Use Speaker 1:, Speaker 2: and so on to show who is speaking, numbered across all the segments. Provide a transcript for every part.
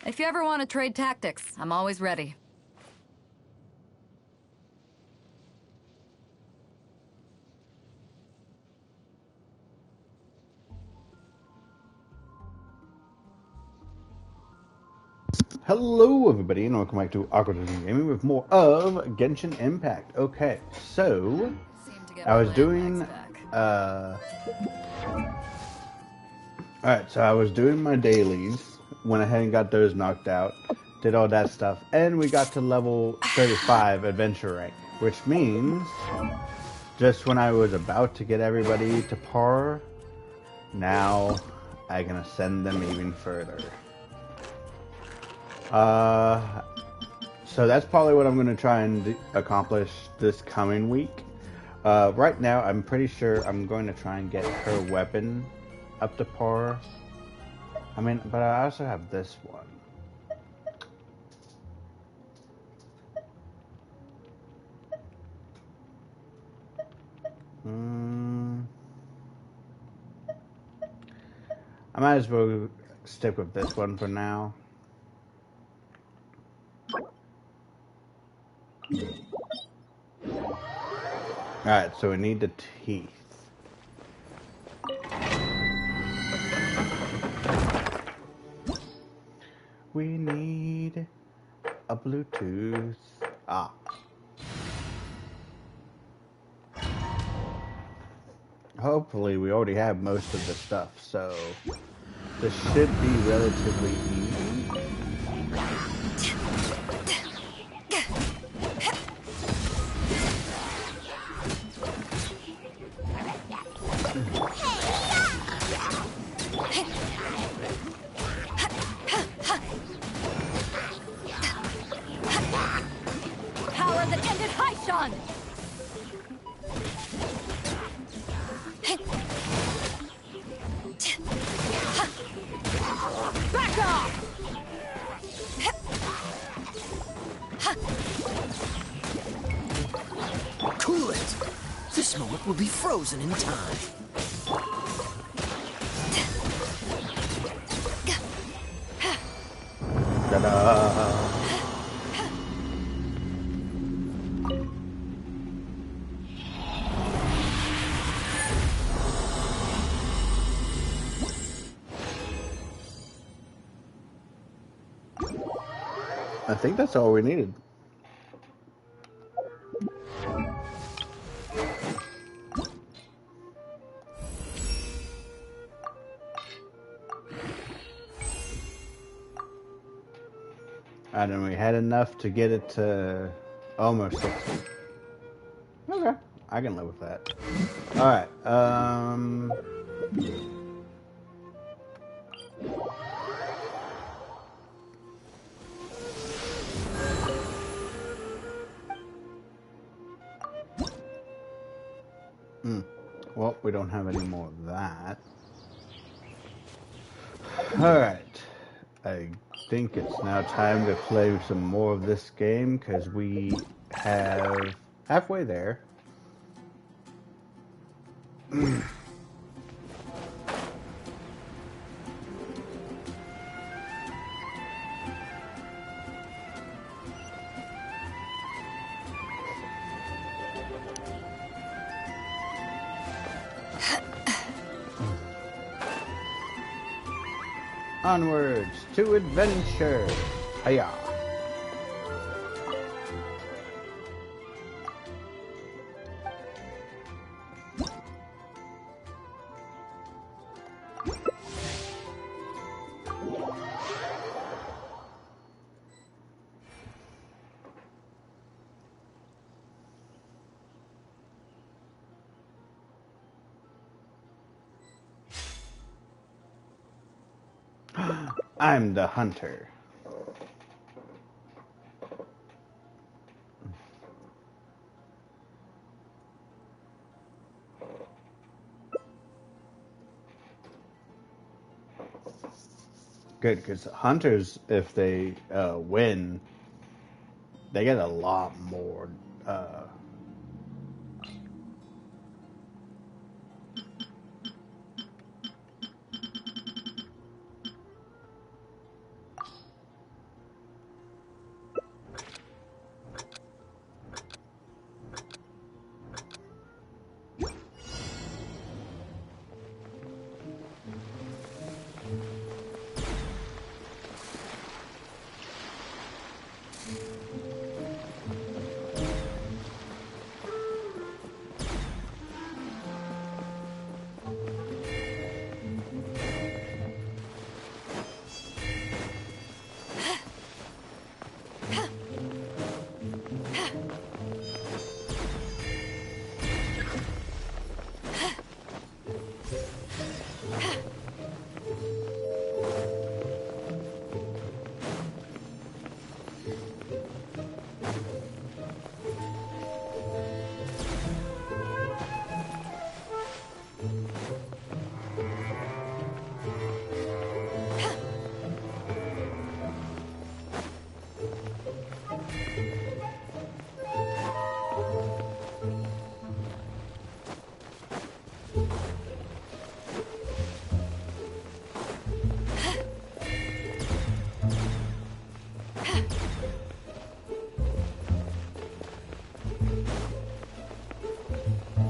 Speaker 1: If you ever want to trade tactics, I'm always ready.
Speaker 2: Hello everybody and welcome back to Part.13 Gaming with more of Genshin Impact. Okay, so I was doing I was doing my dailies, went ahead and got those knocked out, did all that stuff, and we got to level 35 adventure rank, which means just when I was about to get everybody to par, now I can ascend them even further. So that's probably what I'm going to try and accomplish this coming week. Right now, I'm pretty sure I'm going to try and get her weapon up to par. I mean, but I also have this one. I might as well stick with this one for now. Alright, so we need the teeth. We need a Bluetooth. Hopefully we already have most of the stuff, so this should be relatively easy.
Speaker 1: Power that ended Haishan! Back off!
Speaker 3: Cool it! This moment will be frozen in time.
Speaker 2: Ta-da! I think that's all we needed. And then we had enough to get it to almost 60. Okay, I can live with that. Alright, well, we don't have any more of that. Alright, I think it's now time to play some more of this game, because we have halfway there. Onwards to adventure! Hiya! I'm the hunter. Good, because hunters, if they win, they get a lot more.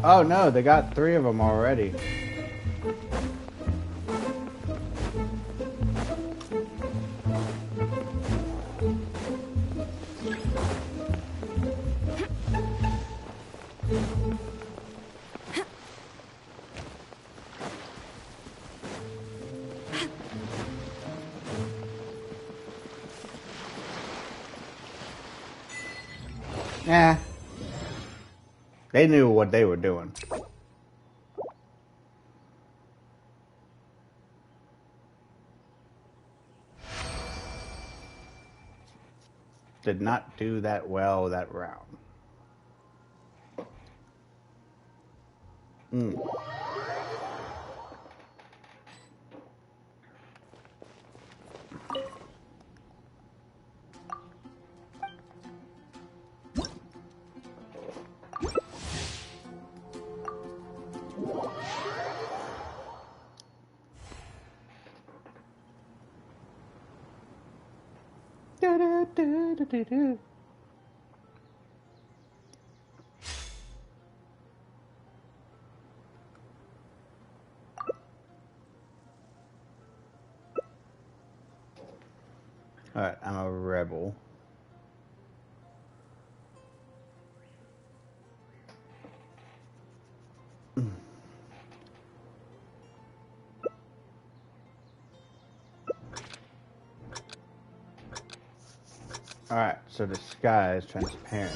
Speaker 2: Oh no, they got 3 of them already. Nah. They knew what they were doing. Did not do that well that round. Alright, I'm a rebel. Alright, so the sky is transparent.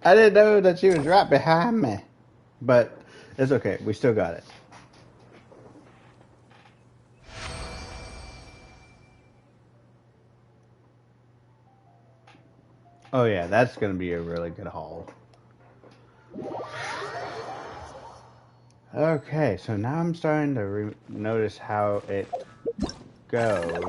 Speaker 2: I didn't know that she was right behind me. But it's okay. We still got it. Oh yeah, that's going to be a really good haul. Okay, so now I'm starting to notice how it goes.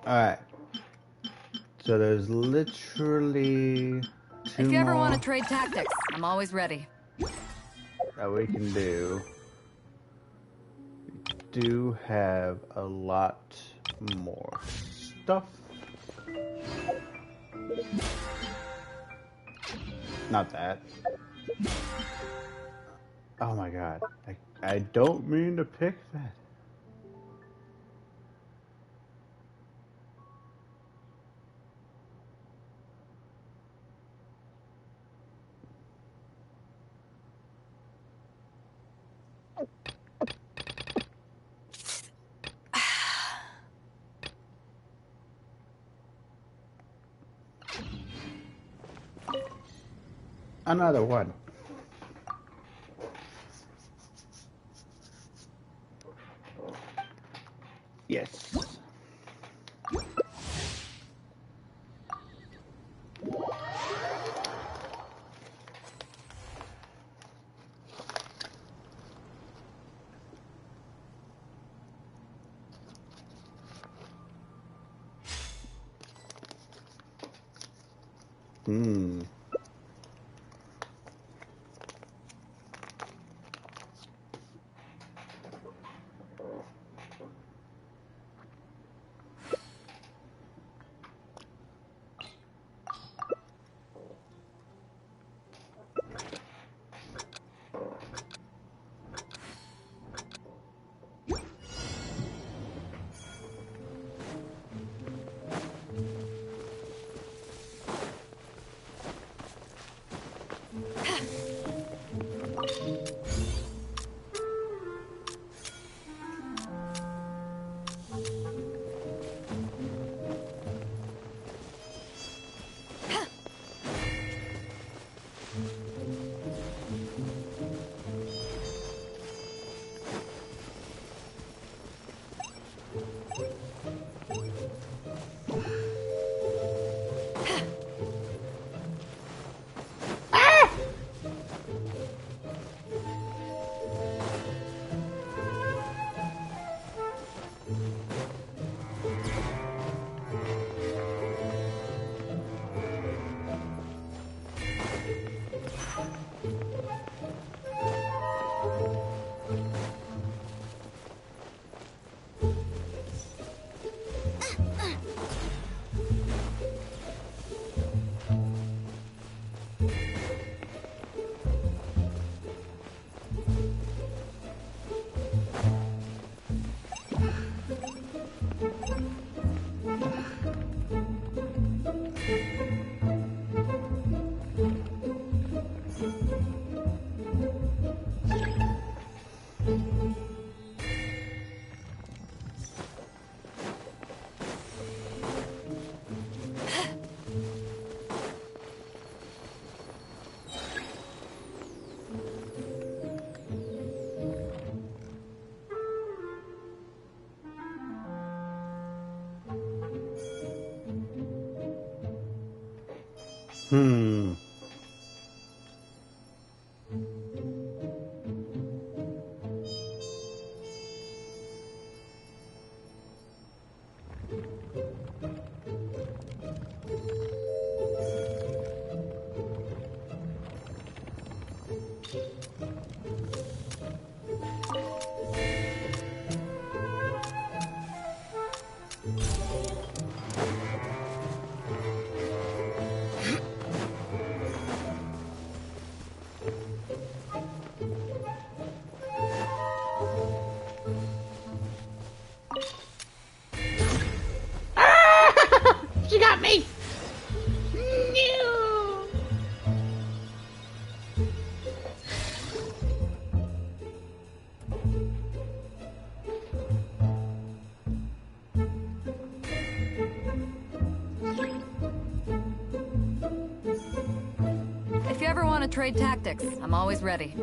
Speaker 2: Alright. So there's literally 2
Speaker 1: If you ever want
Speaker 2: more
Speaker 1: to trade tactics, I'm always ready.
Speaker 2: that we can do. We do have a lot more stuff. Not that. Oh my god. I don't mean to pick that. Another one. Yes. Hmm. Hmm.
Speaker 4: She got me! No!
Speaker 1: If you ever want to trade tactics, I'm always ready.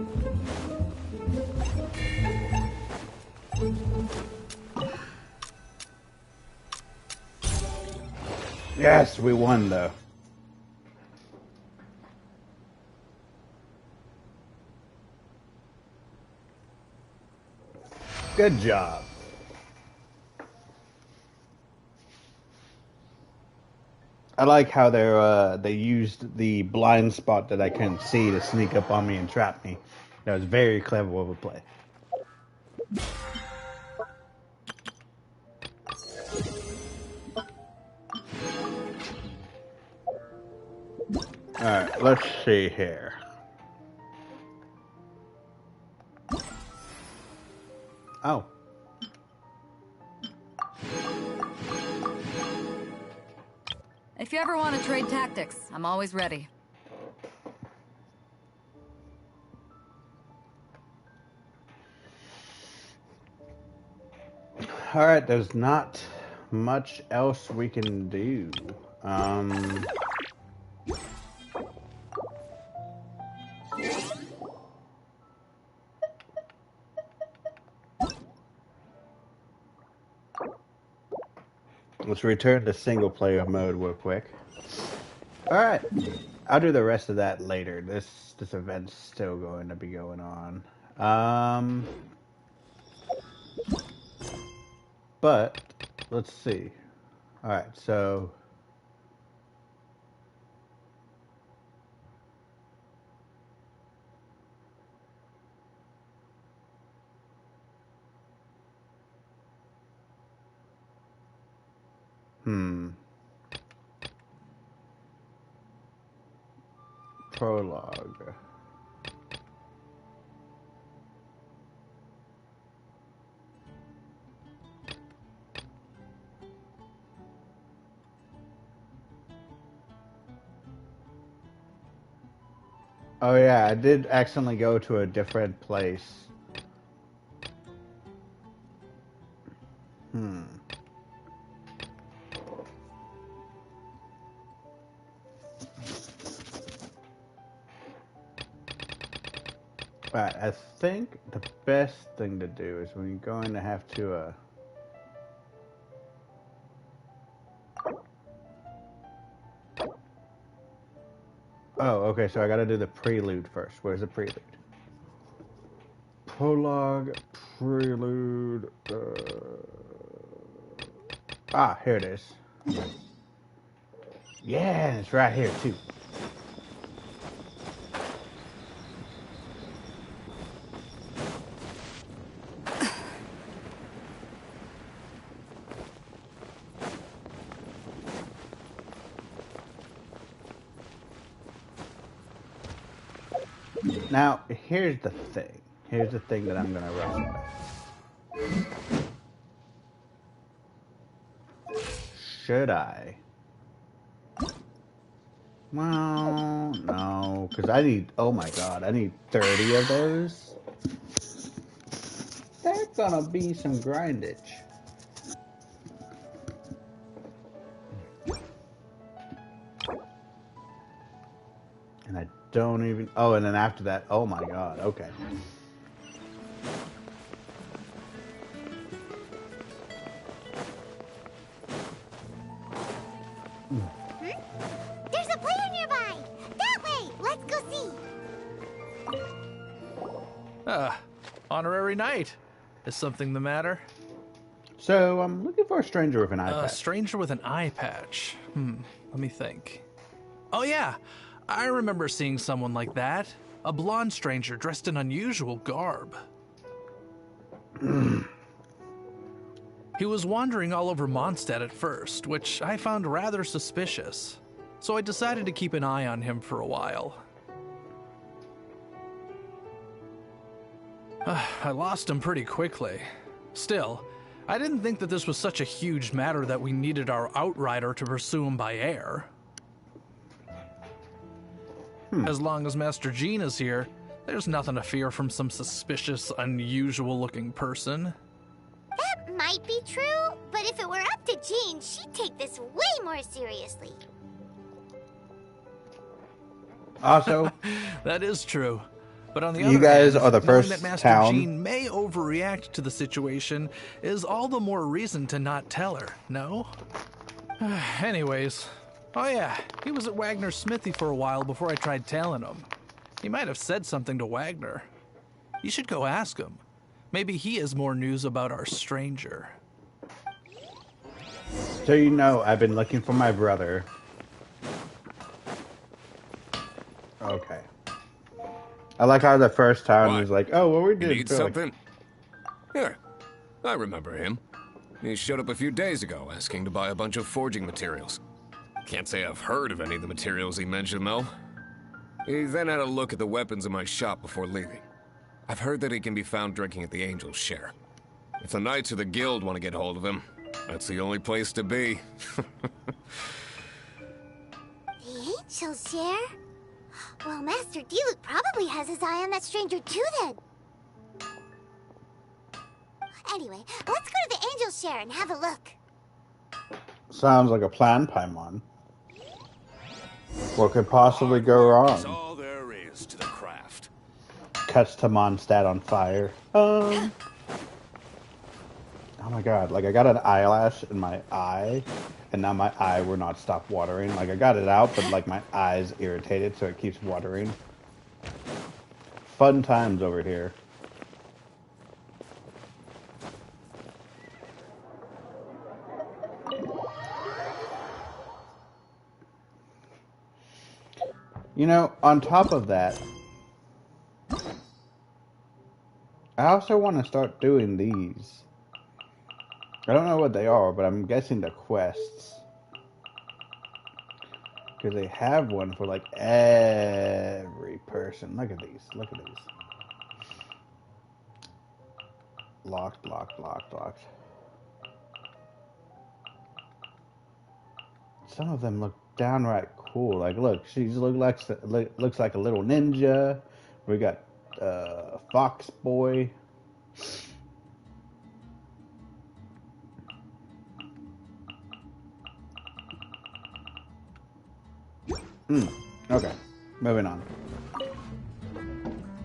Speaker 2: Yes, we won though. Good job. I like how they used the blind spot that I couldn't see to sneak up on me and trap me. That was very clever of a play. Alright, let's see here. Oh.
Speaker 1: If you ever want to trade tactics, I'm always ready.
Speaker 2: Alright, there's not much else we can do. Let's return to single player mode real quick. Alright. I'll do the rest of that later. This event's still going to be going on. But let's see. Alright, so prologue. Oh yeah, I did accidentally go to a different place. Alright, I think the best thing to do is we're going to have to, Oh, okay, so I gotta do the prelude first. Where's the prelude? Prologue, prelude, Ah, here it is. Yeah, it's right here, too. Now, here's the thing. Here's the thing that I'm gonna wrestle with. Should I? Well, no, because I need, oh my god, I need 30 of those. That's gonna be some grindage. And I don't even, oh, and then after that, oh my god, okay.
Speaker 5: There's a player nearby! That way! Let's go see!
Speaker 6: Honorary knight. Is something the matter?
Speaker 2: So, I'm looking for a stranger with an eye patch.
Speaker 6: A stranger with an eye patch. Let me think. Oh yeah, I remember seeing someone like that. A blonde stranger dressed in unusual garb. He was wandering all over Mondstadt at first, which I found rather suspicious. So I decided to keep an eye on him for a while. I lost him pretty quickly. Still, I didn't think that this was such a huge matter that we needed our outrider to pursue him by air. As long as Master Jean is here, there's nothing to fear from some suspicious, unusual-looking person.
Speaker 5: That might be true, but if it were up to Jean, she'd take this way more seriously.
Speaker 2: Also,
Speaker 6: That is true. But on the
Speaker 2: you
Speaker 6: other
Speaker 2: guys
Speaker 6: hand,
Speaker 2: are the
Speaker 6: knowing
Speaker 2: first
Speaker 6: that Master
Speaker 2: town.
Speaker 6: Jean may overreact to the situation is all the more reason to not tell her, no? Anyways, oh yeah, he was at Wagner's smithy for a while before I tried tailing him. He might have said something to Wagner. You should go ask him. Maybe he has more news about our stranger.
Speaker 2: So you know, I've been looking for my brother. Okay. I like how the first time was like, oh, well, we
Speaker 7: You
Speaker 2: did.
Speaker 7: need
Speaker 2: feel like-
Speaker 7: something? Here, I remember him. He showed up a few days ago asking to buy a bunch of forging materials. Can't say I've heard of any of the materials he mentioned, though. He then had a look at the weapons in my shop before leaving. I've heard that he can be found drinking at the Angel's Share. If the Knights of the Guild want to get hold of him, that's the only place to be.
Speaker 5: The Angel's Share? Well, Master Diluc probably has his eye on that stranger too, then. Anyway, let's go to the Angel's Share and have a look.
Speaker 2: Sounds like a plan, Paimon. What could possibly go
Speaker 7: That's
Speaker 2: wrong?
Speaker 7: all there is to the craft.
Speaker 2: Cuts to Mondstadt on fire. Oh my god, like I got an eyelash in my eye, and now my eye will not stop watering. Like I got it out, but like my eye's irritated, so it keeps watering. Fun times over here. You know, on top of that, I also want to start doing these. I don't know what they are, but I'm guessing the quests. Because they have one for like every person. Look at these. Look at these. Locked, locked, locked, locked. Some of them look downright cool. Like, look, looks like a little ninja. We got Fox Boy. Okay, moving on.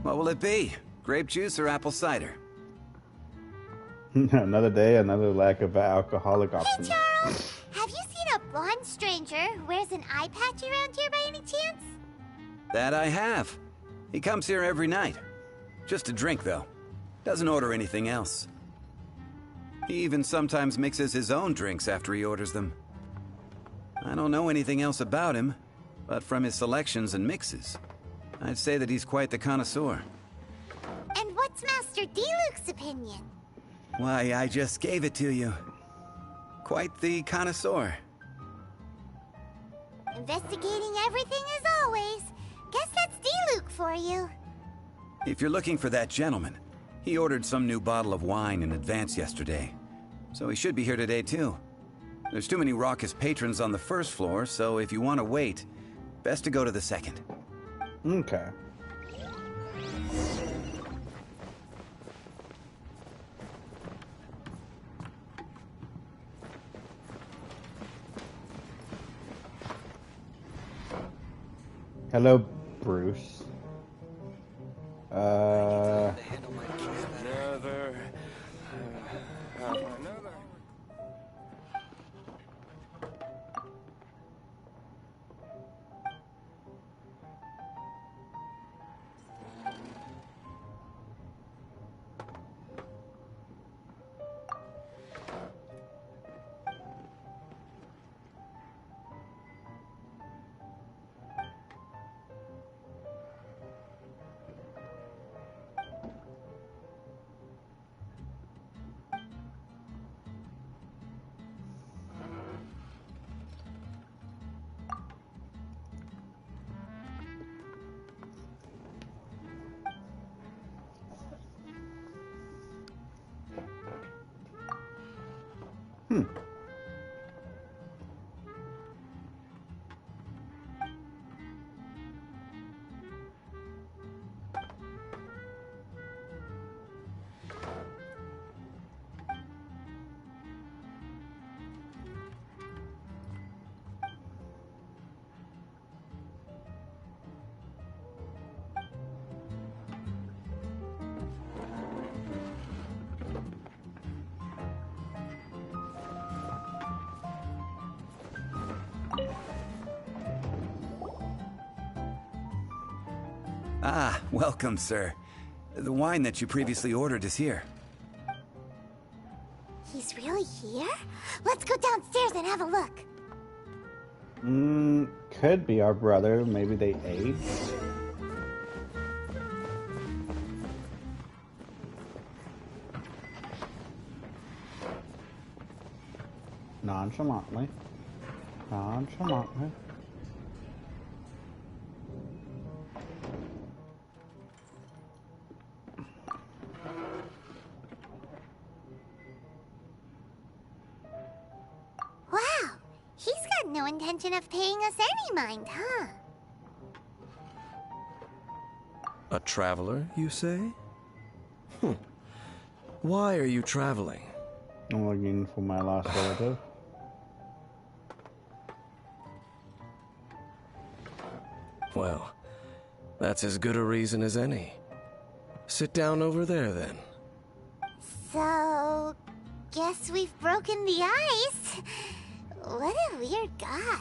Speaker 8: What will it be? Grape juice or apple cider?
Speaker 2: Another day, another lack of alcoholic
Speaker 5: Hey,
Speaker 2: options.
Speaker 5: Charles! Have you seen a blonde stranger who wears an eye patch around here by any chance?
Speaker 8: That I have. He comes here every night. Just to drink, though. Doesn't order anything else. He even sometimes mixes his own drinks after he orders them. I don't know anything else about him, but from his selections and mixes, I'd say that he's quite the connoisseur.
Speaker 5: And what's Master D-Luke's opinion?
Speaker 8: Why, I just gave it to you. Quite the connoisseur.
Speaker 5: Investigating everything as always. Guess that's D-Luke for you.
Speaker 8: If you're looking for that gentleman, he ordered some new bottle of wine in advance yesterday. So he should be here today, too. There's too many raucous patrons on the first floor, so if you want to wait, best to go to the second.
Speaker 2: Okay. Hello, Bruce.
Speaker 8: Ah, welcome, sir. The wine that you previously ordered is here.
Speaker 5: He's really here? Let's go downstairs and have a look.
Speaker 2: Could be our brother. Maybe they ate. Nonchalantly. Nonchalantly.
Speaker 5: Wow, he's got no intention of paying us any mind, huh?
Speaker 3: A traveler, you say? Why are you traveling?
Speaker 2: I'm looking for my lost relative.
Speaker 3: Well, that's as good a reason as any. Sit down over there, then.
Speaker 5: So, Guess we've broken the ice. What a weird guy.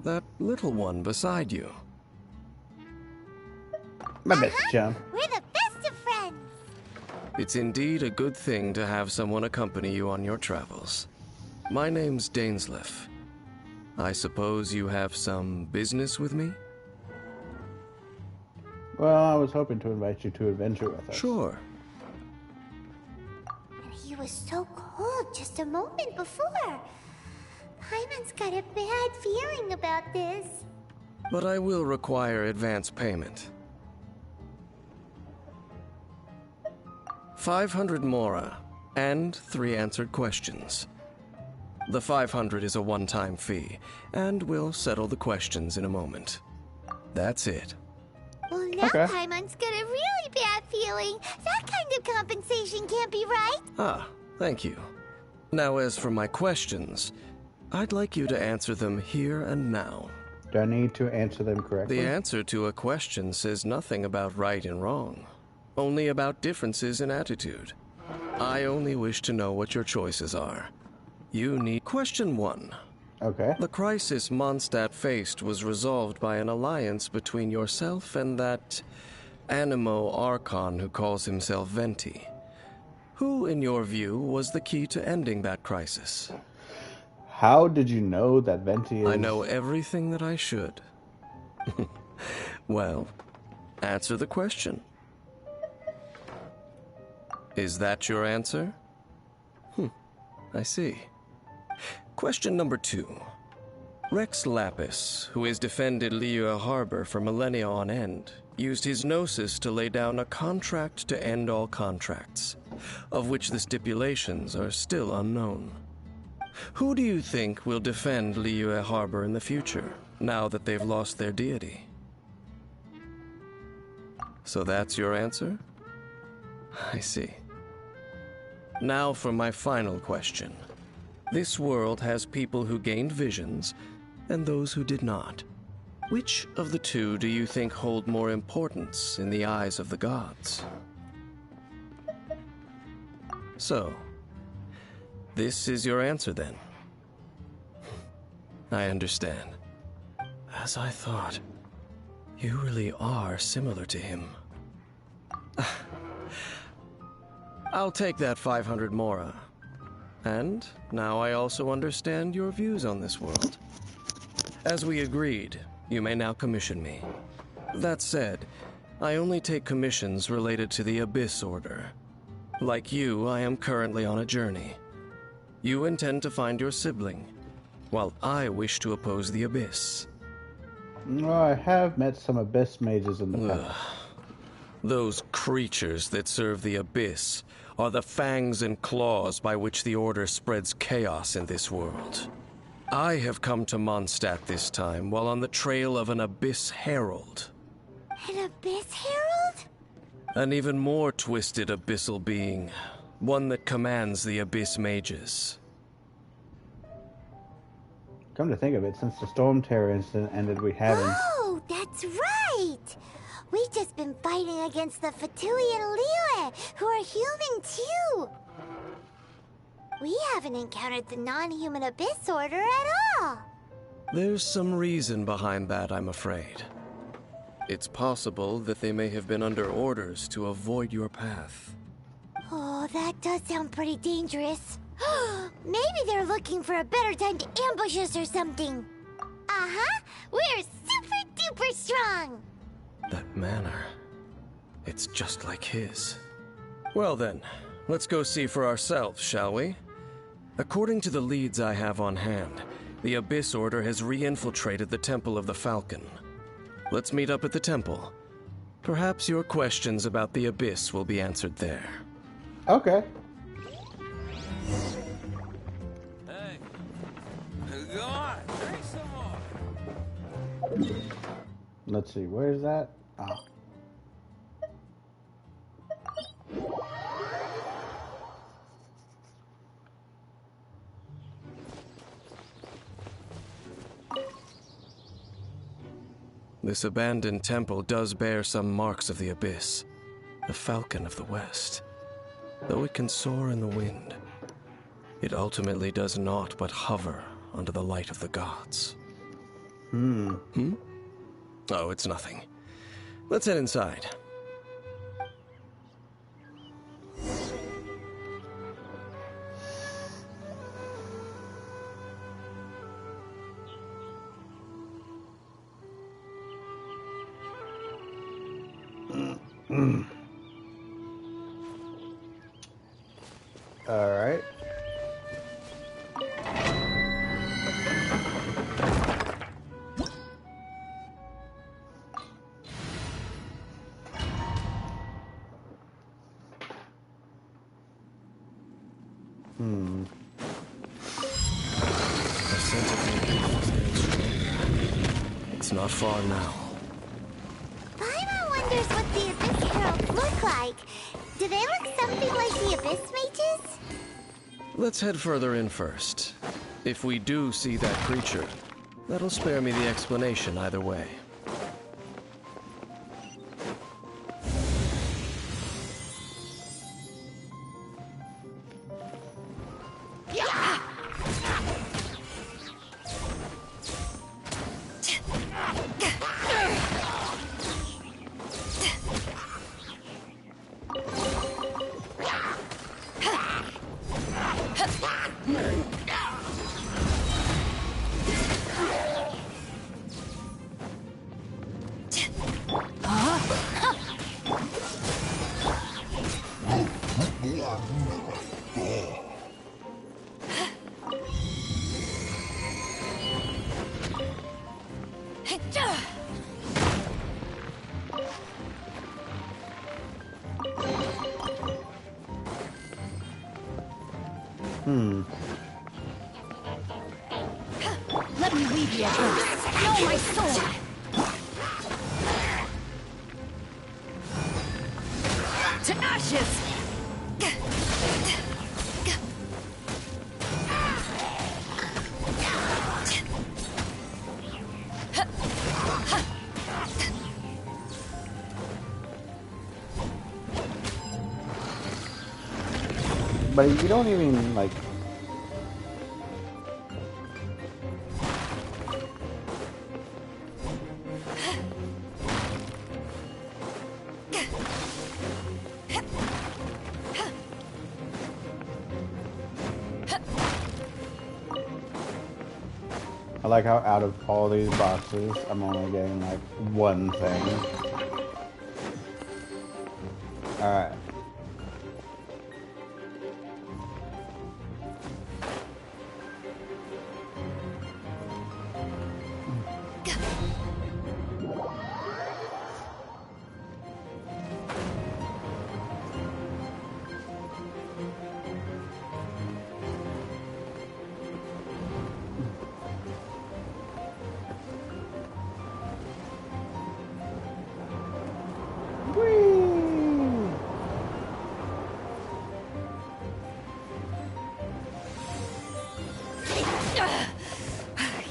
Speaker 7: That little one beside you.
Speaker 2: My best chum.
Speaker 5: We're the best of friends.
Speaker 7: It's indeed a good thing to have someone accompany you on your travels. My name's Dainsleif. I suppose you have some business with me?
Speaker 2: Well, I was hoping to invite you to adventure with us.
Speaker 7: Sure.
Speaker 5: And he was so cold just a moment before. Paimon's got a bad feeling about this.
Speaker 7: But I will require advance payment. 500 mora, and 3 answered questions. The 500 is a one-time fee, and we'll settle the questions in a moment. That's it.
Speaker 5: Well, now
Speaker 2: Okay.
Speaker 5: Paimon's got a really bad feeling. That kind of compensation can't be right.
Speaker 7: Ah, thank you. Now, as for my questions, I'd like you to answer them here and now.
Speaker 2: Do I need to answer them correctly?
Speaker 7: The answer to a question says nothing about right and wrong, only about differences in attitude. I only wish to know what your choices are. You need... Question 1.
Speaker 2: Okay.
Speaker 7: The crisis Mondstadt faced was resolved by an alliance between yourself and that Animo Archon who calls himself Venti. Who, in your view, was the key to ending that crisis?
Speaker 2: How did you know that Venti is...
Speaker 7: I know everything that I should. Well, answer the question. Is that your answer? I see. Question number 2. Rex Lapis, who has defended Liyue Harbor for millennia on end, used his gnosis to lay down a contract to end all contracts, of which the stipulations are still unknown. Who do you think will defend Liyue Harbor in the future, now that they've lost their deity? So that's your answer? I see. Now for my final question. This world has people who gained visions, and those who did not. Which of the two do you think hold more importance in the eyes of the gods? So, this is your answer then. I understand. As I thought, you really are similar to him. I'll take that 500 mora. And now I also understand your views on this world. As we agreed, you may now commission me. That said, I only take commissions related to the Abyss Order. Like you, I am currently on a journey. You intend to find your sibling, while I wish to oppose the Abyss.
Speaker 2: Well, I have met some Abyss mages in the past.
Speaker 7: Those creatures that serve the Abyss are the fangs and claws by which the Order spreads chaos in this world. I have come to Mondstadt this time while on the trail of an Abyss Herald.
Speaker 5: An Abyss Herald?
Speaker 7: An even more twisted abyssal being. One that commands the Abyss mages.
Speaker 2: Come to think of it, since the Storm Terror incident ended, we haven't...
Speaker 5: Oh, that's right! We've just been fighting against the Fatui and Liyue, who are human too! We haven't encountered the non-human Abyss Order at all!
Speaker 7: There's some reason behind that, I'm afraid. It's possible that they may have been under orders to avoid your path.
Speaker 5: Oh, that does sound pretty dangerous. Maybe they're looking for a better time to ambush us or something. Uh-huh! We're super-duper strong!
Speaker 7: That manner, it's just like his. Well then, let's go see for ourselves, shall we? According to the leads I have on hand, the Abyss Order has re-infiltrated the Temple of the Falcon. Let's meet up at the temple. Perhaps your questions about the Abyss will be answered there.
Speaker 2: Okay.
Speaker 3: Hey, go on, drink some more.
Speaker 2: Let's see, where's that? Ah.
Speaker 7: This abandoned temple does bear some marks of the Abyss.
Speaker 9: the falcon of the West. Though it can soar in the wind, it ultimately does naught but hover under the light of the gods. Oh, it's nothing. Let's head inside.
Speaker 2: All right.
Speaker 9: The sense of relief is getting stronger. It's not far now.
Speaker 5: Paimon wonders what the Abyss Heralds look like. Do they look something like the Abyss Mages?
Speaker 9: Let's head further in first. If we do see that creature, that'll spare me the explanation either way.
Speaker 1: Let me weave you a verse. Know my sword! To ashes!
Speaker 2: But you don't even, like... I like how out of all these boxes, I'm only getting, like, one thing. Alright.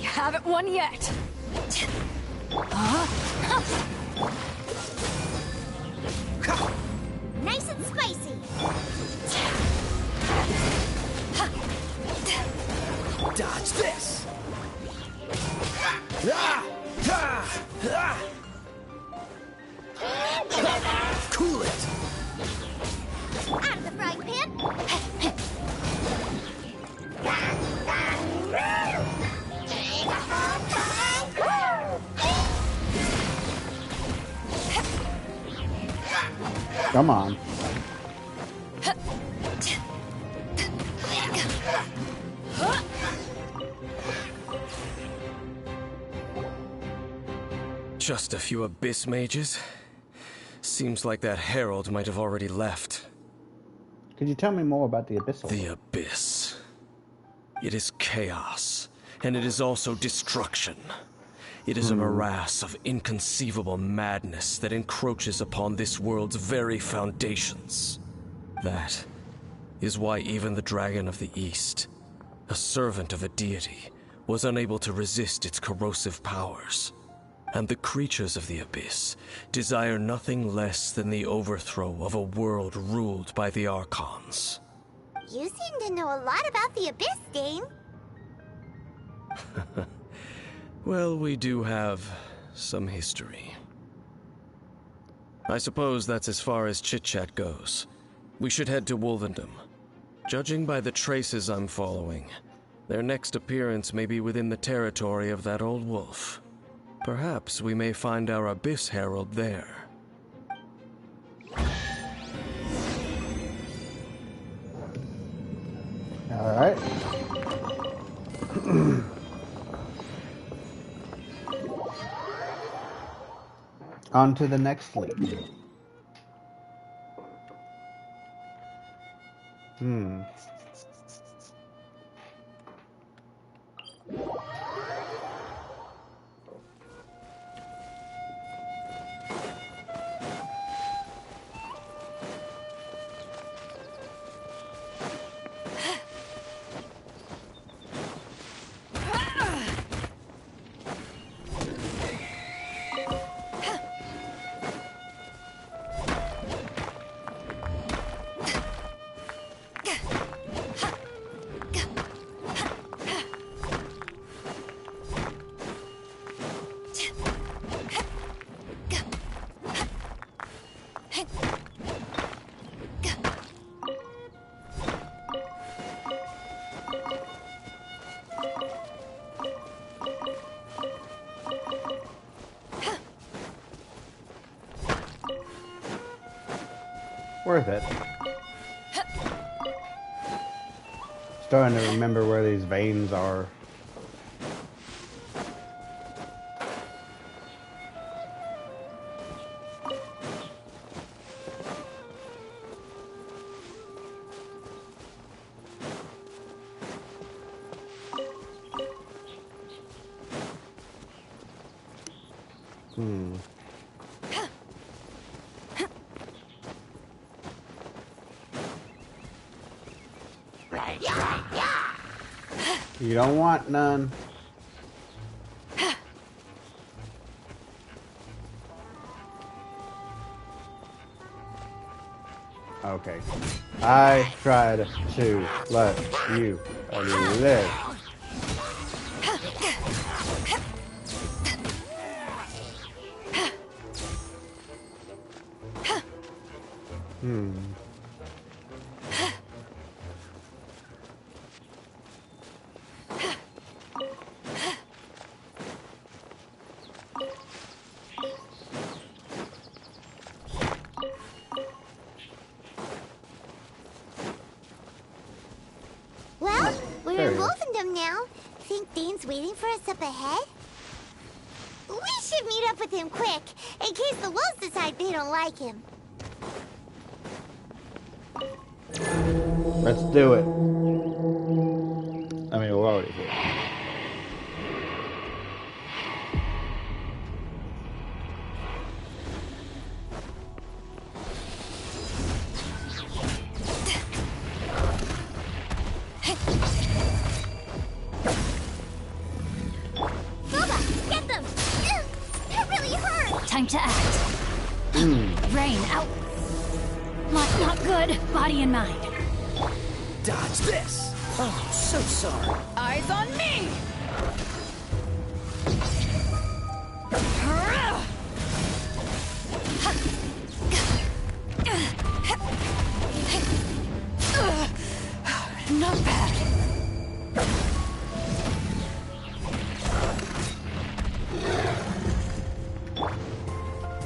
Speaker 1: You haven't won yet.
Speaker 5: Nice and spicy.
Speaker 3: Dodge this! Cool it!
Speaker 5: Out of the frying pan.
Speaker 2: Come on.
Speaker 9: Just a few Abyss Mages? Seems like that Herald might have already left.
Speaker 2: Could you tell me more about the Abyssal?
Speaker 9: The Abyss. It is chaos, and it is also destruction. It is a morass of inconceivable madness that encroaches upon this world's very foundations. That is why even the Dragon of the East, a servant of a deity, was unable to resist its corrosive powers. and the creatures of the Abyss desire nothing less than the overthrow of a world ruled by the Archons.
Speaker 5: You seem to know a lot about the Abyss, Dane.
Speaker 9: Well, we do have some history. I suppose that's as far as chit-chat goes. We should head to Wolvendom. Judging by the traces I'm following, their next appearance may be within the territory of that old wolf. Perhaps we may find our Abyss Herald there.
Speaker 2: Alright. On to the next lead. Worth it. Starting to remember where these veins are. You don't want none. Okay. I tried to let you live.
Speaker 5: Well, we're
Speaker 2: There
Speaker 5: in
Speaker 2: you go.
Speaker 5: Wolfendom now. Think Dane's waiting for us up ahead? We should meet up with him quick, in case the wolves decide they don't like him.
Speaker 2: Let's do it. I mean, we're already here.
Speaker 5: Boba, get them! That really hurt!
Speaker 1: Time to act. Rain out. Not good. Body and mind.
Speaker 3: Dodge this! Oh, so sorry.
Speaker 1: Eyes on me! Not bad.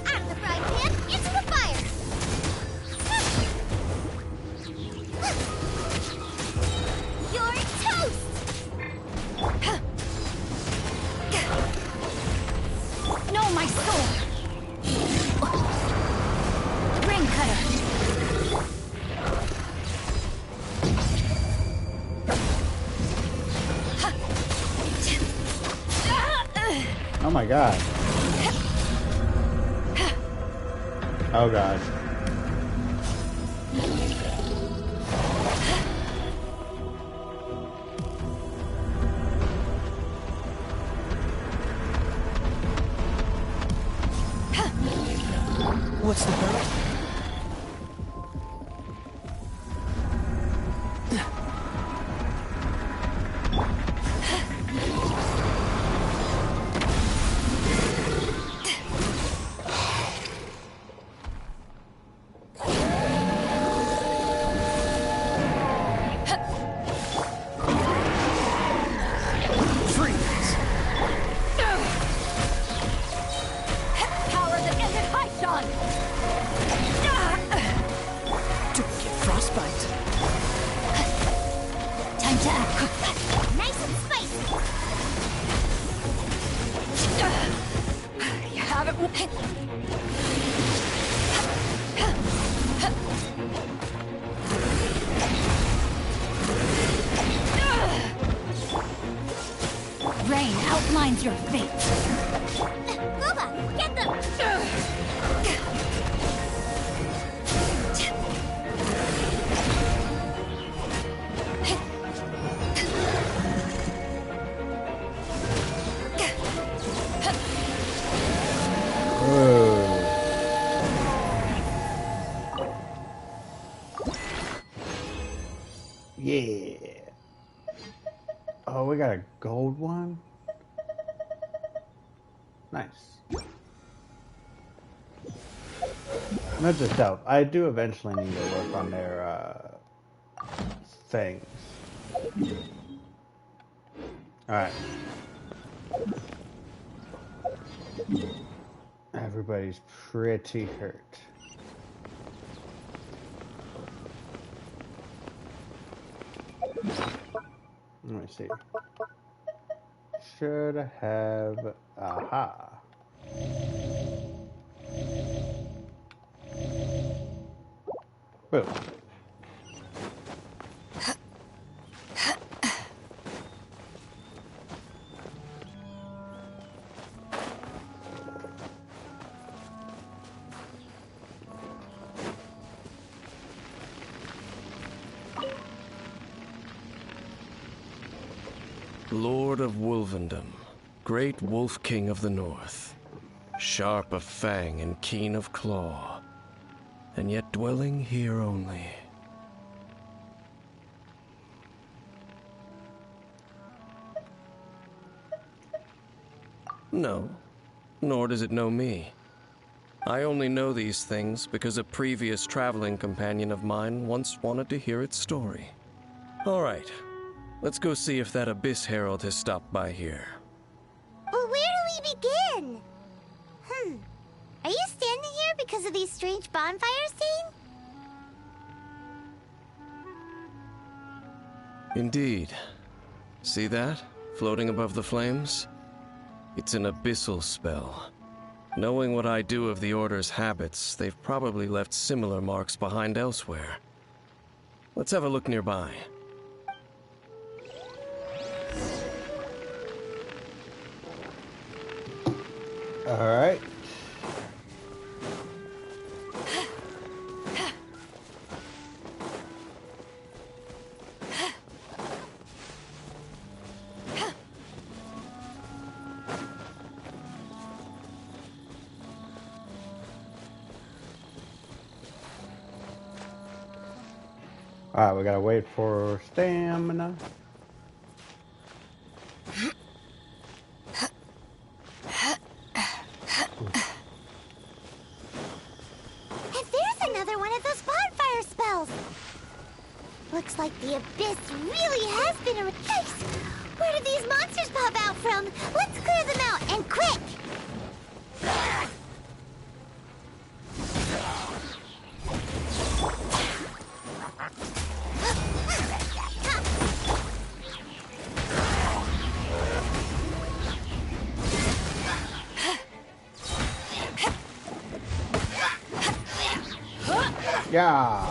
Speaker 5: Out of the frying pan, into the fire! You're toast!
Speaker 1: No, my soul! Ring cutter.
Speaker 2: Oh my god. Oh god.
Speaker 1: your fate.
Speaker 5: Luba, get them!
Speaker 2: Yeah. Oh, we got a gold one? Nice. Not just help. I do eventually need to work on their things. Alright. Everybody's pretty hurt. Let me see. Should have... Aha. Boom.
Speaker 9: Lord of Wolvendom, great Wolf King of the North, sharp of fang and keen of claw, and yet dwelling here only. No, nor does it know me. I only know these things because a previous traveling companion of mine once wanted to hear its story. All right, let's go see if that Abyss Herald has stopped by here.
Speaker 5: But where do we begin? Are you standing here because of these strange bonfires, Zane?
Speaker 9: Indeed. See that? Floating above the flames? It's an abyssal spell. Knowing what I do of the Order's habits, they've probably left similar marks behind elsewhere. Let's have a look nearby.
Speaker 2: Alright. Alright, we gotta wait for stamina.
Speaker 5: And there's another one of those bonfire spells! Looks like the Abyss really has been a place! Where did these monsters pop out from? Let's clear them out, and quick!
Speaker 2: Yeah.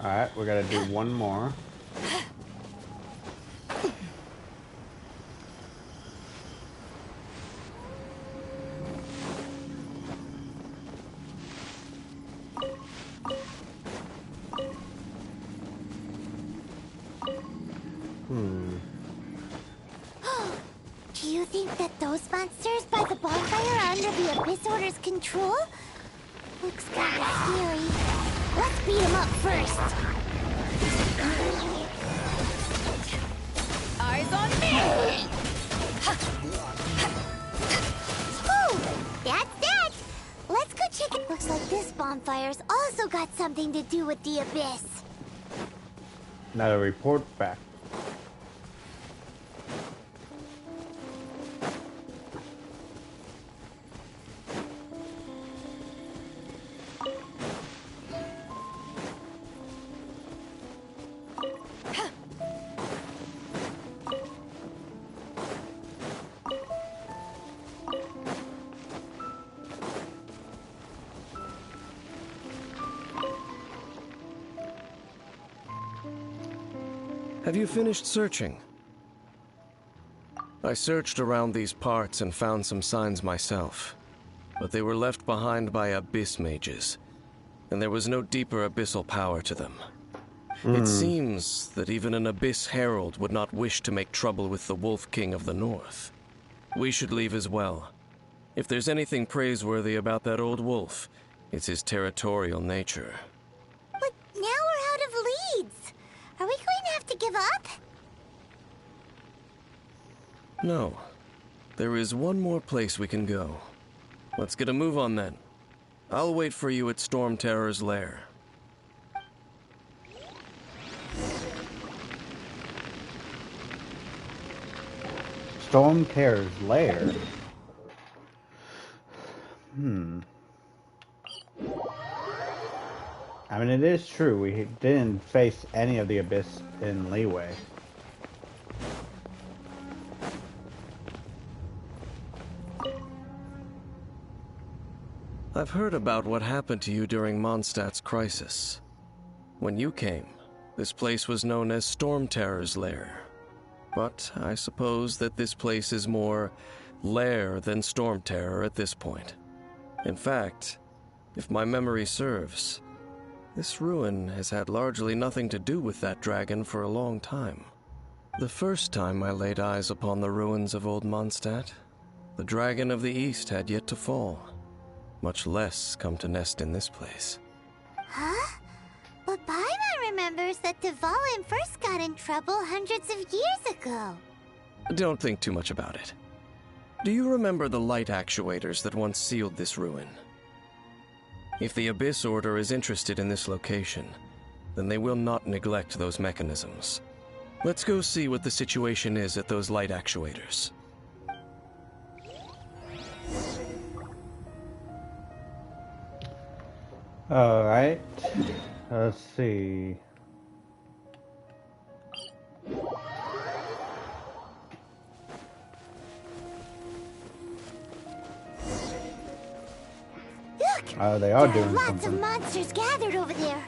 Speaker 2: Alright, we gotta do one more.
Speaker 5: Do you think that those monsters by the bonfire are under the Abyss Order's control? Looks kinda scary. Let's beat them up first.
Speaker 1: Eyes on me!
Speaker 5: Whew! That's that! Let's go check it. Looks like this bonfire's also got something to do with the Abyss.
Speaker 2: Now to report back.
Speaker 9: Have you finished searching? I searched around these parts and found some signs myself, but they were left behind by abyss mages, and there was no deeper abyssal power to them. It seems that even an abyss herald would not wish to make trouble with the Wolf King of the North. We should leave as well. If there's anything praiseworthy about that old wolf, it's his territorial nature.
Speaker 5: But now we're out of leads. Are we going to have to give up?
Speaker 9: No. There is one more place we can go. Let's get a move on then. I'll wait for you at Storm Terror's lair.
Speaker 2: Storm Terror's lair? I mean, it is true. We didn't face any of the Abyss in Leeway.
Speaker 9: I've heard about what happened to you during Mondstadt's crisis. When you came, this place was known as Storm Terror's lair. But I suppose that this place is more lair than Storm Terror at this point. In fact, if my memory serves, this ruin has had largely nothing to do with that dragon for a long time. The first time I laid eyes upon the ruins of old Mondstadt, the dragon of the East had yet to fall, much less come to nest in this place.
Speaker 5: Huh? But Paimon remembers that Dvalin first got in trouble hundreds of years ago.
Speaker 9: Don't think too much about it. Do you remember the light actuators that once sealed this ruin? If the Abyss Order is interested in this location, then they will not neglect those mechanisms. Let's go see what the situation is at those light actuators.
Speaker 2: Alright. Let's see.
Speaker 5: Look!
Speaker 2: Oh, they are
Speaker 5: there
Speaker 2: doing
Speaker 5: are lots
Speaker 2: something.
Speaker 5: of monsters gathered over there.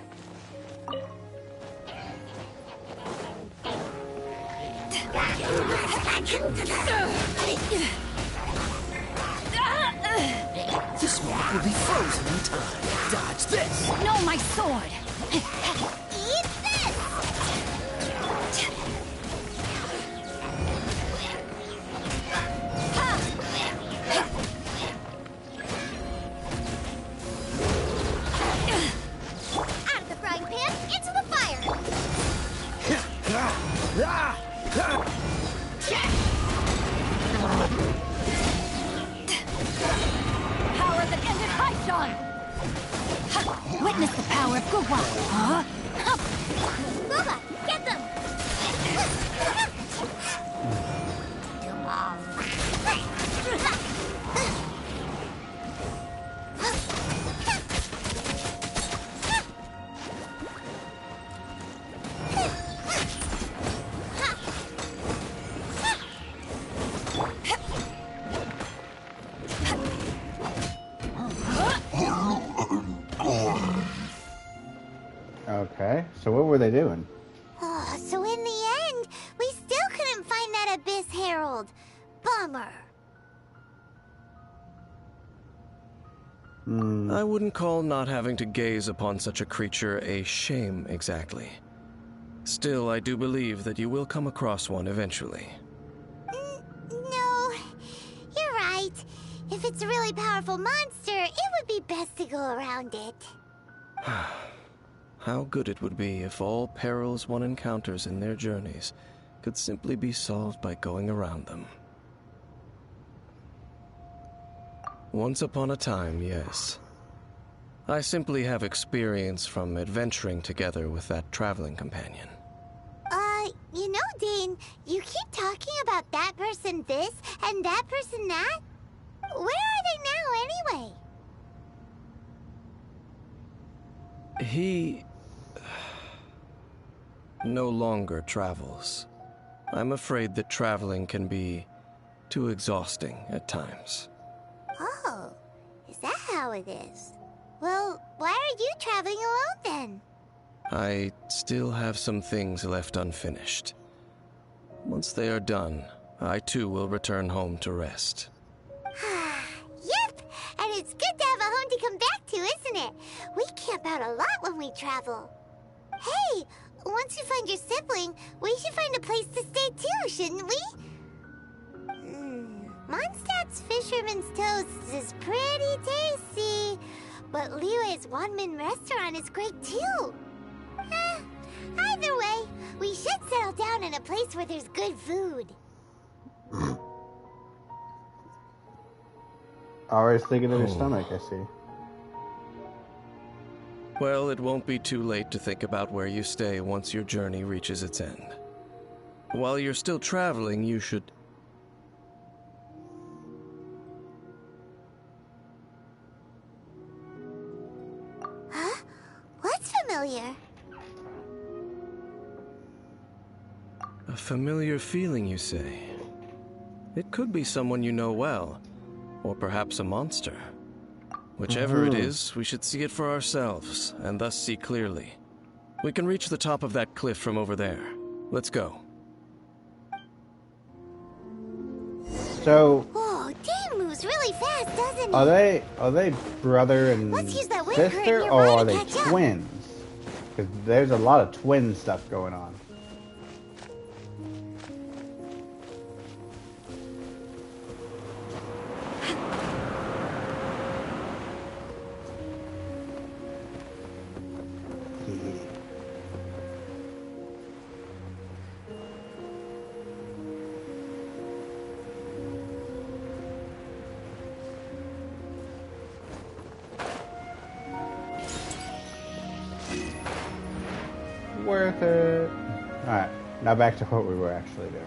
Speaker 3: This moment will be frozen in time. Dodge this!
Speaker 1: No, my sword!
Speaker 5: Eat this! Out of the frying pan, into the fire!
Speaker 1: Power that ended Haishan! Witness the power of Gugwa! Huh?
Speaker 5: Boba, get them!
Speaker 2: Okay, so what were they doing?
Speaker 5: Oh, so in the end, we still couldn't find that Abyss Herald. Bummer.
Speaker 9: I wouldn't call not having to gaze upon such a creature a shame exactly. Still, I do believe that you will come across one eventually.
Speaker 5: No, you're right. If it's a really powerful monster, it would be best to go around it.
Speaker 9: How good it would be if all perils one encounters in their journeys could simply be solved by going around them. Once upon a time, yes. I simply have experience from adventuring together with that traveling companion.
Speaker 5: You know, Dane, you keep talking about that person this and that person that. Where are they now, anyway?
Speaker 9: He no longer travels. I'm afraid that traveling can be too exhausting at times.
Speaker 5: Oh, is that how it is? Well, why are you traveling alone then?
Speaker 9: I still have some things left unfinished. Once they are done, I too will return home to rest.
Speaker 5: Yep, and it's good to have a home to come back to, isn't it? We camp out a lot when we travel. Hey, once you find your sibling, we should find a place to stay too, shouldn't we? Mondstadt's Fisherman's Toast is pretty tasty, but Liyue's Wanmin restaurant is great too. Either way, we should settle down in a place where there's good food.
Speaker 2: Always thinking of your stomach, I see.
Speaker 9: Well, it won't be too late to think about where you stay once your journey reaches its end. While you're still traveling, you should...
Speaker 5: Huh? What's familiar?
Speaker 9: A familiar feeling, you say? It could be someone you know well, or perhaps a monster. Whichever it is, we should see it for ourselves, and thus see clearly. We can reach the top of that cliff from over there. Let's go.
Speaker 2: So,
Speaker 5: Whoa, Dane moves really fast, doesn't he?
Speaker 2: are they brother and
Speaker 5: Let's use that wind current
Speaker 2: sister,
Speaker 5: nearby
Speaker 2: or are
Speaker 5: to
Speaker 2: they
Speaker 5: catch up.
Speaker 2: twins? Because there's a lot of twin stuff going on. Worth it. Alright, now back to what we were actually doing.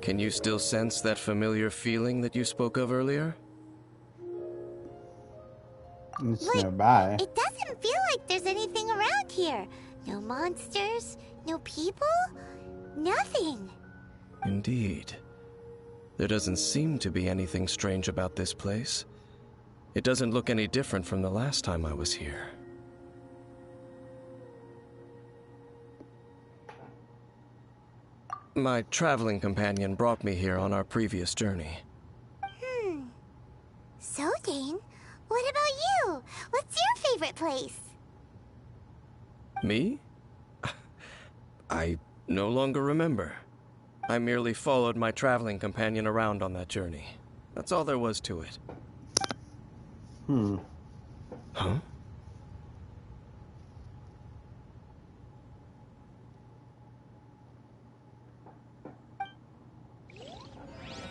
Speaker 9: Can you still sense that familiar feeling that you spoke of earlier?
Speaker 2: It's nearby.
Speaker 5: It doesn't feel like there's anything around here. No monsters, no people, nothing.
Speaker 9: Indeed. There doesn't seem to be anything strange about this place. It doesn't look any different from the last time I was here. My traveling companion brought me here on our previous journey.
Speaker 5: So, Dane, what about you? What's your favorite place?
Speaker 9: Me? I no longer remember. I merely followed my traveling companion around on that journey. That's all there was to it. Huh?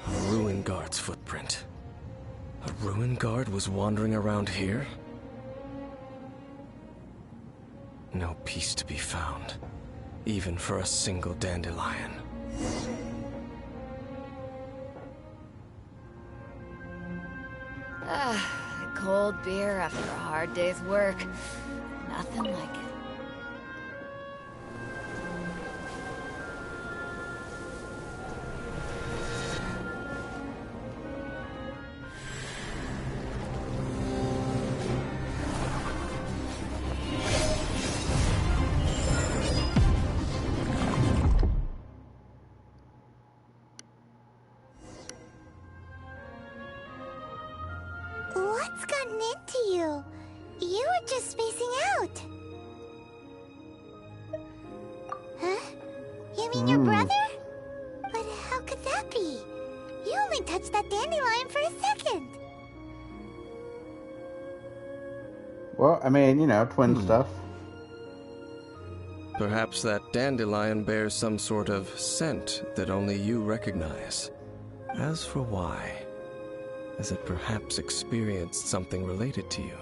Speaker 9: A ruin guard's footprint. A ruin guard was wandering around here? No peace to be found, even for a single dandelion.
Speaker 1: Cold beer after a hard day's work. Nothing like it.
Speaker 5: What's gotten into you? You were just spacing out. Huh? You mean your brother? But how could that be? You only touched that dandelion for a second.
Speaker 2: Well, I mean, you know, twin stuff.
Speaker 9: Perhaps that dandelion bears some sort of scent that only you recognize. As for why, has it perhaps experienced something related to you?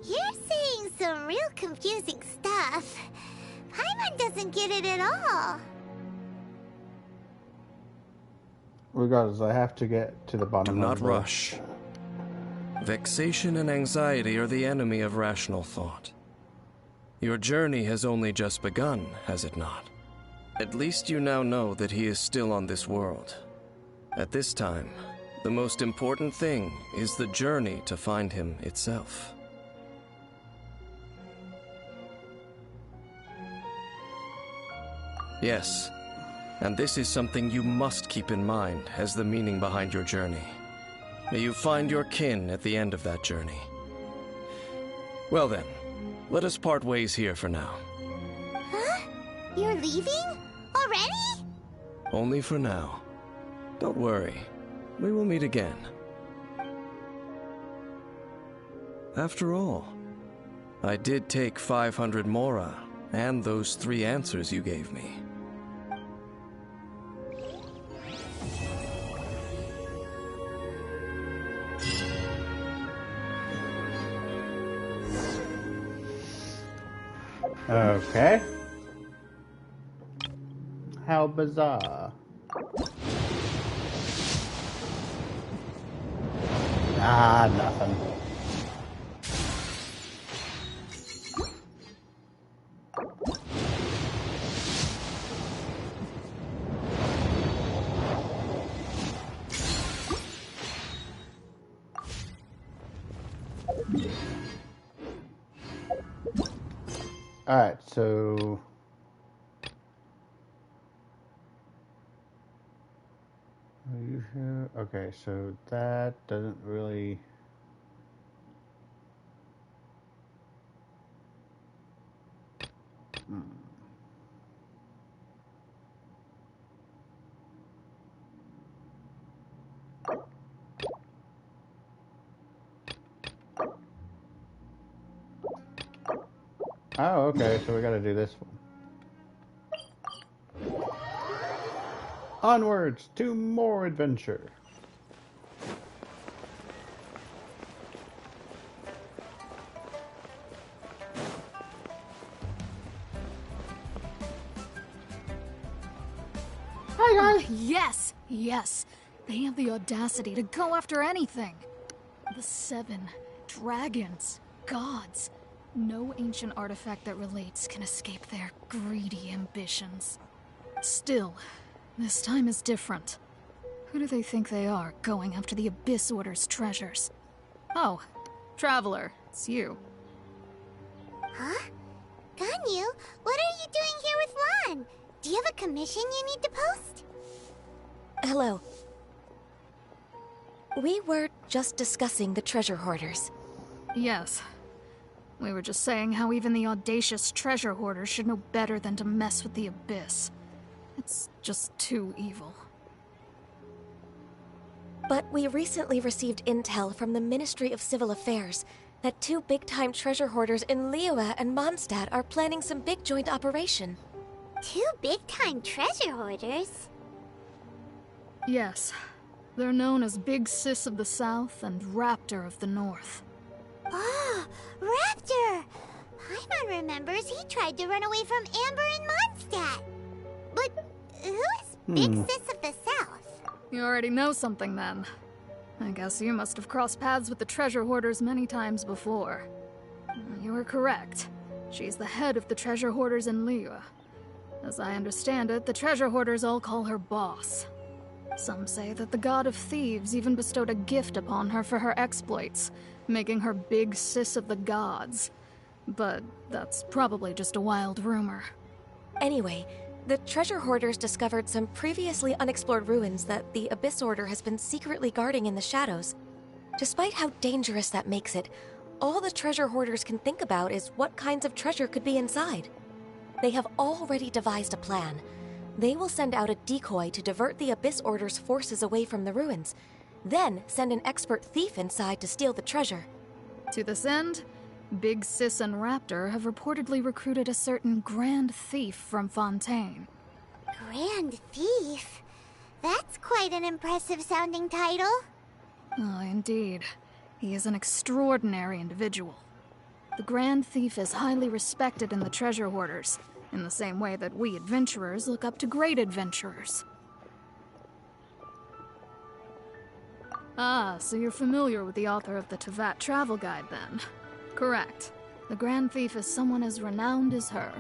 Speaker 5: You're saying some real confusing stuff. Paimon doesn't didn't get it at all.
Speaker 2: Regardless, I have to get to the bottom
Speaker 9: Do
Speaker 2: of
Speaker 9: not
Speaker 2: the...
Speaker 9: rush. Vexation and anxiety are the enemy of rational thought. Your journey has only just begun, has it not? At least you now know that he is still on this world. At this time, the most important thing is the journey to find him itself. Yes, and this is something you must keep in mind as the meaning behind your journey. May you find your kin at the end of that journey. Well then, let us part ways here for now.
Speaker 5: Huh? You're leaving? Already?
Speaker 9: Only for now. Don't worry, we will meet again. After all, I did take 500 mora and those 3 answers you gave me.
Speaker 2: Okay. How bizarre. Ah, nothing. Alright, so... Are you sure? Okay, so that doesn't really... Oh, okay, so we gotta do this one. Onwards to more adventure.
Speaker 1: Hi, guys. Yes, yes. They have the audacity to go after anything. The 7 dragons, gods. No ancient artifact that relates can escape their greedy ambitions. Still, this time is different. Who do they think they are, going after the Abyss Order's treasures? Oh, Traveler, it's you.
Speaker 5: Huh? Ganyu, what are you doing here with Lan? Do you have a commission you need to post?
Speaker 10: Hello. We were just discussing the treasure hoarders.
Speaker 1: Yes. We were just saying how even the audacious treasure hoarders should know better than to mess with the Abyss. It's just too evil.
Speaker 10: But we recently received intel from the Ministry of Civil Affairs that 2 big-time treasure hoarders in Liyue and Mondstadt are planning some big joint operation.
Speaker 5: 2 big-time treasure hoarders?
Speaker 1: Yes. They're known as Big Sis of the South and Raptor of the North.
Speaker 5: Oh, Raptor! Paimon remembers he tried to run away from Amber and Mondstadt. But who is Big Sis of the South?
Speaker 1: You already know something then. I guess you must have crossed paths with the treasure hoarders many times before. You were correct. She's the head of the treasure hoarders in Liyue. As I understand it, the treasure hoarders all call her boss. Some say that the god of thieves even bestowed a gift upon her for her exploits, making her Big Sis of the gods. But that's probably just a wild rumor.
Speaker 10: Anyway, the treasure hoarders discovered some previously unexplored ruins that the Abyss Order has been secretly guarding in the shadows. Despite how dangerous that makes it, all the treasure hoarders can think about is what kinds of treasure could be inside. They have already devised a plan. They will send out a decoy to divert the Abyss Order's forces away from the ruins, then send an expert thief inside to steal the treasure.
Speaker 1: To this end, Big Sis and Raptor have reportedly recruited a certain Grand Thief from Fontaine.
Speaker 5: Grand Thief? That's quite an impressive sounding title.
Speaker 1: Oh, indeed. He is an extraordinary individual. The Grand Thief is highly respected in the treasure hoarders, in the same way that we adventurers look up to great adventurers. Ah, so you're familiar with the author of the Tevat Travel Guide, then? Correct. The Grand Thief is someone as renowned as her.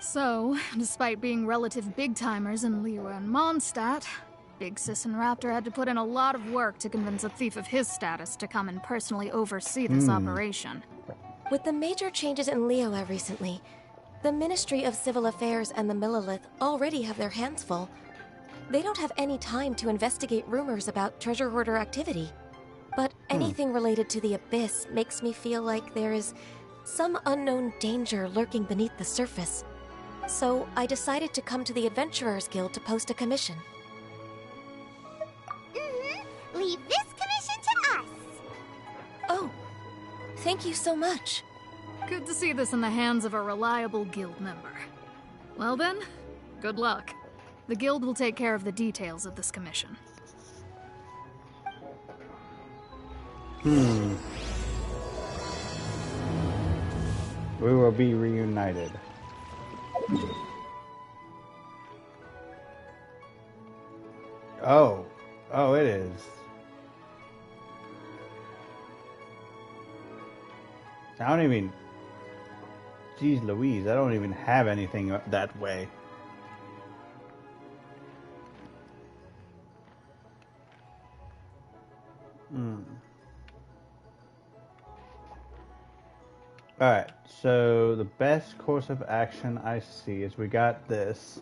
Speaker 1: So, despite being relative big-timers in Liyue and Mondstadt, Big Sis and Raptor had to put in a lot of work to convince a thief of his status to come and personally oversee this operation.
Speaker 10: With the major changes in Liyue recently, the Ministry of Civil Affairs and the Millelith already have their hands full. They don't have any time to investigate rumors about treasure hoarder activity. But anything related to the Abyss makes me feel like there is some unknown danger lurking beneath the surface. So I decided to come to the Adventurers Guild to post a commission.
Speaker 5: Leave this commission to us.
Speaker 10: Oh, thank you so much.
Speaker 1: Good to see this in the hands of a reliable guild member. Well then, good luck. The guild will take care of the details of this commission.
Speaker 2: We will be reunited. Oh, it is. I don't even... Jeez Louise, I don't even have anything that way. Alright, so the best course of action I see is we got this.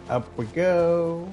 Speaker 2: Up we go.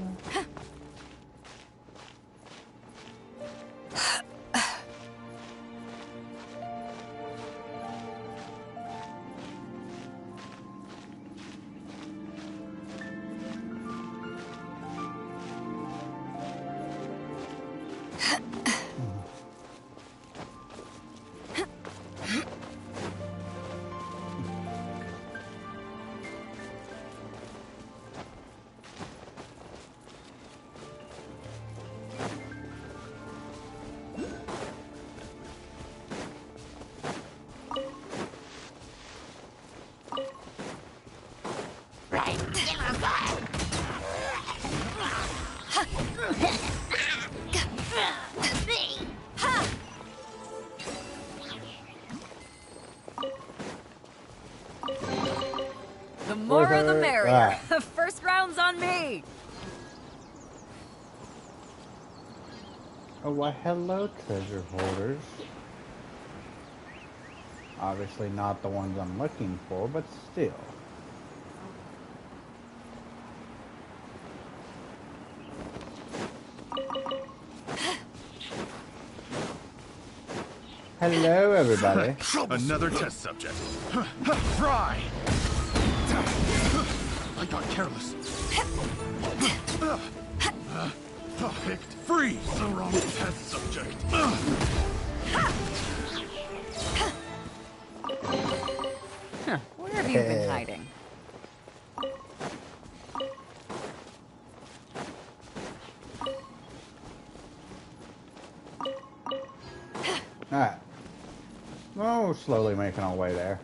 Speaker 11: The more the merrier.
Speaker 2: Ah.
Speaker 11: First round's on me.
Speaker 2: Oh, why hello, treasure hoarders. Obviously not the ones I'm looking for, but still. Hello, everybody.
Speaker 12: Another test subject. Fry! I got careless. Picked. Freeze! The wrong test subject.
Speaker 11: Where have you been hiding?
Speaker 2: Alright. Oh, slowly making our way there.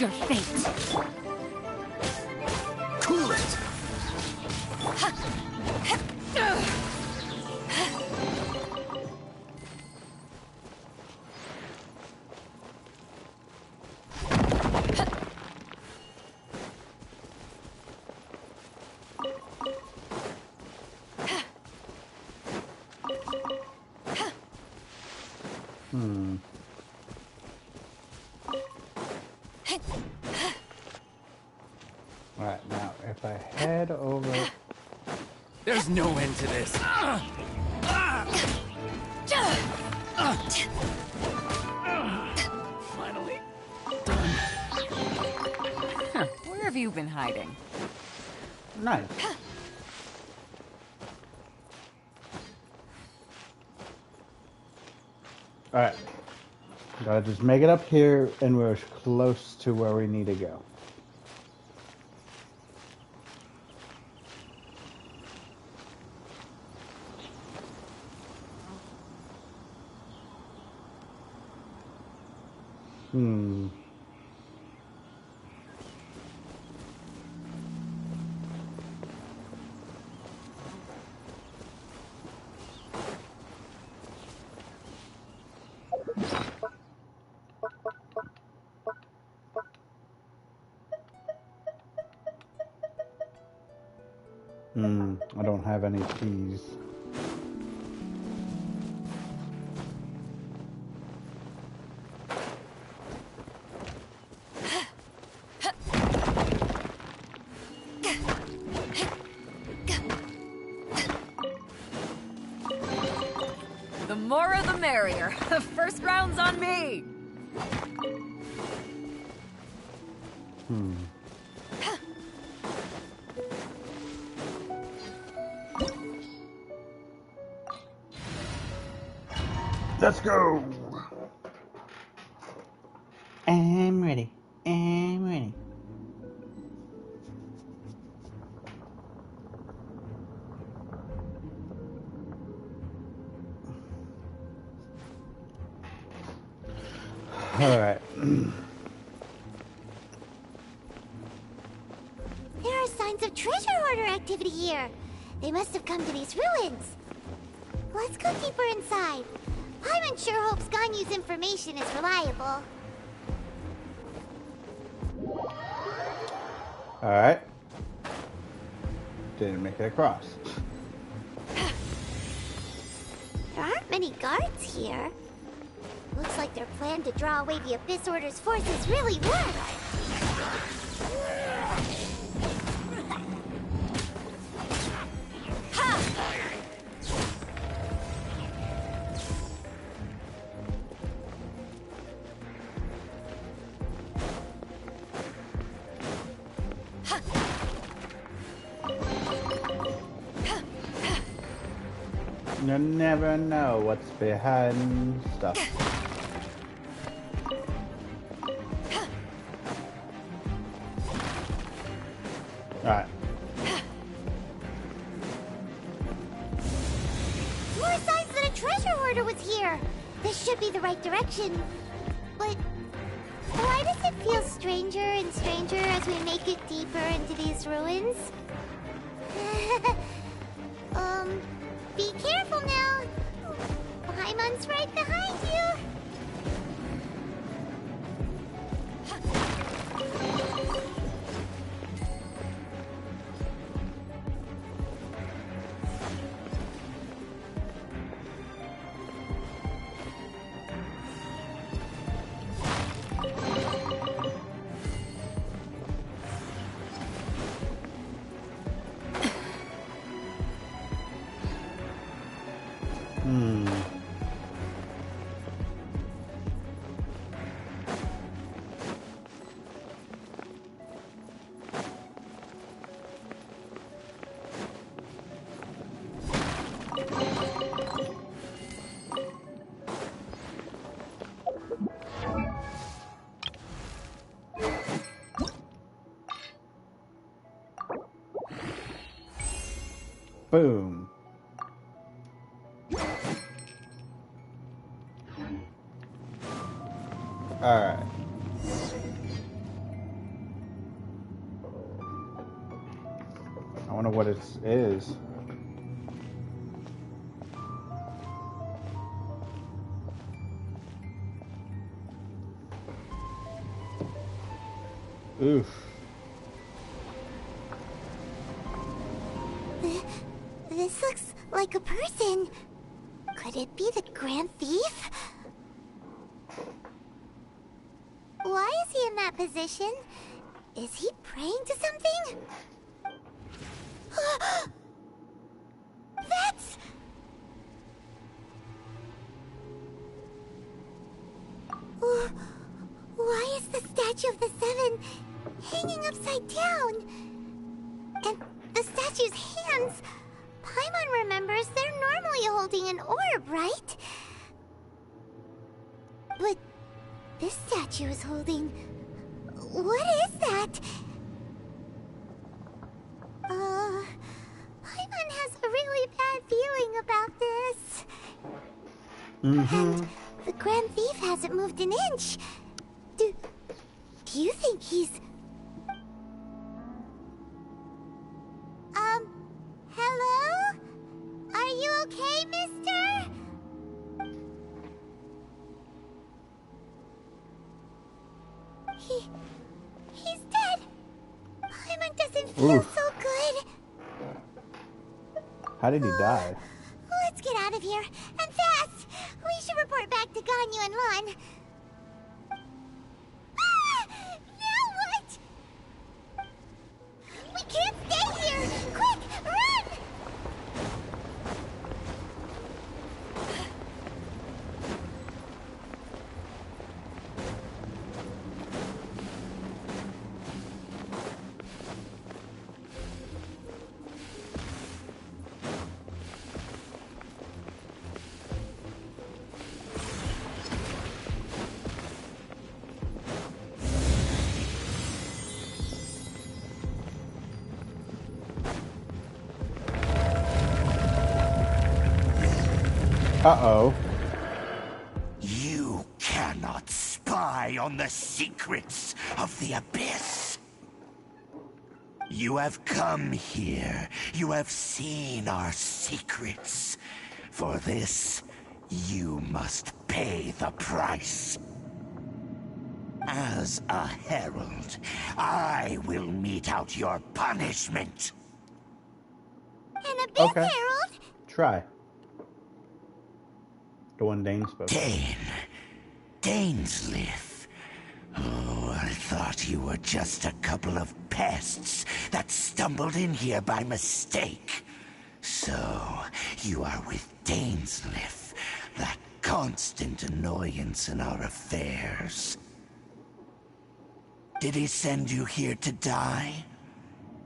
Speaker 11: your fate.
Speaker 3: Cool it!
Speaker 2: Alright, now if I head over...
Speaker 3: There's no end to this.
Speaker 11: Finally. Where have you been hiding?
Speaker 2: Nice. Alright. Gotta just make it up here and we're close to where we need to go. I don't have any keys.
Speaker 11: The more the merrier. First round's on me.
Speaker 2: Let's go! I'm ready. I'm ready. Alright.
Speaker 5: There are signs of treasure hoarder activity here. They must have come to these ruins. Let's go deeper inside. Paimon sure hopes Ganyu's information is reliable.
Speaker 2: Alright. Didn't make it across.
Speaker 5: There aren't many guards here. Looks like their plan to draw away the Abyss Order's forces really worked.
Speaker 2: You never know what's behind stuff. Alright.
Speaker 5: More signs that a treasure hoarder was here. This should be the right direction. But why does it feel stranger and stranger as we make it deeper into these ruins? Be careful now. Paimon's right behind you.
Speaker 2: Boom. Alright. I wonder what it is. Oof.
Speaker 5: This looks like a person. Could it be the Grand Thief? Why is he in that position? Is he praying to something? That's... Why is the statue of the Seven hanging upside down? And the statue's hands... Paimon remembers they're normally holding an orb, right? But this statue is holding... What is that? Paimon has a really bad feeling about this. And the Grand Thief hasn't moved an inch. Do you think he's... Hello? Are you okay, mister? He's dead. Paimon doesn't feel so good.
Speaker 2: How did he die?
Speaker 5: Let's get out of here, and fast! We should report back to Ganyu and Lon. Now what? We can't stay here! Quick, run!
Speaker 2: Uh-oh.
Speaker 13: You cannot spy on the secrets of the Abyss. You have come here. You have seen our secrets. For this, you must pay the price. As a herald, I will mete out your punishment.
Speaker 5: An Abyss Herald?
Speaker 2: Try. The one Dane spoke.
Speaker 13: Dainsleif. Oh, I thought you were just a couple of pests that stumbled in here by mistake. So, you are with Dainsleif, that constant annoyance in our affairs. Did he send you here to die?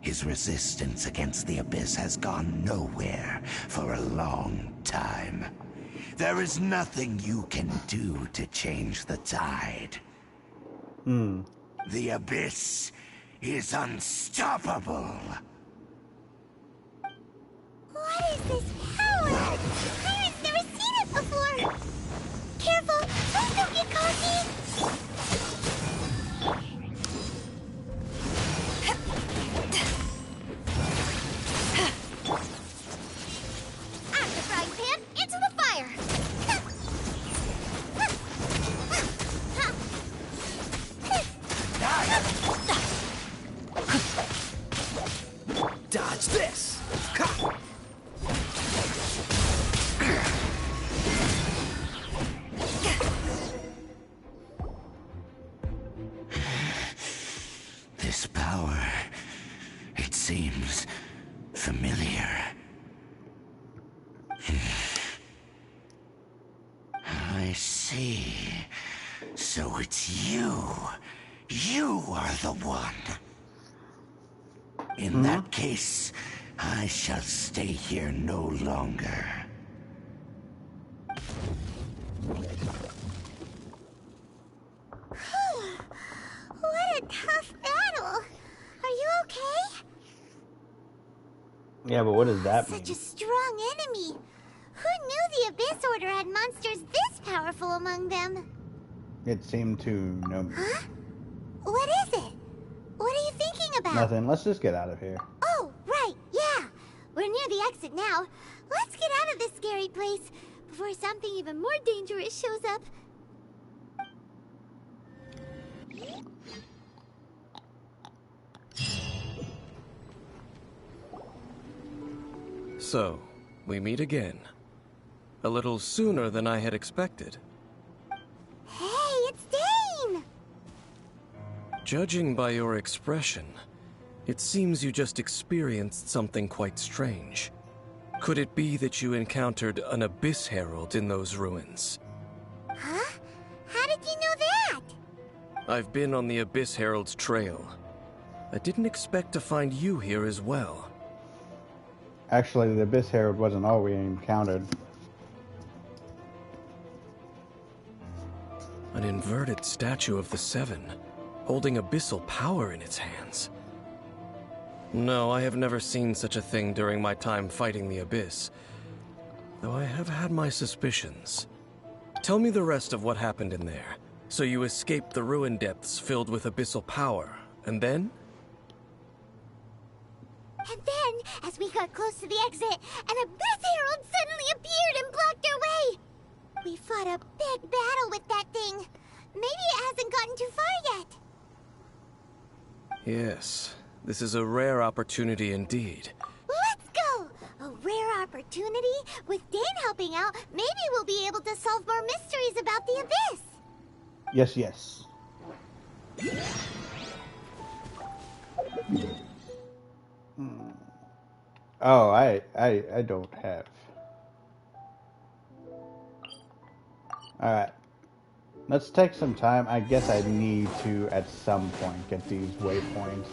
Speaker 13: His resistance against the Abyss has gone nowhere for a long time. There is nothing you can do to change the tide. The Abyss is unstoppable.
Speaker 5: What is this power? I've never seen it before. Careful, please don't get cocky. After frying pan, into the fire.
Speaker 3: Dodge this!
Speaker 13: This power, it seems familiar. I see. So it's you. You are the one. In that case, I shall stay here no longer.
Speaker 5: What a tough battle. Are you okay?
Speaker 2: Yeah, but what does that mean?
Speaker 5: Such a strong enemy. Who knew the Abyss Order had monsters this powerful among them?
Speaker 2: It seemed to know me.
Speaker 5: Huh? What is it? What are you thinking about?
Speaker 2: Nothing. Let's just get out of here.
Speaker 5: Oh, right. Yeah. near the exit now. Let's get out of this scary place before something even more dangerous shows up.
Speaker 9: So, we meet again. A little sooner than I had expected.
Speaker 5: Hey, it's Dane!
Speaker 9: Judging by your expression, it seems you just experienced something quite strange. Could it be that you encountered an Abyss Herald in those ruins?
Speaker 5: Huh? How did you know that?
Speaker 9: I've been on the Abyss Herald's trail. I didn't expect to find you here as well.
Speaker 2: Actually, the Abyss Herald wasn't all we encountered.
Speaker 9: An inverted statue of the Seven, holding abyssal power in its hands. No, I have never seen such a thing during my time fighting the Abyss, though I have had my suspicions. Tell me the rest of what happened in there. So you escaped the ruin depths filled with abyssal power, and then?
Speaker 5: And then, as we got close to the exit, an Abyss Herald suddenly appeared and blocked our way! We fought a big battle with that thing. Maybe it hasn't gotten too far yet.
Speaker 9: Yes, this is a rare opportunity indeed.
Speaker 5: Let's go! A rare opportunity? With Dane helping out, maybe we'll be able to solve more mysteries about the Abyss.
Speaker 2: Yes, yes. Oh, I don't have. Alright. Let's take some time. I guess I need to, at some point, get these waypoints.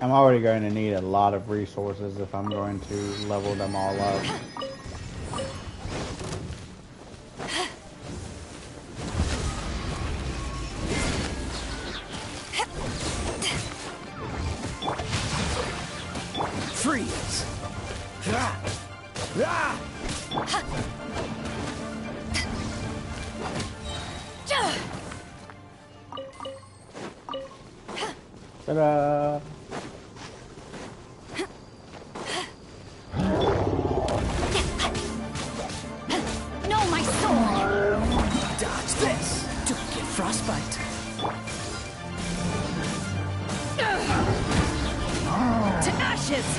Speaker 2: I'm already going to need a lot of resources if I'm going to level them all up.
Speaker 3: Freeze!
Speaker 2: Ta-da!
Speaker 11: No, my sword!
Speaker 3: Dodge this! Don't get frostbite.
Speaker 11: To ashes!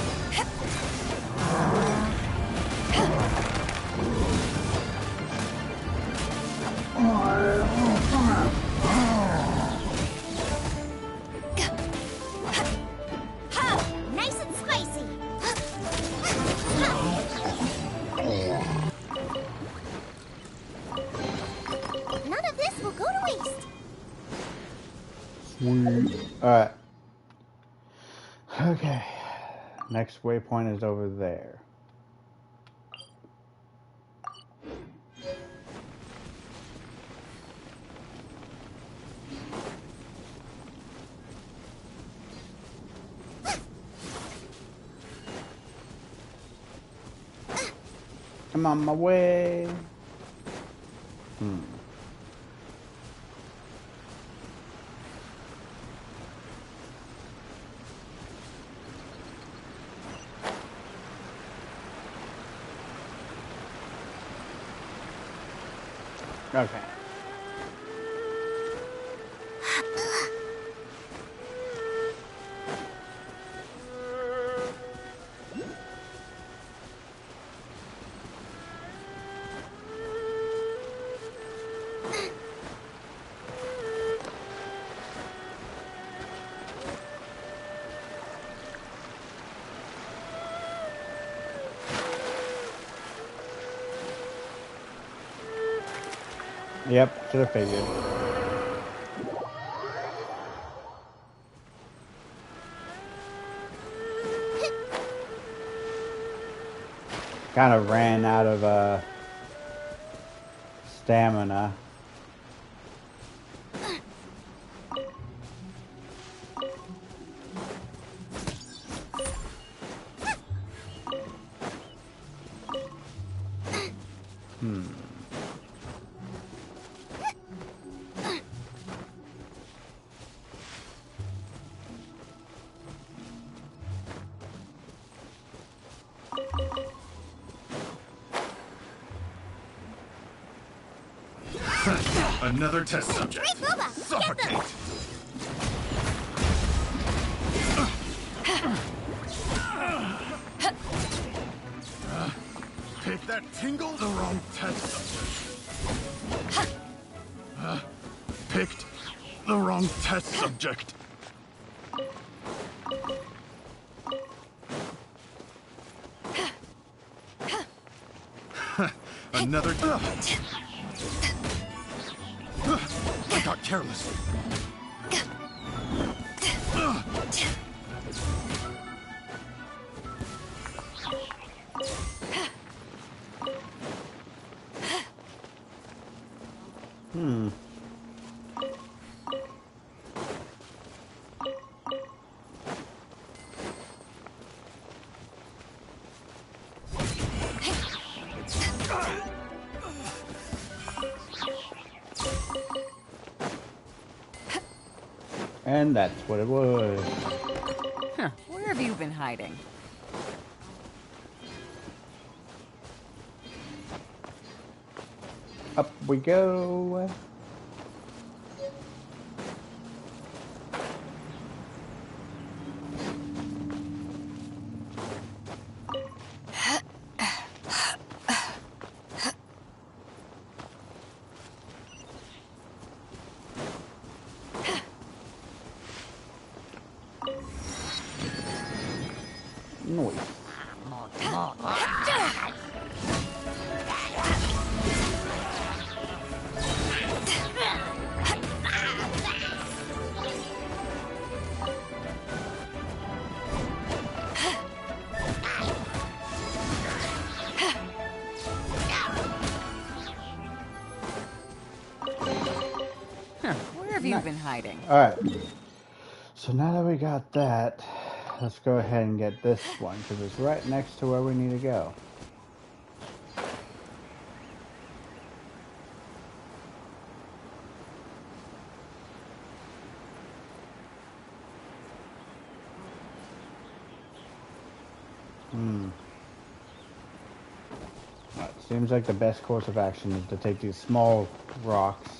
Speaker 5: Nice and spicy. None of this will go to waste.
Speaker 2: Sweet. Alright. Okay. Next waypoint is over there. I'm on my way. Okay. Yep, should have figured. Kind of ran out of stamina.
Speaker 12: Another test subject. Suffocate! Pick that tingle? The wrong test subject. Picked the wrong test subject. Another... I got careless.
Speaker 2: And that's what it was.
Speaker 11: Huh, where have you been hiding?
Speaker 2: Up we go. Noise.
Speaker 11: Where have you been hiding?
Speaker 2: Alright. So now that we got that, let's go ahead and get this one, because it's right next to where we need to go. Alright, seems like the best course of action is to take these small rocks.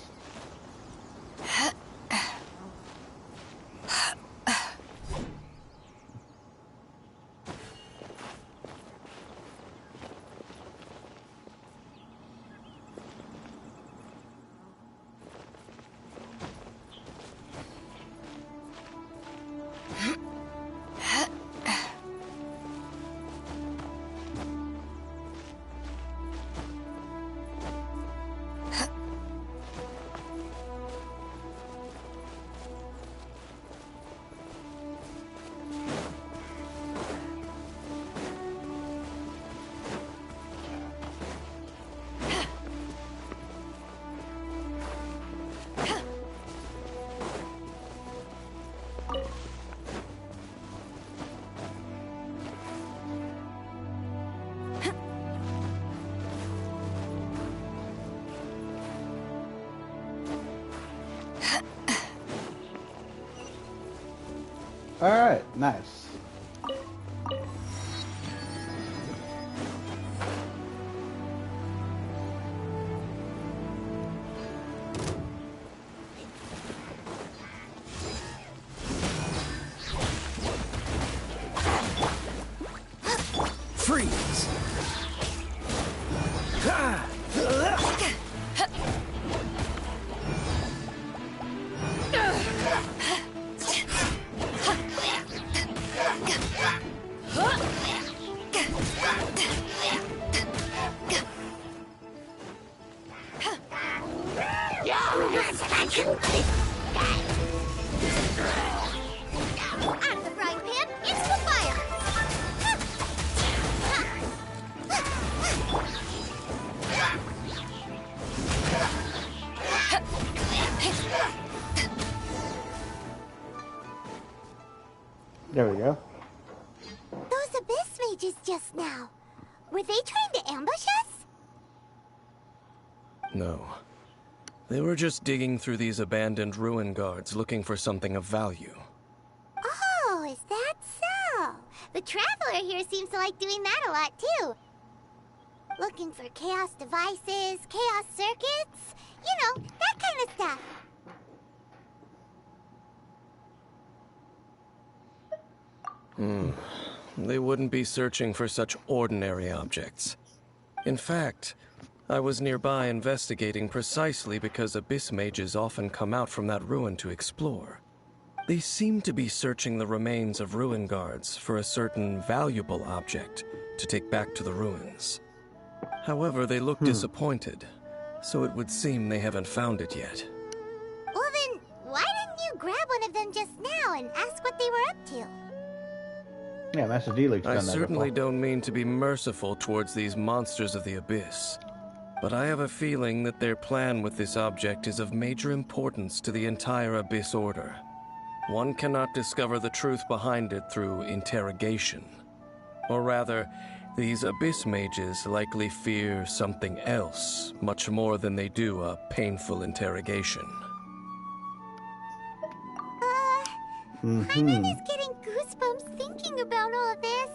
Speaker 2: Alright, nice.
Speaker 3: Freeze!
Speaker 5: Out of the frying pan, into the fire!
Speaker 2: There we go.
Speaker 5: Those abyss mages just now. Were they trying to ambush us?
Speaker 9: No. They were just digging through these abandoned ruin guards looking for something of value.
Speaker 5: Oh, is that so? The Traveler here seems to like doing that a lot, too. Looking for chaos devices, chaos circuits, you know, that kind of stuff.
Speaker 9: They wouldn't be searching for such ordinary objects. In fact, I was nearby investigating precisely because abyss mages often come out from that ruin to explore. They seem to be searching the remains of ruin guards for a certain valuable object to take back to the ruins. However, they look disappointed, so it would seem they haven't found it yet.
Speaker 5: Well then, why didn't you grab one of them just now and ask what they were up to?
Speaker 2: Yeah, Master Deluxe done
Speaker 9: I
Speaker 2: that
Speaker 9: certainly
Speaker 2: before.
Speaker 9: don't mean to be merciful towards these monsters of the abyss, but I have a feeling that their plan with this object is of major importance to the entire Abyss Order. One cannot discover the truth behind it through interrogation. Or rather, these Abyss mages likely fear something else, much more than they do a painful interrogation.
Speaker 5: Paimon is getting goosebumps thinking about all this.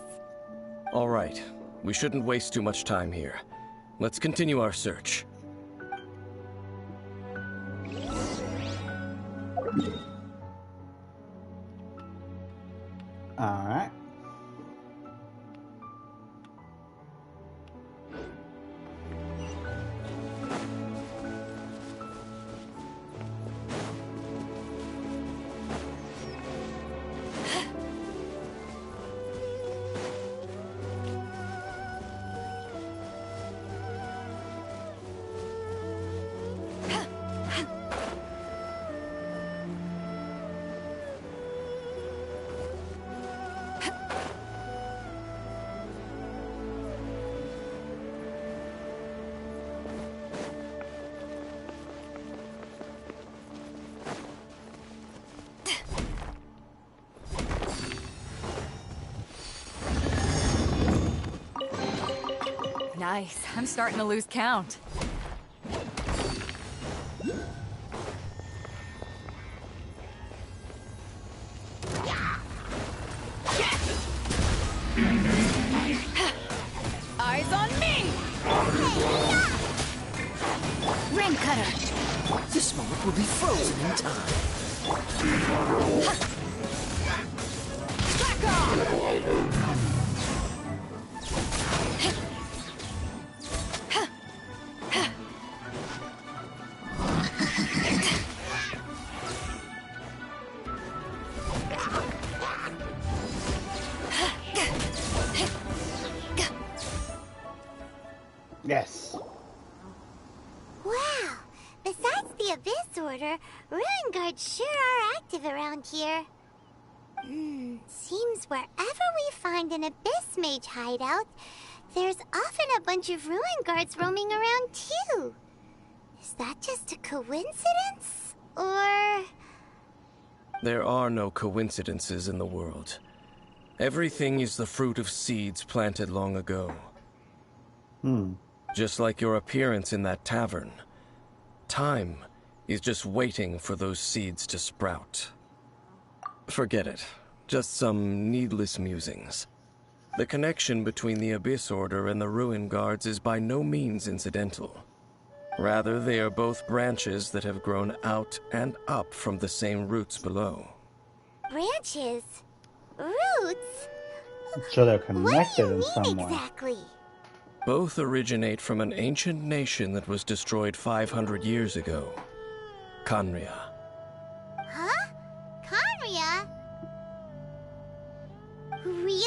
Speaker 9: All right, we shouldn't waste too much time here. Let's continue our search.
Speaker 2: All right.
Speaker 11: Nice. I'm starting to lose count. Eyes on me!
Speaker 3: Ring cutter! This moment will be frozen in time.
Speaker 11: Back off!
Speaker 2: Yes.
Speaker 5: Wow. Besides the Abyss Order, Ruin Guards sure are active around here. Seems wherever we find an Abyss Mage hideout, there's often a bunch of Ruin Guards roaming around too. Is that just a coincidence? Or...
Speaker 9: There are no coincidences in the world. Everything is the fruit of seeds planted long ago. Just like your appearance in that tavern. Time is just waiting for those seeds to sprout. Forget it. Just some needless musings. The connection between the Abyss Order and the Ruin Guards is by no means incidental. Rather, they are both branches that have grown out and up from the same roots below.
Speaker 5: branches? Roots?
Speaker 2: So they're
Speaker 5: What
Speaker 2: connected
Speaker 5: do you
Speaker 2: in
Speaker 5: mean
Speaker 2: some way.
Speaker 5: exactly?
Speaker 9: Both originate from an ancient nation that was destroyed 500 years ago. Khaenri'ah.
Speaker 5: Huh? Khaenri'ah? Really?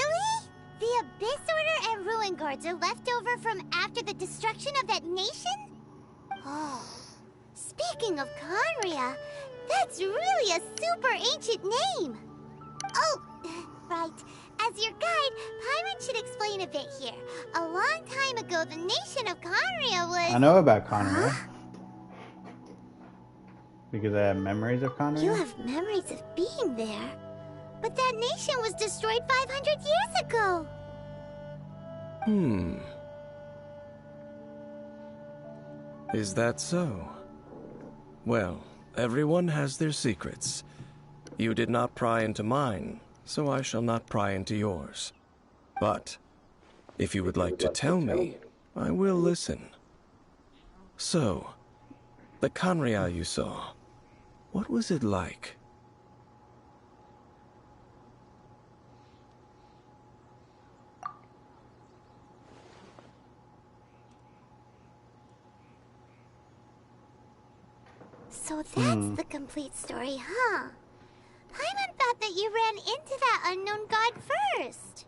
Speaker 5: The Abyss Order and Ruin Guards are left over from after the destruction of that nation? Oh, speaking of Khaenri'ah, that's really a super ancient name. Oh, right. As your guide, Paimon should explain a bit here. A long time ago, the nation of Khaenri'ah was...
Speaker 2: I know about Khaenri'ah. Because I have memories of Khaenri'ah.
Speaker 5: You have memories of being there. But that nation was destroyed 500 years ago.
Speaker 9: Is that so? Well, everyone has their secrets. You did not pry into mine, so I shall not pry into yours. But, if you would like to tell me, I will listen. So, the Kanria you saw, what was it like?
Speaker 5: So that's the complete story, huh? Paimon thought that you ran into that unknown god first.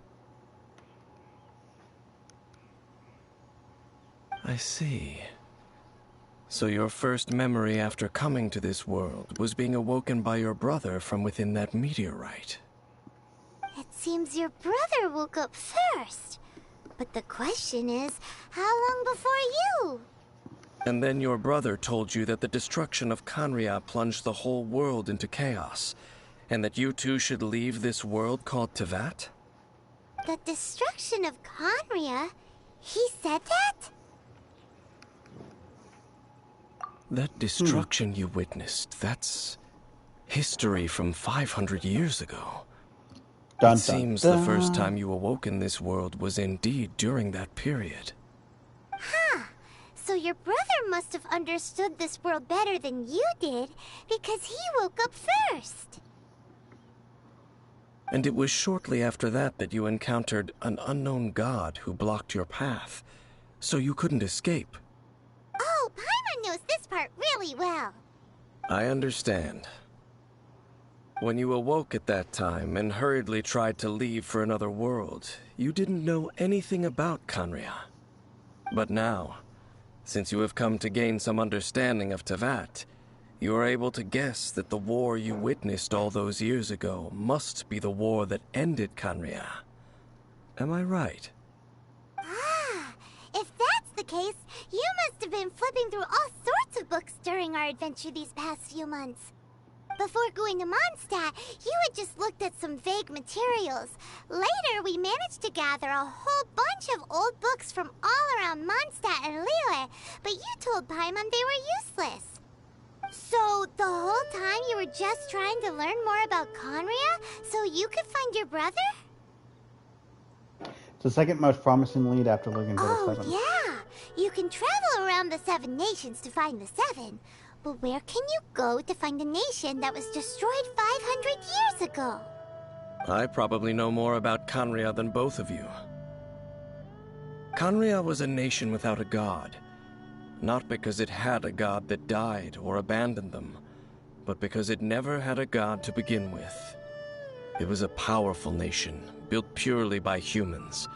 Speaker 9: I see. So your first memory after coming to this world was being awoken by your brother from within that meteorite.
Speaker 5: It seems your brother woke up first. But the question is, how long before you?
Speaker 9: And then your brother told you that the destruction of Kanria plunged the whole world into chaos, and that you two should leave this world called Tevat?
Speaker 5: The destruction of Conria? He said that?
Speaker 9: That destruction you witnessed, that's history from 500 years ago. It seems the first time you awoke in this world was indeed during that period.
Speaker 5: Huh. So your brother must have understood this world better than you did, because he woke up first.
Speaker 9: And it was shortly after that that you encountered an unknown god who blocked your path, so you couldn't escape.
Speaker 5: Oh, Paimon knows this part really well.
Speaker 9: I understand. When you awoke at that time and hurriedly tried to leave for another world, you didn't know anything about Kanria. But now, since you have come to gain some understanding of Tevat, you are able to guess that the war you witnessed all those years ago must be the war that ended Kanria. Am I right?
Speaker 5: Ah, if that's the case, you must have been flipping through all sorts of books during our adventure these past few months. Before going to Mondstadt, you had just looked at some vague materials. Later, we managed to gather a whole bunch of old books from all around Mondstadt and Liyue, but you told Paimon they were useless. So, the whole time you were just trying to learn more about Conria so you could find your brother?
Speaker 2: It's the second most promising lead after looking for the seven.
Speaker 5: Yeah! You can travel around the 7 nations to find the 7. But where can you go to find a nation that was destroyed 500 years ago?
Speaker 9: I probably know more about Kanria than both of you. Kanria was a nation without a god. Not because it had a god that died or abandoned them, but because it never had a god to begin with. It was a powerful nation, built purely by humans.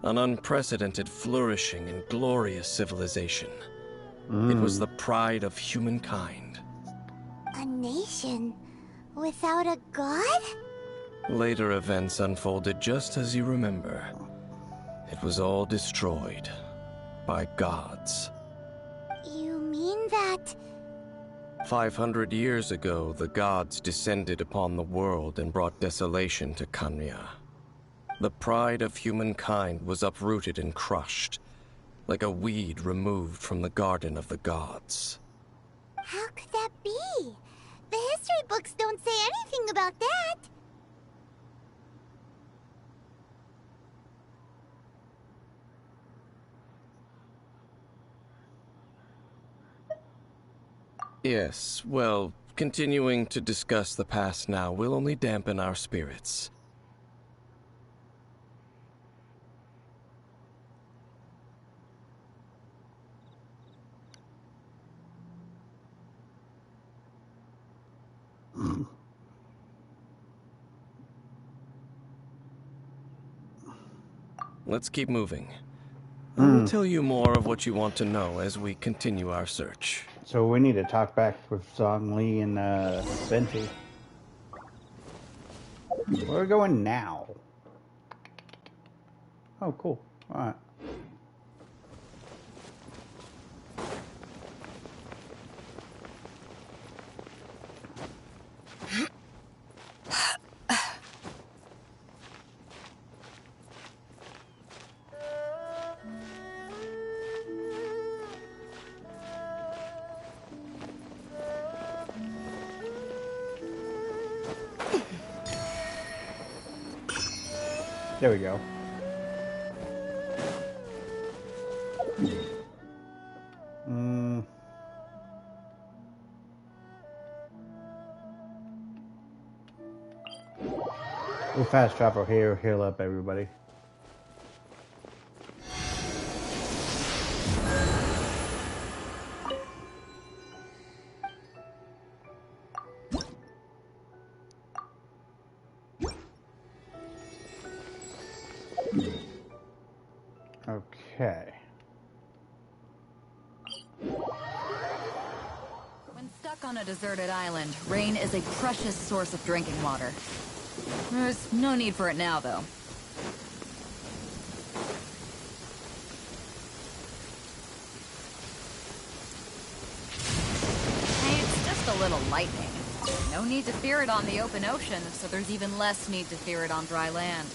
Speaker 9: An unprecedented, flourishing, and glorious civilization. It was the pride of humankind.
Speaker 5: A nation without a god?
Speaker 9: Later events unfolded just as you remember. It was all destroyed by gods.
Speaker 5: You mean that...
Speaker 9: 500 years ago, the gods descended upon the world and brought desolation to Kanria. The pride of humankind was uprooted and crushed, like a weed removed from the garden of the gods.
Speaker 5: How could that be? The history books don't say anything about that.
Speaker 9: Yes, well, continuing to discuss the past now will only dampen our spirits. Let's keep moving. I will tell you more of what you want to know as we continue our search.
Speaker 2: So we need to talk back with Zhongli and Venti. Where are we going now? Oh, cool. Alright. There we go. We'll fast travel here, heal up everybody. Okay.
Speaker 11: When stuck on a deserted island, rain is a precious source of drinking water. There's no need for it now, though. Hey, it's just a little lightning. No need to fear it on the open ocean, so there's even less need to fear it on dry land.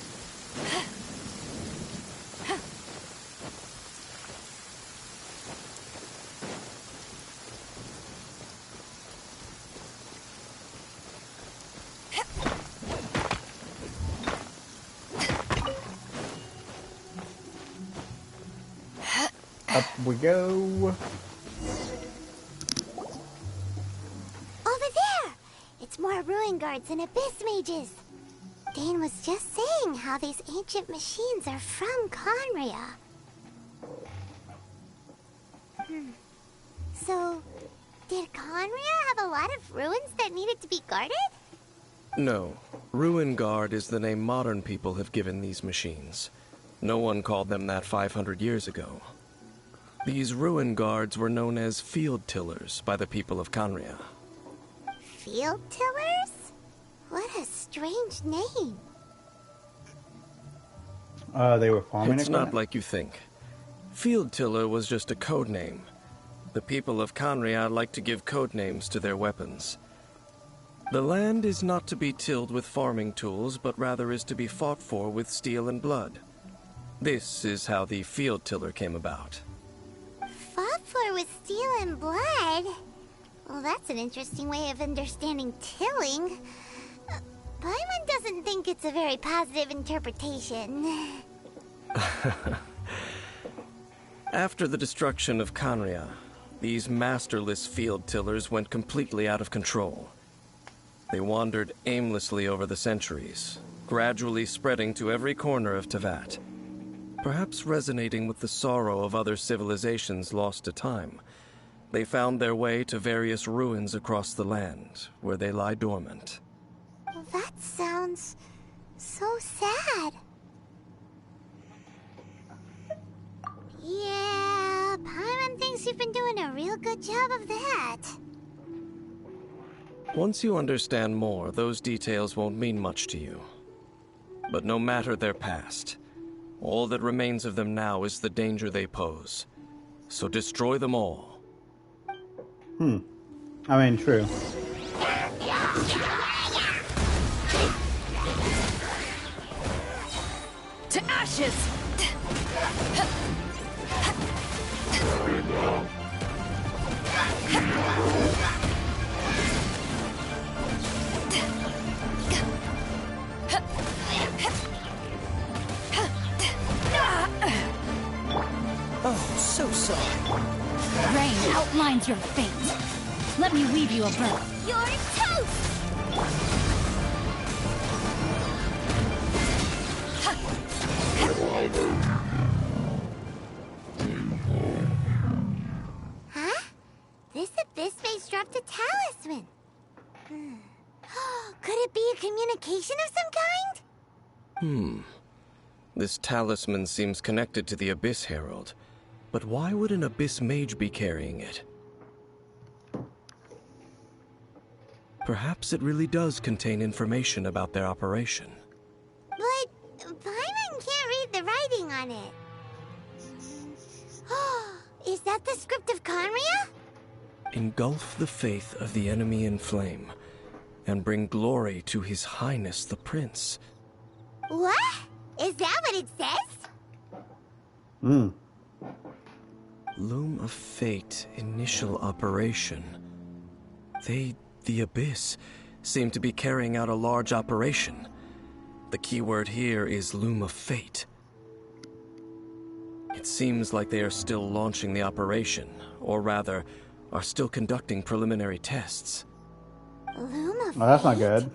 Speaker 2: Up we go.
Speaker 5: Over there! It's more ruin guards and abyss mages. Dane was just saying how these ancient machines are from Conria. So, did Conria have a lot of ruins that needed to be guarded?
Speaker 9: No. Ruin Guard is the name modern people have given these machines. No one called them that 500 years ago. These ruin guards were known as field tillers by the people of Conria.
Speaker 5: Field tillers? What a strange name.
Speaker 2: They were farming
Speaker 9: It's
Speaker 2: equipment?
Speaker 9: not like you think. Field tiller was just a code name. The people of Conria like to give code names to their weapons. The land is not to be tilled with farming tools, but rather is to be fought for with steel and blood. This is how the field tiller came about.
Speaker 5: Fought for with steel and blood? Well, that's an interesting way of understanding tilling. Paimon doesn't think it's a very positive interpretation.
Speaker 9: After the destruction of Conria, these masterless field tillers went completely out of control. They wandered aimlessly over the centuries, gradually spreading to every corner of Teyvat. Perhaps resonating with the sorrow of other civilizations lost to time, they found their way to various ruins across the land, where they lie dormant.
Speaker 5: That sounds so sad. Yeah, Paimon thinks you've been doing a real good job of that.
Speaker 9: Once you understand more, those details won't mean much to you. But no matter their past, all that remains of them now is the danger they pose. So destroy them all.
Speaker 2: I mean, true.
Speaker 11: To ashes!
Speaker 3: Oh, so sorry.
Speaker 14: Rain outlines your fate. Let me weave you a bow.
Speaker 5: You're toast! Huh? This abyss base dropped a talisman. Could it be a communication of some kind?
Speaker 9: This talisman seems connected to the Abyss Herald. But why would an Abyss Mage be carrying it? Perhaps it really does contain information about their operation.
Speaker 5: But Paimon can't read the writing on it. Is that the script of Conria?
Speaker 9: Engulf the faith of the enemy in flame, and bring glory to His Highness the Prince.
Speaker 5: What? Is that what it says?
Speaker 9: Loom of Fate, initial operation. They, the Abyss, seem to be carrying out a large operation. The keyword here is Loom of Fate. It seems like they are still launching the operation, or rather, are still conducting preliminary tests.
Speaker 5: Loom of
Speaker 2: Well, that's not
Speaker 5: Fate?
Speaker 2: good.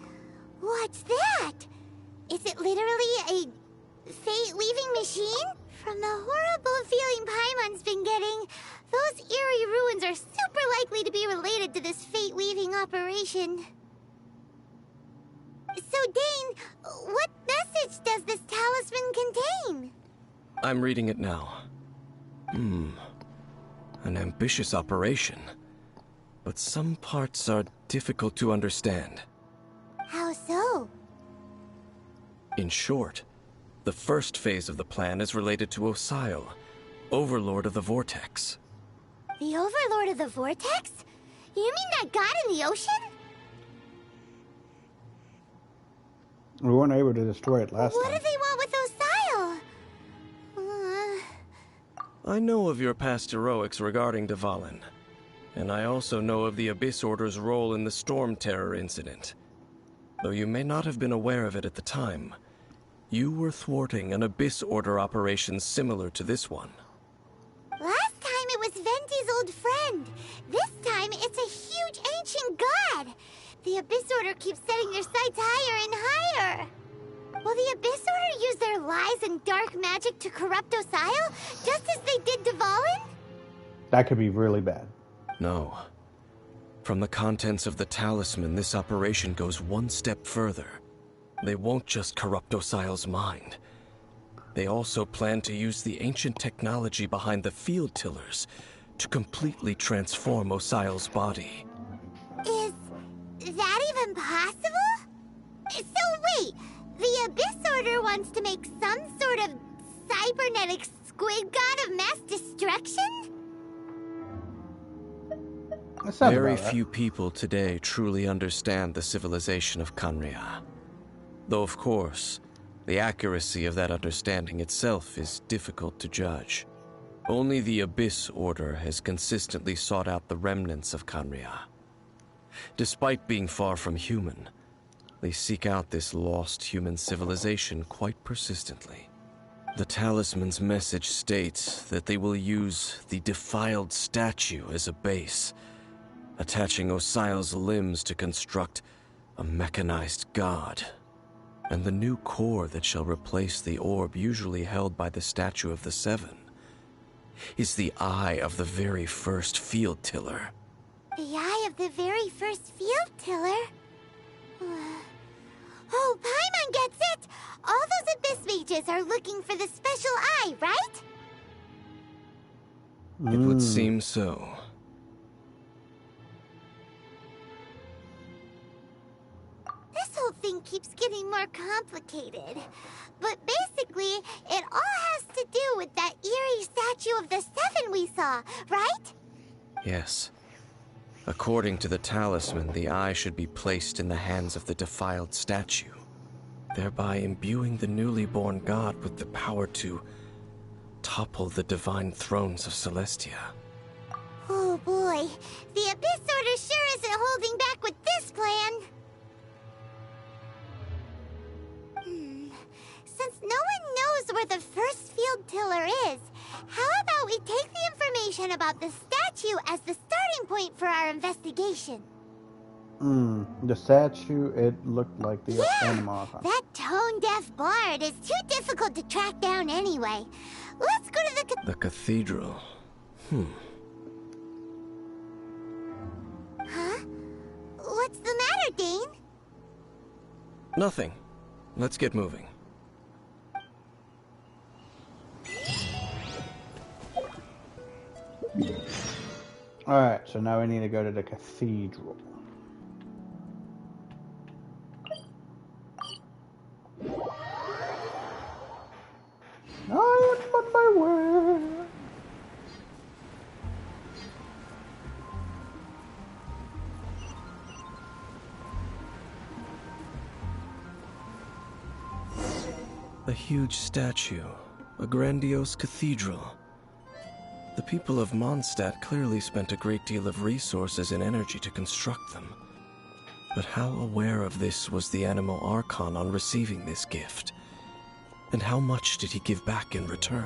Speaker 5: What's that? Is it literally a fate-weaving machine? From the horrible feeling Paimon's been getting, those eerie ruins are super likely to be related to this fate-weaving operation. So, Dane, what message does this talisman contain?
Speaker 9: I'm reading it now. An ambitious operation. But some parts are difficult to understand.
Speaker 5: How so?
Speaker 9: In short, the first phase of the plan is related to Osile, Overlord of the Vortex.
Speaker 5: The Overlord of the Vortex? You mean that god in the ocean?
Speaker 2: We weren't able to destroy it last
Speaker 5: What
Speaker 2: time.
Speaker 5: do they want with Osile?
Speaker 9: I know of your past heroics regarding Dvalin, and I also know of the Abyss Order's role in the Storm Terror incident. Though you may not have been aware of it at the time, you were thwarting an Abyss Order operation similar to this one.
Speaker 5: Last time it was Venti's old friend. This time it's a huge ancient god. The Abyss Order keeps setting their sights higher and higher. Will the Abyss Order use their lies and dark magic to corrupt Osile, just as they did Dvalin?
Speaker 2: That could be really bad.
Speaker 9: No. From the contents of the talisman, this operation goes one step further. They won't just corrupt Osile's mind. They also plan to use the ancient technology behind the field tillers to completely transform Osile's body.
Speaker 5: Is that even possible? So wait, the Abyss Order wants to make some sort of cybernetic squid god of mass destruction?
Speaker 9: Very few people today truly understand the civilization of Khaenri'ah. Though, of course, the accuracy of that understanding itself is difficult to judge. Only the Abyss Order has consistently sought out the remnants of Khaenri'ah. Despite being far from human, they seek out this lost human civilization quite persistently. The talisman's message states that they will use the defiled statue as a base, attaching Osile's limbs to construct a mechanized god. And the new core that shall replace the orb usually held by the Statue of the Seven is the eye of the very first field tiller.
Speaker 5: The eye of the very first field tiller? Oh, Paimon gets it! All those Abyss mages are looking for the special eye, right?
Speaker 9: It would seem so.
Speaker 5: This whole thing keeps getting more complicated. But basically, it all has to do with that eerie statue of the Seven we saw, right?
Speaker 9: Yes. According to the talisman, the eye should be placed in the hands of the defiled statue, thereby imbuing the newly born god with the power to topple the divine thrones of Celestia.
Speaker 5: Oh boy, the Abyss Order sure isn't holding back with this plan. Since no one knows where the first field tiller is, how about we take the information about the statue as the starting point for our investigation?
Speaker 2: The statue, it looked like the animal.
Speaker 5: That tone-deaf bard is too difficult to track down anyway. Let's go to
Speaker 9: The cathedral.
Speaker 5: Huh? What's the matter, Dane?
Speaker 9: Nothing. Let's get moving.
Speaker 2: Alright, so now we need to go to the cathedral. I am on my way.
Speaker 9: A huge statue, a grandiose cathedral. The people of Mondstadt clearly spent a great deal of resources and energy to construct them. But how aware of this was the Animal Archon on receiving this gift? And how much did he give back in return?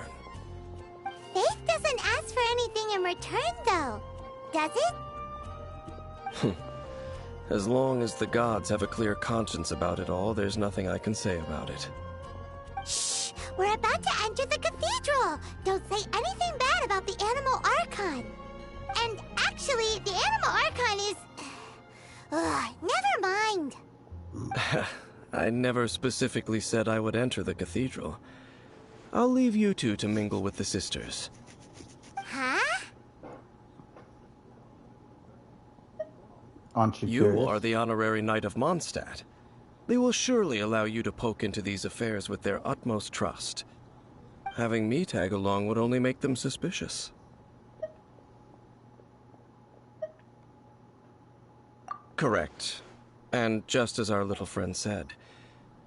Speaker 5: Faith doesn't ask for anything in return, though, does it?
Speaker 9: As long as the gods have a clear conscience about it all, there's nothing I can say about it.
Speaker 5: Shh! We're about to enter the cathedral! Don't say anything bad about the Animal Archon! And actually, the Animal Archon is... never mind!
Speaker 9: I never specifically said I would enter the cathedral. I'll leave you two to mingle with the sisters.
Speaker 5: Huh?
Speaker 2: Aren't you
Speaker 9: You
Speaker 2: curious?
Speaker 9: are the honorary knight of Mondstadt. They will surely allow you to poke into these affairs with their utmost trust. Having me tag along would only make them suspicious. Correct. And just as our little friend said,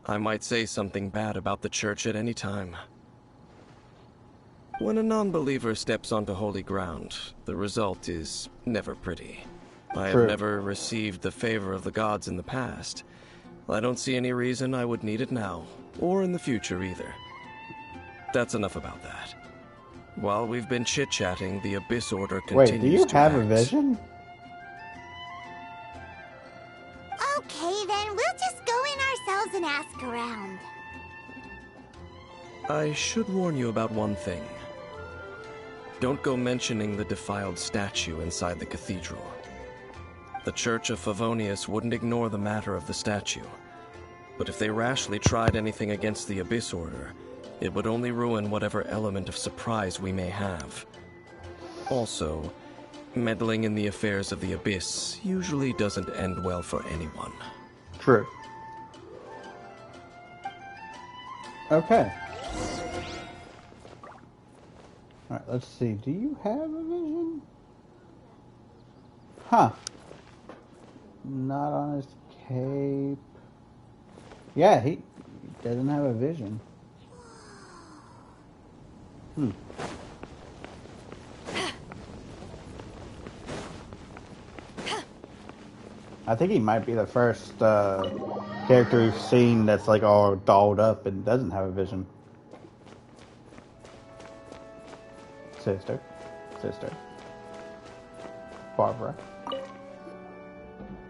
Speaker 9: I might say something bad about the church at any time. When a non-believer steps onto holy ground, the result is never pretty. I have never received the favor of the gods in the past. I don't see any reason I would need it now, or in the future either. That's enough about that. While we've been chit-chatting, the Abyss Order continues to
Speaker 2: Wait, do you have a
Speaker 9: act.
Speaker 2: vision?
Speaker 5: Okay, then we'll just go in ourselves and ask around.
Speaker 9: I should warn you about one thing. Don't go mentioning the defiled statue inside the cathedral. The Church of Favonius wouldn't ignore the matter of the statue. But if they rashly tried anything against the Abyss Order, it would only ruin whatever element of surprise we may have. Also, meddling in the affairs of the Abyss usually doesn't end well for anyone.
Speaker 2: True. Okay. Alright, let's see. Do you have a vision? Huh. Not on his cape. Yeah, he doesn't have a vision. I think he might be the first character we've seen that's like all dolled up and doesn't have a vision. Sister. Barbara.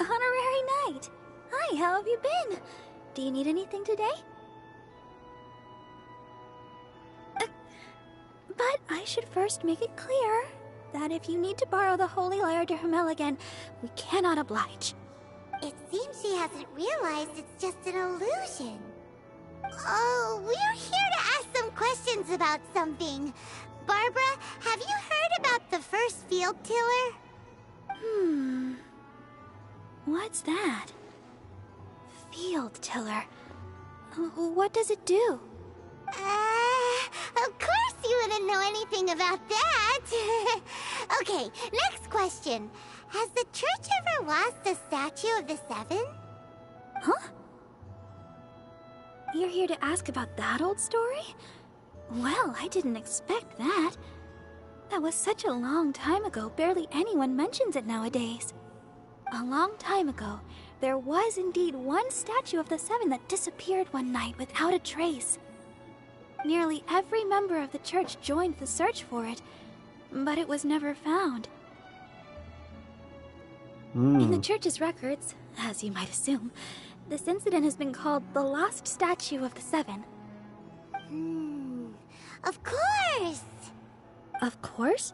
Speaker 15: Honorary Knight! Hi, how have you been? Do you need anything today? But I should first make it clear that if you need to borrow the Holy Lyre to Hermel again, we cannot oblige.
Speaker 5: It seems she hasn't realized it's just an illusion. Oh, we're here to ask some questions about something. Barbara, have you heard about the first field tiller?
Speaker 15: What's that? Field tiller. What does it do?
Speaker 5: Of course you wouldn't know anything about that. Okay, next question. Has the church ever lost a statue of the Seven?
Speaker 15: Huh? You're here to ask about that old story? Well, I didn't expect that. That was such a long time ago, barely anyone mentions it nowadays. A long time ago, there was indeed one statue of the Seven that disappeared one night without a trace. Nearly every member of the church joined the search for it, but it was never found. In the church's records, as you might assume, this incident has been called the Lost Statue of the Seven.
Speaker 5: Of course!
Speaker 15: Of course?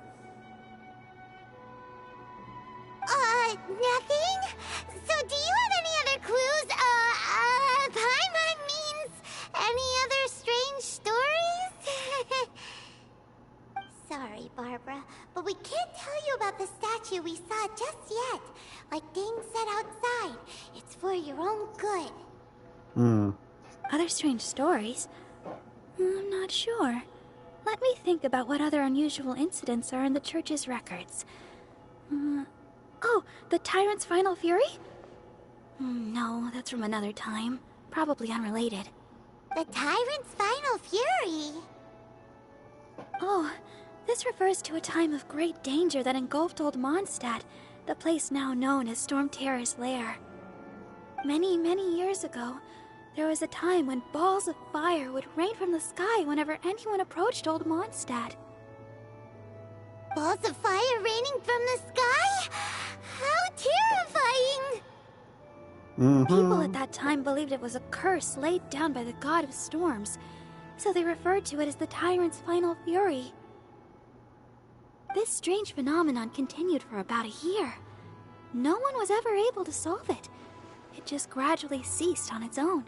Speaker 5: Nothing? So do you have any other clues? Paimon means any other strange stories? Sorry, Barbara, but we can't tell you about the statue we saw just yet. Like Dane said outside, it's for your own good.
Speaker 15: Other strange stories? I'm not sure. Let me think about what other unusual incidents are in the church's records. Oh, the Tyrant's Final Fury? No, that's from another time. Probably unrelated.
Speaker 5: The Tyrant's Final Fury?
Speaker 15: Oh, this refers to a time of great danger that engulfed old Mondstadt, the place now known as Storm Terror's lair. Many, many years ago, there was a time when balls of fire would rain from the sky whenever anyone approached Old Mondstadt.
Speaker 5: Balls of fire raining from the sky? How terrifying!
Speaker 15: People at that time believed it was a curse laid down by the god of storms, so they referred to it as the tyrant's final fury. This strange phenomenon continued for about a year. No one was ever able to solve it. It just gradually ceased on its own.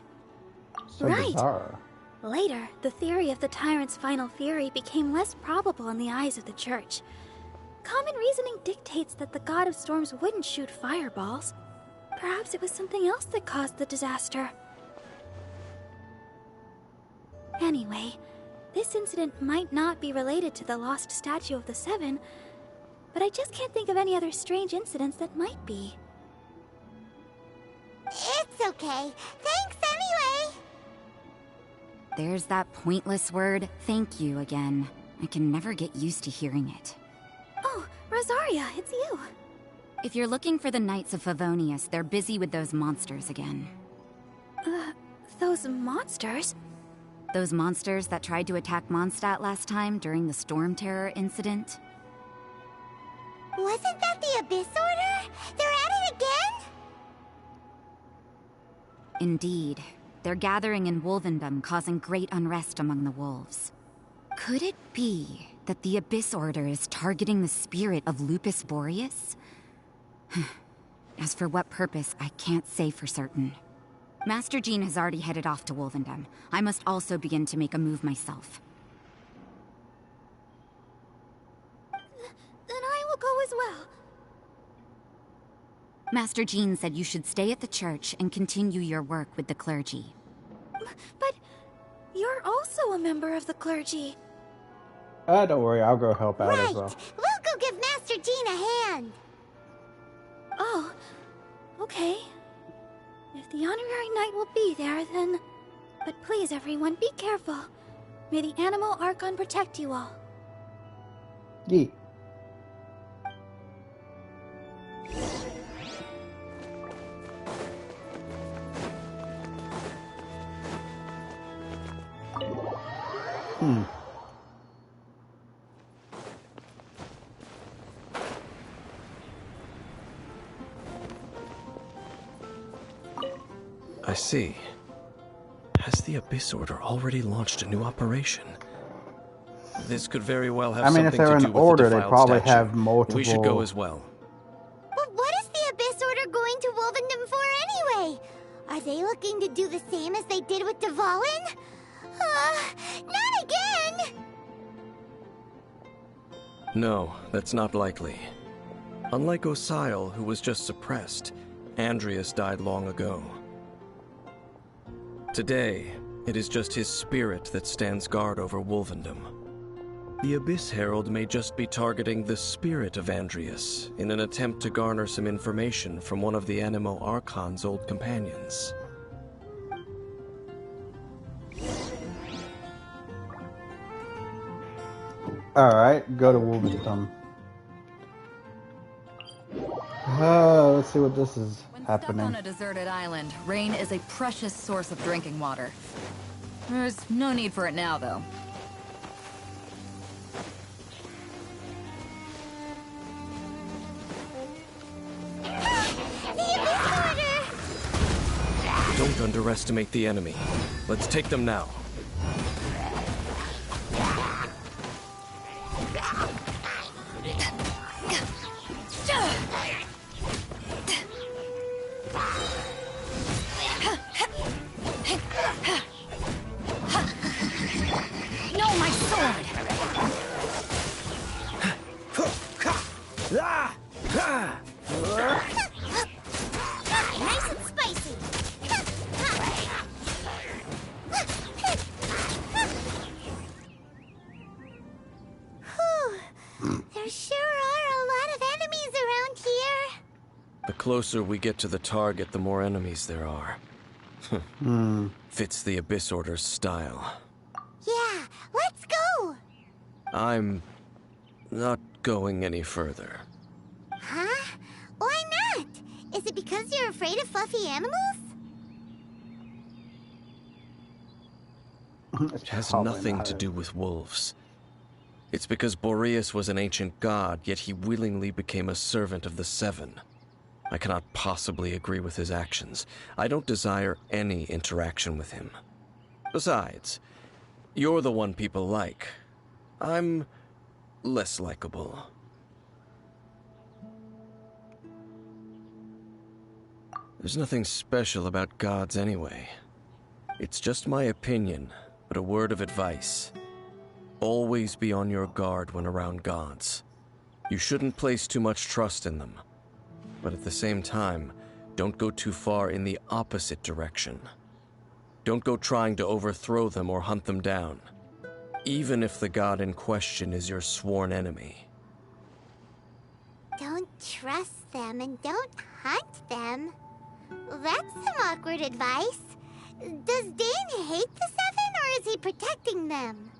Speaker 2: So bizarre.
Speaker 15: Later, the theory of the tyrant's final fury became less probable in the eyes of the church. Common reasoning dictates that the god of storms wouldn't shoot fireballs. Perhaps it was something else that caused the disaster. Anyway, this incident might not be related to the lost statue of the Seven, but I just can't think of any other strange incidents that might be.
Speaker 5: It's okay. Thanks anyway.
Speaker 16: There's that pointless word, thank you, again. I can never get used to hearing it.
Speaker 15: Oh, Rosaria, it's you.
Speaker 16: If you're looking for the Knights of Favonius, they're busy with those monsters again.
Speaker 15: Those monsters?
Speaker 16: Those monsters that tried to attack Mondstadt last time during the Storm Terror incident?
Speaker 5: Wasn't that the Abyss Order? They're at it again?
Speaker 16: Indeed. They're gathering in Wolvendom, causing great unrest among the wolves. Could it be that the Abyss Order is targeting the spirit of Lupus Boreas? As for what purpose, I can't say for certain. Master Jean has already headed off to Wolvendom. I must also begin to make a move myself.
Speaker 15: Then I will go as well.
Speaker 16: Master Jean said you should stay at the church and continue your work with the clergy.
Speaker 15: But you're also a member of the clergy.
Speaker 2: Don't worry, I'll go help out as well.
Speaker 5: We'll go give Master Jean a hand.
Speaker 15: Oh, okay. If the honorary knight will be there, then... But please, everyone, be careful. May the Animal Archon protect you all.
Speaker 2: Yeet.
Speaker 9: I see. Has the Abyss Order already launched a new operation? This could very well have something to do with the defiled statue.
Speaker 2: I mean, if they're in order, they probably have multiple...
Speaker 9: We should go as well.
Speaker 5: But what is the Abyss Order going to Wolvendom for anyway? Are they looking to do the same as they did with Dvalin? Not again!
Speaker 9: No, that's not likely. Unlike Osile, who was just suppressed, Andreas died long ago. Today, it is just his spirit that stands guard over Wolvendom. The Abyss Herald may just be targeting the spirit of Andreas in an attempt to garner some information from one of the Animo Archon's old companions.
Speaker 2: Alright, go to Wolvendom. Let's see what this is happening.
Speaker 11: On a deserted island, rain is a precious source of drinking water. There's no need for it now, though.
Speaker 9: Don't underestimate the enemy. Let's take them now.
Speaker 5: Nice and spicy. There sure are a lot of enemies around here.
Speaker 9: The closer we get to the target, the more enemies there are. Fits the Abyss Order's style.
Speaker 5: Yeah, let's go.
Speaker 9: I'm not going any further.
Speaker 5: Huh? Why not? Is it because you're you're afraid of fluffy animals?
Speaker 9: It has nothing to do with wolves. It's because Boreas was an ancient god, yet he willingly became a servant of the Seven. I cannot possibly agree with his actions. I don't desire any interaction with him. Besides, you're the one people like. I'm less likable. There's nothing special about gods anyway. It's just my opinion, but a word of advice. Always be on your guard when around gods. You shouldn't place too much trust in them. But at the same time, don't go too far in the opposite direction. Don't go trying to overthrow them or hunt them down, even if the god in question is your sworn enemy.
Speaker 5: Don't trust them and don't hunt them. That's some awkward advice. Does Dane hate the Seven, or is he protecting them?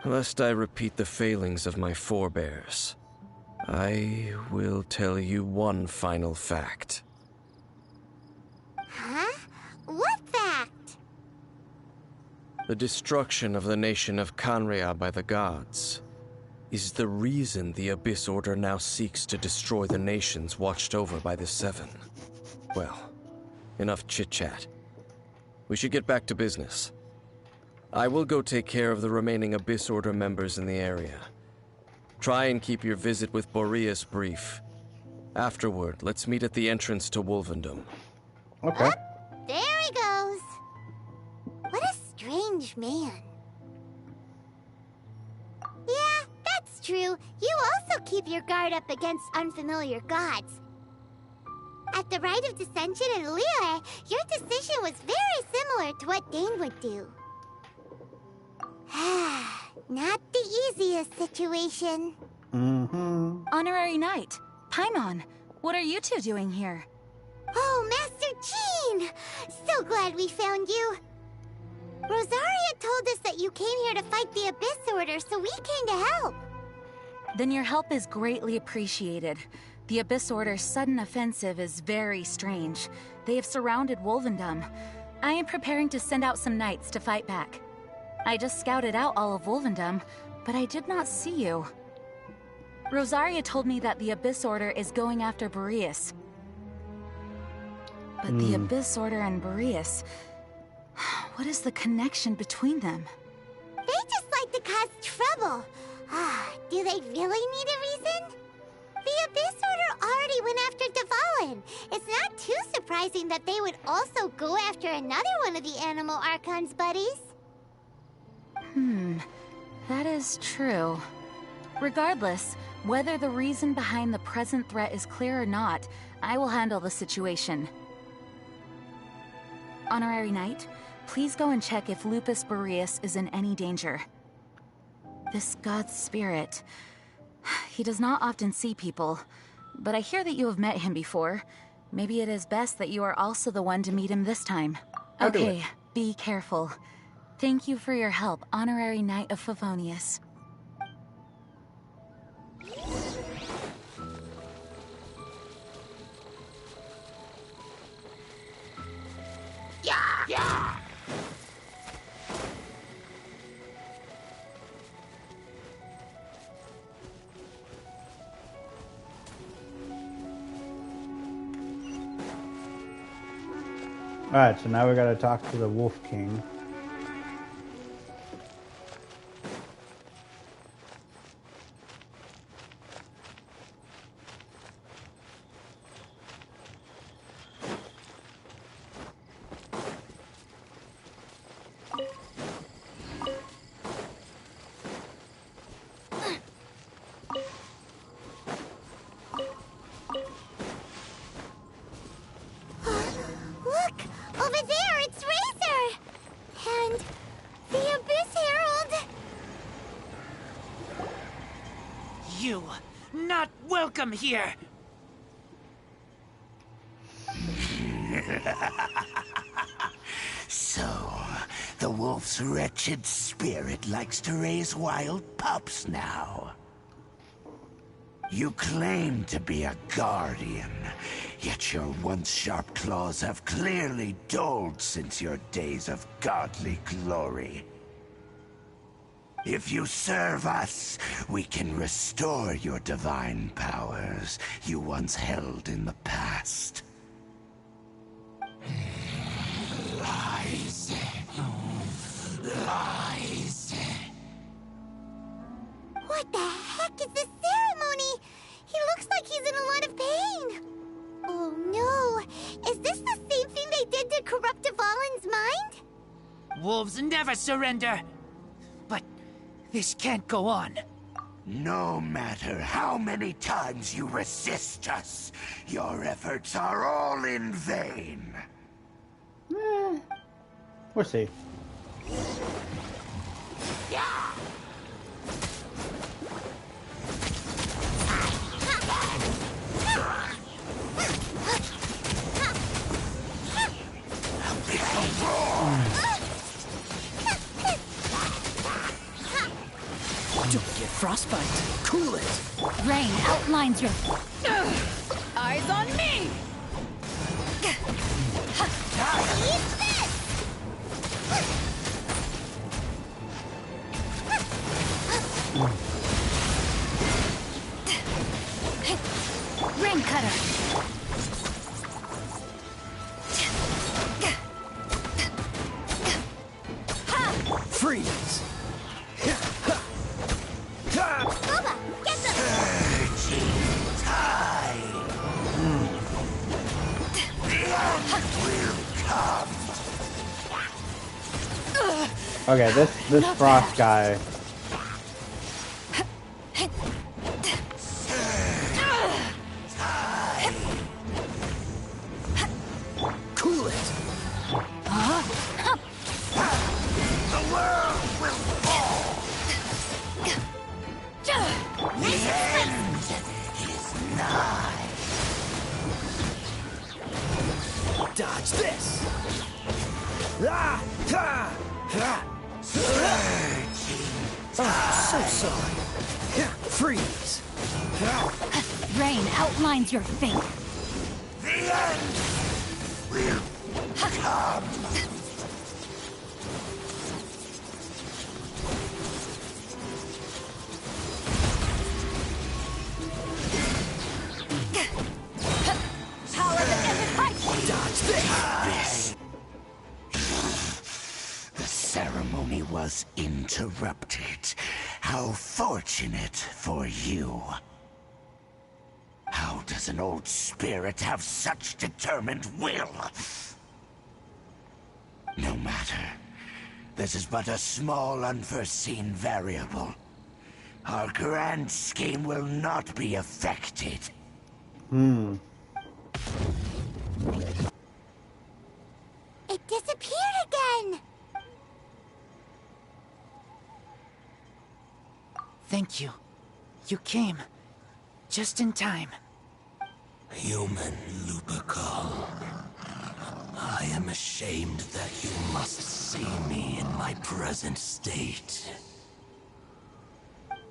Speaker 9: Lest I repeat the failings of my forebears, I will tell you one final fact.
Speaker 5: Huh? What fact?
Speaker 9: The destruction of the nation of Canria by the gods is the reason the Abyss Order now seeks to destroy the nations watched over by the Seven. Well, enough chit-chat. We should get back to business. I will go take care of the remaining Abyss Order members in the area. Try and keep your visit with Boreas brief. Afterward, let's meet at the entrance to Wolvendom.
Speaker 2: Okay.
Speaker 5: There he goes. What a strange man. Yeah, that's true. You also keep your guard up against unfamiliar gods. At the Rite of Dissension in Liyue, your decision was very similar to what Dane would do. Not the easiest situation.
Speaker 14: Honorary Knight, Paimon, what are you two doing here?
Speaker 5: Oh, Master Jean! So glad we found you. Rosaria told us that you came here to fight the Abyss Order, so we came to help.
Speaker 14: Then your help is greatly appreciated. The Abyss Order's sudden offensive is very strange. They have surrounded Wolvendom. I am preparing to send out some knights to fight back. I just scouted out all of Wolvendom, but I did not see you. Rosaria told me that the Abyss Order is going after Boreas. But the Abyss Order and Boreas... What is the connection between them?
Speaker 5: They just like to cause trouble. Do they really need a reason? The Abyss Order already went after Dvalin. It's not too surprising that they would also go after another one of the Animal Archon's buddies.
Speaker 14: That is true. Regardless, whether the reason behind the present threat is clear or not, I will handle the situation. Honorary Knight, please go and check if Lupus Boreas is in any danger. This god's spirit... He does not often see people, but I hear that you have met him before. Maybe it is best that you are also the one to meet him this time. Okay, be careful. Thank you for your help, Honorary Knight of Favonius.
Speaker 4: Yeah!
Speaker 2: Alright, so now we gotta talk to the Wolf King.
Speaker 4: Here.
Speaker 13: So, the wolf's wretched spirit likes to raise wild pups now. You claim to be a guardian, yet your once sharp claws have clearly dulled since your days of godly glory. If you serve us, we can restore your divine powers you once held in the past. Lies. Lies.
Speaker 5: What the heck is this ceremony? He looks like he's in a lot of pain. Oh no, is this the same thing they did to corrupt Dvalin's mind?
Speaker 4: Wolves never surrender. But this can't go on.
Speaker 13: No matter how many times you resist us, your efforts are all in vain.
Speaker 2: We'll see.
Speaker 3: Don't get frostbite. Cool it.
Speaker 16: Rain outlines your...
Speaker 11: Eyes on me!
Speaker 16: Rain cutter.
Speaker 3: Freeze.
Speaker 5: Boba, get them!
Speaker 2: Okay, this frost guy.
Speaker 3: Cool it.
Speaker 13: The world will fall. The end is nigh.
Speaker 3: Dodge this. Ah, ah, ah. Oh, so sorry. Freeze.
Speaker 16: Rain outlines your fate.
Speaker 13: The end will come.
Speaker 11: Power that isn't right!
Speaker 3: Dodge this.
Speaker 13: The ceremony was interrupted. How fortunate for you. How does an old spirit have such determined will? No matter. This is but a small unforeseen variable. Our grand scheme will not be affected.
Speaker 5: It disappeared again!
Speaker 4: Thank you. You came. Just in time.
Speaker 13: Human Lupercal. I am ashamed that you must see me in my present state.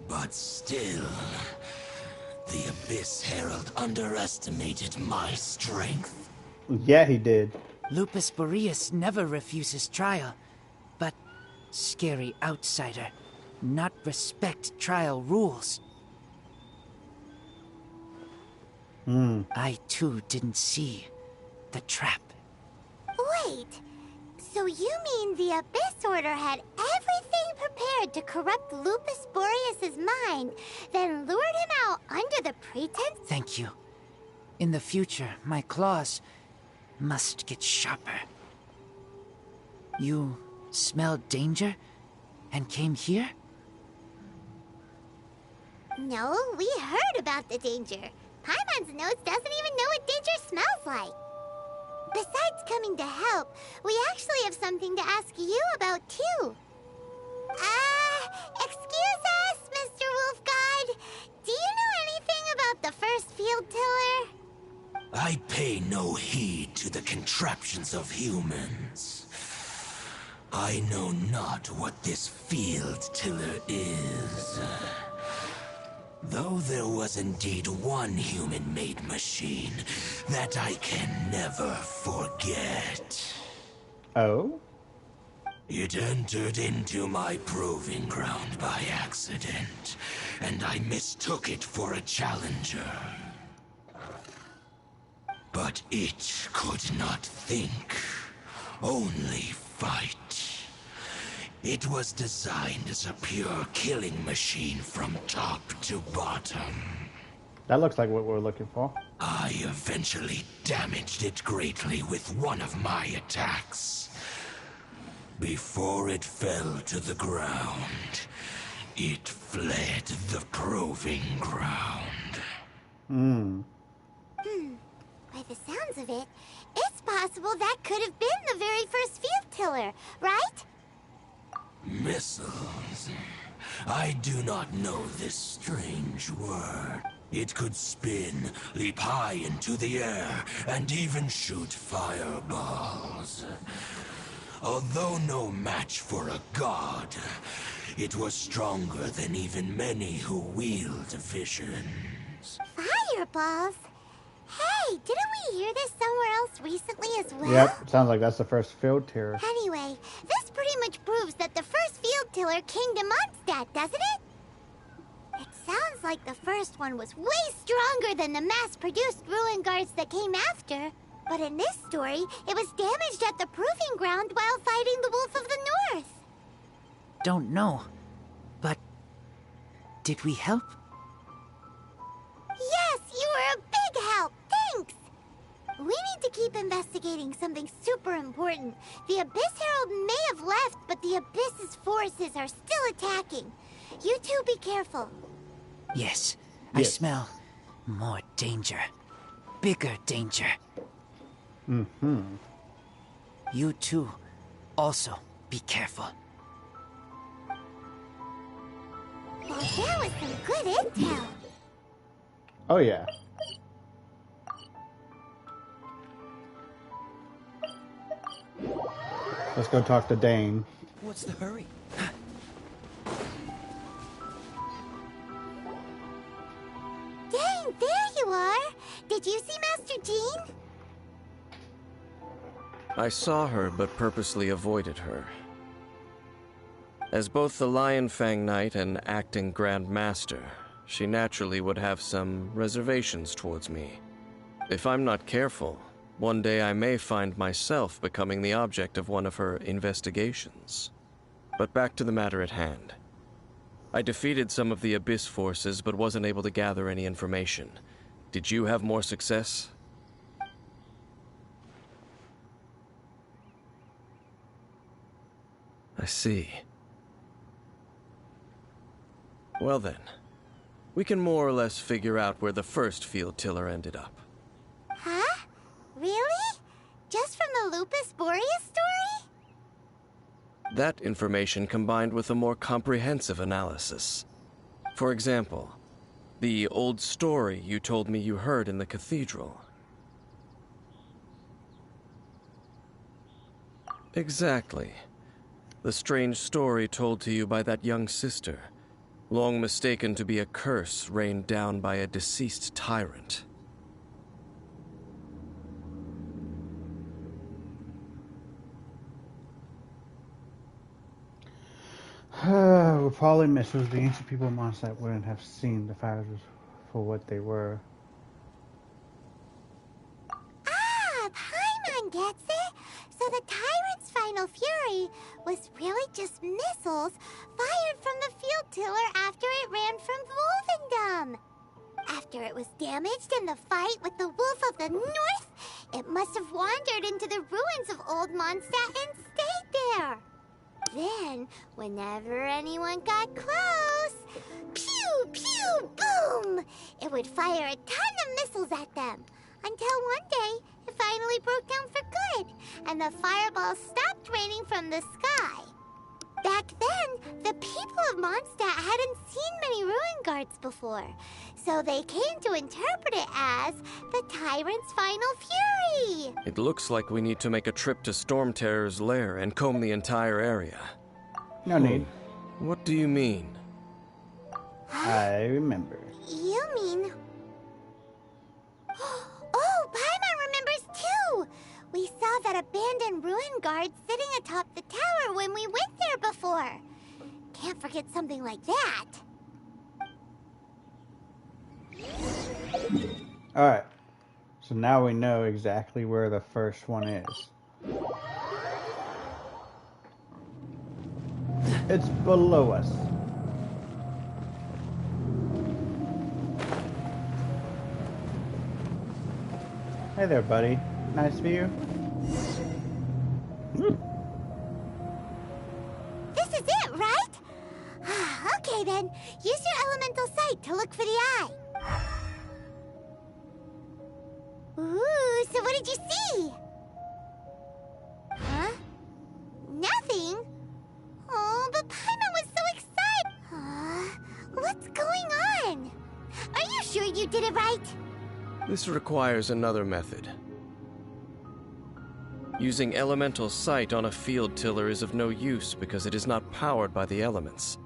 Speaker 13: But still, the Abyss Herald underestimated my strength.
Speaker 2: Yeah, he did.
Speaker 4: Lupus Boreas never refuses trial, but scary outsider, not respect trial rules. I too didn't see the trap.
Speaker 5: Wait, so you mean the Abyss Order had everything prepared to corrupt Lupus Boreas' mind, then lured him out under the pretense?
Speaker 4: Thank you. In the future, my claws must get sharper. You smelled danger and came here?
Speaker 5: No, we heard about the danger. Paimon's nose doesn't even know what danger smells like. Besides coming to help, we actually have something to ask you about, too. Excuse us, Mr. Wolf Guide. Do you know anything about the first field tiller?
Speaker 13: I pay no heed to the contraptions of humans. I know not what this field tiller is. Though there was indeed one human-made machine that I can never forget.
Speaker 2: Oh?
Speaker 13: It entered into my proving ground by accident, and I mistook it for a challenger. But it could not think, only fight. It was designed as a pure killing machine from top to bottom.
Speaker 2: That looks like what we're looking for.
Speaker 13: I eventually damaged it greatly with one of my attacks. Before it fell to the ground, it fled the proving ground.
Speaker 5: By the sounds of it, it's possible that could have been the very first field tiller, right?
Speaker 13: Missiles. I do not know this strange word. It could spin, leap high into the air, and even shoot fireballs. Although no match for a god, it was stronger than even many who wield visions.
Speaker 5: Fireballs? Hey, didn't we hear this somewhere else recently as well?
Speaker 2: Yep, sounds like that's the first field tier.
Speaker 5: Anyway, this pretty much proves that the first field tiller came to Mondstadt, doesn't it? It sounds like the first one was way stronger than the mass-produced ruin guards that came after. But in this story, it was damaged at the proving ground while fighting the Wolf of the North.
Speaker 4: Don't know. But did we help?
Speaker 5: Yes, you were a big help. Thanks. We need to keep investigating something super important. The Abyss Herald may have left, but the Abyss's forces are still attacking. You two be careful.
Speaker 4: Yes, I smell more danger. Bigger danger. You too, also be careful.
Speaker 5: Well, that was some good intel.
Speaker 2: Oh, yeah. Let's go talk to Dane.
Speaker 3: What's the hurry?
Speaker 5: Dane, there you are! Did you see Master Jean?
Speaker 9: I saw her, but purposely avoided her. As both the Lion Fang Knight and acting Grand Master, she naturally would have some reservations towards me. If I'm not careful, one day I may find myself becoming the object of one of her investigations. But back to the matter at hand. I defeated some of the Abyss forces, but wasn't able to gather any information. Did you have more success? I see. Well then, we can more or less figure out where the first field tiller ended up.
Speaker 5: Huh? Really? Just from the Lupus Boreas story?
Speaker 9: That information combined with a more comprehensive analysis. For example, the old story you told me you heard in the cathedral. Exactly. The strange story told to you by that young sister, long mistaken to be a curse rained down by a deceased tyrant.
Speaker 2: We'll probably miss was the ancient people of Mondstadt wouldn't have seen the fires for what they were.
Speaker 5: Ah, Paimon gets it! So the tyrant's final fury was really just missiles fired from the field tiller after it ran from Wolvendom. After it was damaged in the fight with the Wolf of the North, it must have wandered into the ruins of Old Mondstadt and stayed there. Then, whenever anyone got close, pew, pew, boom! It would fire a ton of missiles at them. Until one day, it finally broke down for good, and the fireballs stopped raining from the sky. Back then, the people of Mondstadt hadn't seen many ruin guards before, so they came to interpret it as the tyrant's final fury.
Speaker 9: It looks like we need to make a trip to Storm Terror's lair and comb the entire area.
Speaker 2: No need.
Speaker 9: What do you mean?
Speaker 2: I remember.
Speaker 5: saw that abandoned ruin guard sitting atop the tower when we went there before. Can't forget something like that.
Speaker 2: Alright. So now we know exactly where the first one is. It's below us. Hey there, buddy. Nice view.
Speaker 5: This is it, right? Okay then, use your elemental sight to look for the eye. Ooh, so what did you see? Huh? Nothing? Oh, but Paimon was so excited. What's going on? Are you sure you did it right?
Speaker 9: This requires another method. Using elemental sight on a field tiller is of no use because it is not powered by the elements.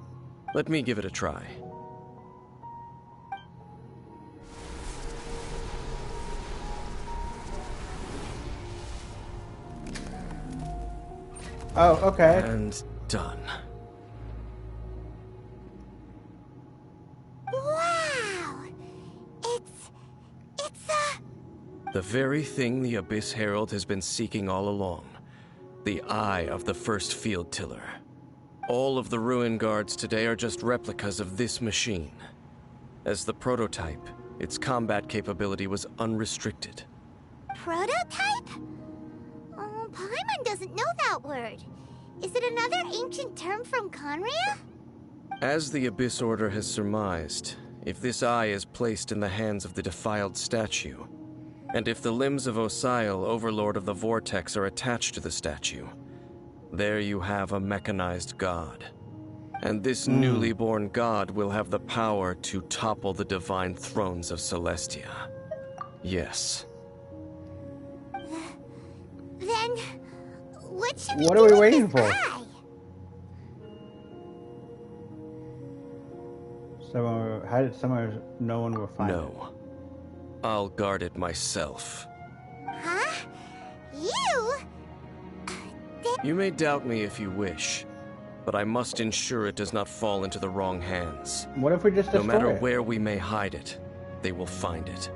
Speaker 9: Let me give it a try.
Speaker 2: Oh, okay.
Speaker 9: And done.
Speaker 5: Wow! It's
Speaker 9: The very thing the Abyss Herald has been seeking all along. The eye of the first field tiller. All of the ruin guards today are just replicas of this machine. As the prototype, its combat capability was unrestricted.
Speaker 5: prototype? Oh, Paimon doesn't know that word. Is it another ancient term from Conria?
Speaker 9: As the Abyss Order has surmised, if this eye is placed in the hands of the defiled statue, and if the limbs of Osial, Overlord of the Vortex, are attached to the statue, there you have a mechanized god. And this newly born god will have the power to topple the divine thrones of Celestia. Yes.
Speaker 5: Then, what should
Speaker 2: What are we waiting for? How did no one will find it?
Speaker 9: No. I'll guard it myself.
Speaker 5: Huh? You?
Speaker 9: You may doubt me if you wish, but I must ensure it does not fall into the wrong hands.
Speaker 2: What if we just destroy
Speaker 9: No matter
Speaker 2: it?
Speaker 9: where we may hide it, they will find it.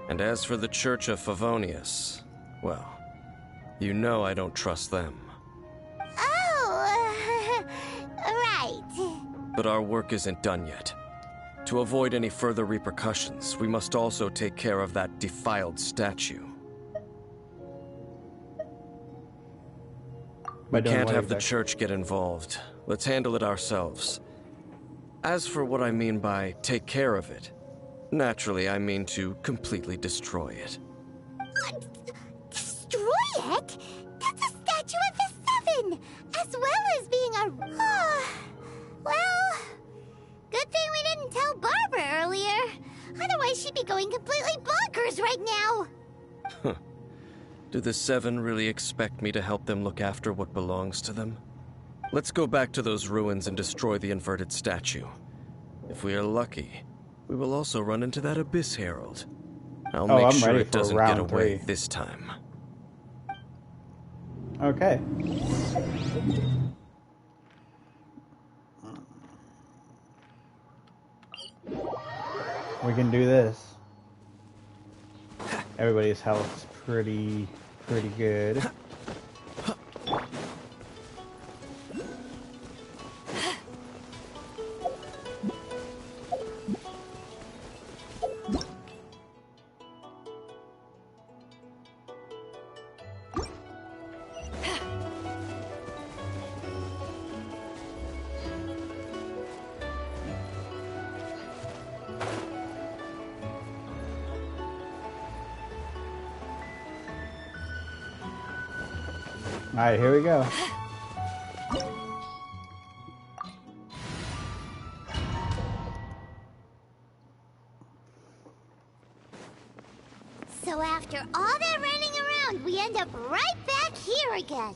Speaker 9: And as for the Church of Favonius, well, you know I don't trust them.
Speaker 5: Oh, right.
Speaker 9: But our work isn't done yet. To avoid any further repercussions, we must also take care of that defiled statue. We can't have the church get involved. Let's handle it ourselves. As for what I mean by take care of it, naturally I mean to completely destroy it.
Speaker 5: Destroy it? That's a statue of the Seven, as well as being a... well, good thing we didn't tell Barbara earlier. Otherwise she'd be going completely bonkers right now.
Speaker 9: Do the Seven really expect me to help them look after what belongs to them? Let's go back to those ruins and destroy the inverted statue. If we are lucky, we will also run into that Abyss Herald. I'll make sure it doesn't get away this time.
Speaker 2: Okay. We can do this. Everybody's health's pretty good. Alright, here we go.
Speaker 5: So after all that running around, we end up right back here again.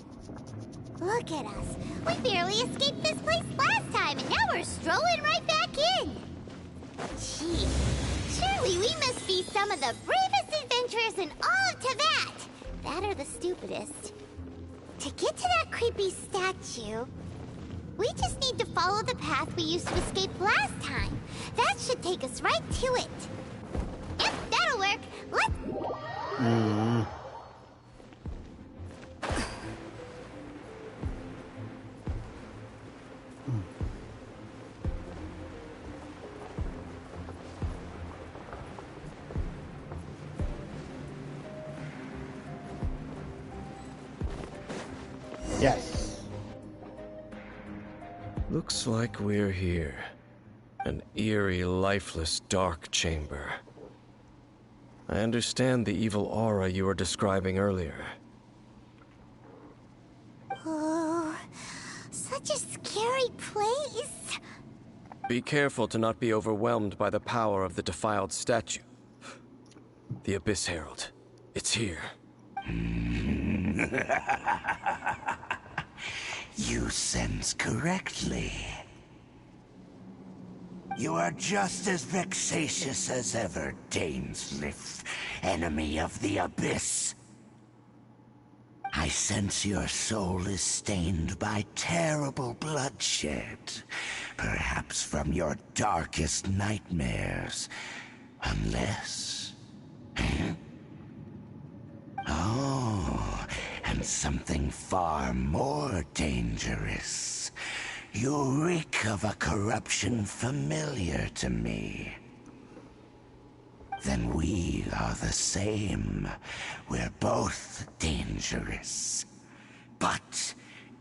Speaker 5: Look at us. We barely escaped this place last time, and now we're strolling right back in. Gee, surely we must be some of the bravest adventurers in all of Teyvat. that are the stupidest. To get to that creepy statue, we just need to follow the path we used to escape last time. That should take us right to it. Yep, that'll work. Let's...
Speaker 2: Yes.
Speaker 9: Looks like we're here. An eerie, lifeless, dark chamber. I understand the evil aura you were describing earlier.
Speaker 5: Oh, such a scary place.
Speaker 9: Be careful to not be overwhelmed by the power of the defiled statue. The Abyss Herald. It's here.
Speaker 13: You sense correctly. You are just as vexatious as ever, Dainsleif, enemy of the Abyss. I sense your soul is stained by terrible bloodshed, perhaps from your darkest nightmares, unless... Oh, and something far more dangerous. You reek of a corruption familiar to me. Then we are the same. We're both dangerous. But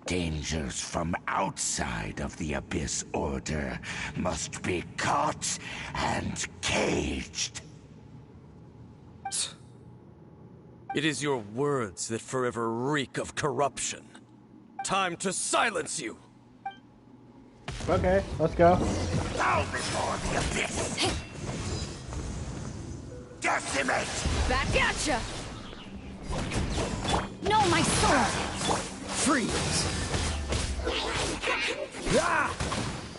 Speaker 13: dangers from outside of the Abyss Order must be caught and caged.
Speaker 9: It is your words that forever reek of corruption. Time to silence you!
Speaker 2: Okay, let's go.
Speaker 13: Bow before the Abyss! Decimate!
Speaker 11: Back at ya! No, my sword!
Speaker 12: Freeze!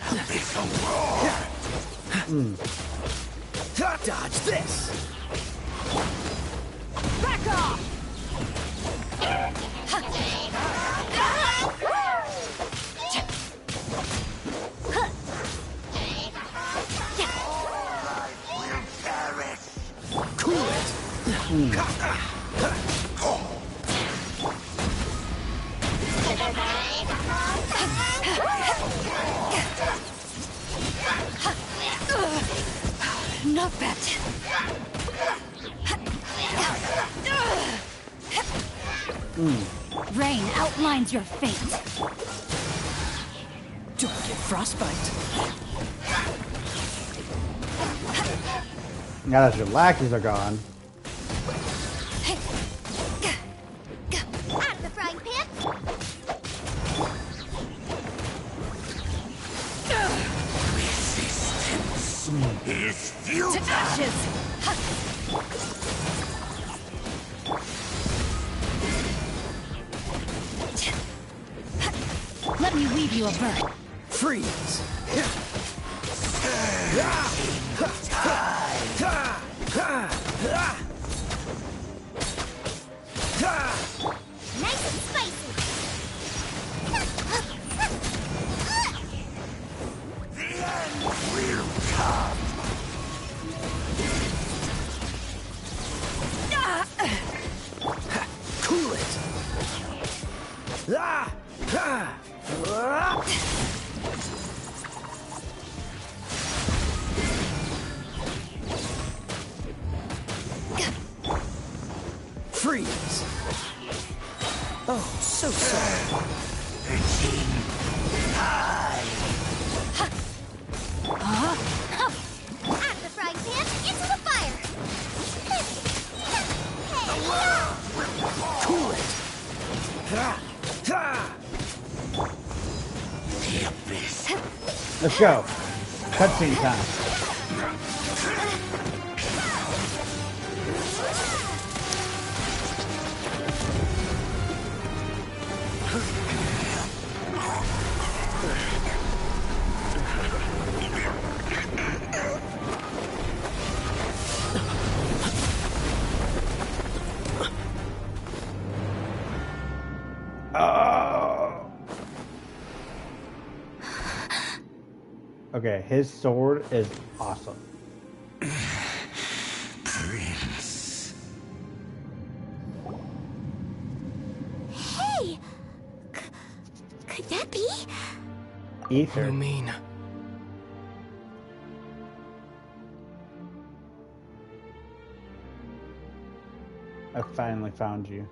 Speaker 13: Abyssal roar!
Speaker 12: Dodge this!
Speaker 11: Back off!
Speaker 12: Cool it!
Speaker 11: Not bad. Rain outlines your fate.
Speaker 12: Don't get frostbite.
Speaker 2: Now that your lackeys are gone.
Speaker 5: Out of the frying pan.
Speaker 13: Resistance is futile.
Speaker 11: To ashes! Let me weave you a bird.
Speaker 12: Freeze!
Speaker 5: Nice and spicy.
Speaker 13: The end will come.
Speaker 12: Cool it! Freeze! Oh, so sorry.
Speaker 5: Out of the frying pan, into the fire.
Speaker 12: Cool it!
Speaker 13: The Abyss.
Speaker 2: Let's go. Cutscene time. Oh. Okay, his sword is awesome.
Speaker 13: Prince.
Speaker 5: Hey! Could that be?
Speaker 2: Ether.
Speaker 9: Lumine.
Speaker 2: I finally found you.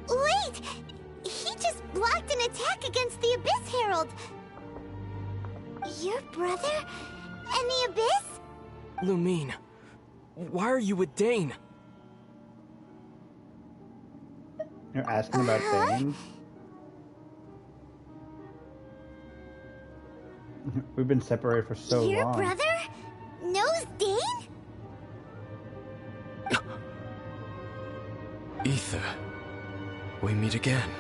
Speaker 5: Wait! He just blocked an attack against the Abyss Herald! Your brother? And the Abyss?
Speaker 9: Lumine, why are you with Dane?
Speaker 2: You're asking about Dane? We've been separated for so long.
Speaker 5: Your brother knows Dane?
Speaker 9: Ether, we meet again.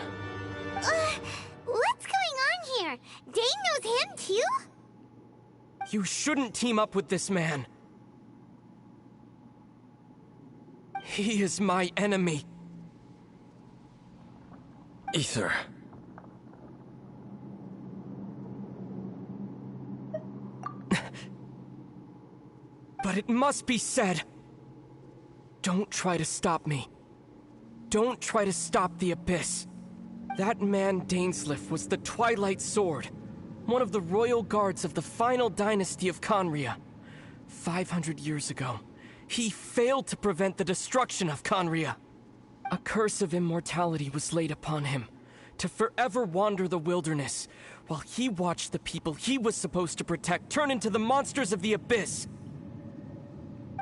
Speaker 5: What's going on here? Dane knows him too?
Speaker 9: You shouldn't team up with this man. He is my enemy. Ether. But it must be said. Don't try to stop me. Don't try to stop the Abyss. That man Dainsleif was the Twilight Sword, one of the royal guards of the final dynasty of Conria. 500 years ago, he failed to prevent the destruction of Conria. A curse of immortality was laid upon him, to forever wander the wilderness, while he watched the people he was supposed to protect turn into the monsters of the Abyss.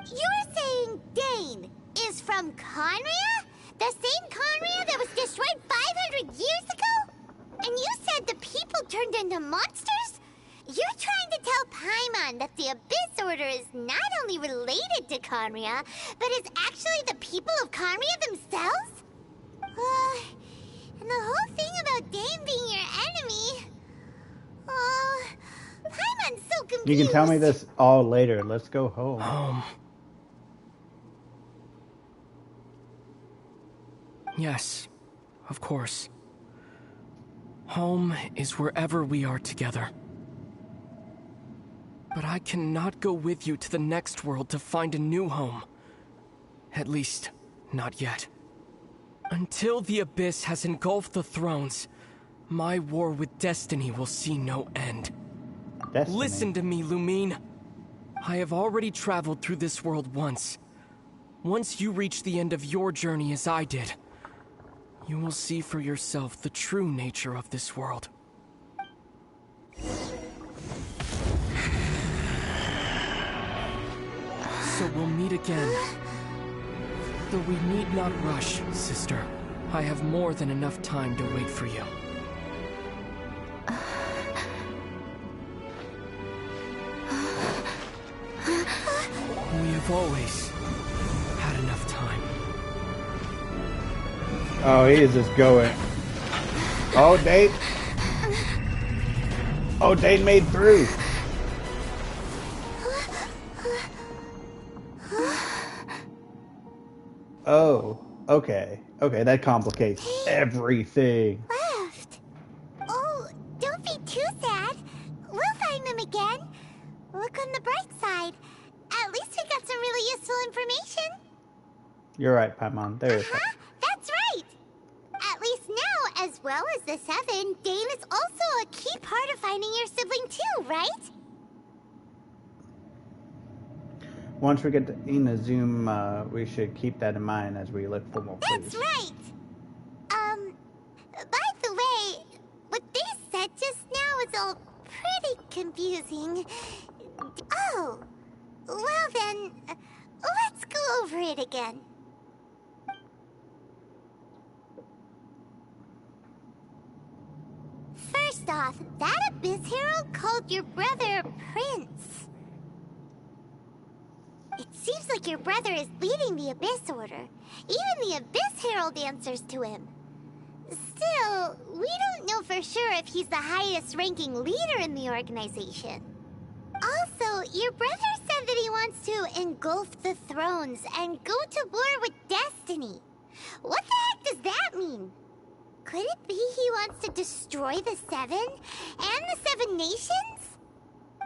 Speaker 5: You're saying Dane is from Conria? The same Conria that was destroyed 500 years ago? And you said the people turned into monsters? You're trying to tell Paimon that the Abyss Order is not only related to Conria, but is actually the people of Conria themselves? And the whole thing about Dane being your enemy... Paimon's so confused.
Speaker 2: You can tell me this all later. Let's go home.
Speaker 9: Yes, of course. Home is wherever we are together. But I cannot go with you to the next world to find a new home. At least, not yet. Until the Abyss has engulfed the thrones, my war with Destiny will see no end.
Speaker 2: Destiny.
Speaker 9: Listen to me, Lumine. I have already traveled through this world once. Once you reach the end of your journey as I did, you will see for yourself the true nature of this world. So we'll meet again. Though we need not rush, sister. I have more than enough time to wait for you. We have always had enough time.
Speaker 2: Oh, he is just going. Oh, Dane. Oh, Dane made through. Oh, okay. Okay, that complicates everything.
Speaker 5: Left. Oh, don't be too sad. We'll find them again. Look on the bright side. At least we got some really useful information.
Speaker 2: You're right, Paimon. There is something.
Speaker 5: That's right. At least now, as well as the Seven, Dane is also a key part of finding your sibling too, right?
Speaker 2: Once we get to Inazuma, we should keep that in mind as we look for more clues.
Speaker 5: That's right. By the way, what they said just now is all pretty confusing. Oh, well then, let's go over it again. First off, that Abyss Herald called your brother Prince. It seems like your brother is leading the Abyss Order. Even the Abyss Herald answers to him. Still, we don't know for sure if he's the highest ranking leader in the organization. Also, your brother said that he wants to engulf the thrones and go to war with Destiny. What the heck does that mean? Could it be he wants to destroy the Seven and the Seven Nations?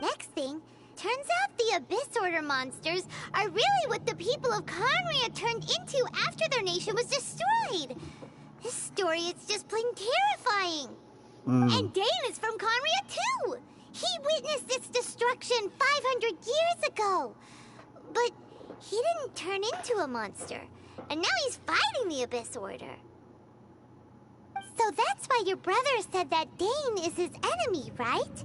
Speaker 5: Next thing, turns out the Abyss Order monsters are really what the people of Conria turned into after their nation was destroyed. This story is just plain terrifying. And Dane is from Conria too. He witnessed its destruction 500 years ago. But he didn't turn into a monster. And now he's fighting the Abyss Order. So that's why your brother said that Dane is his enemy, right?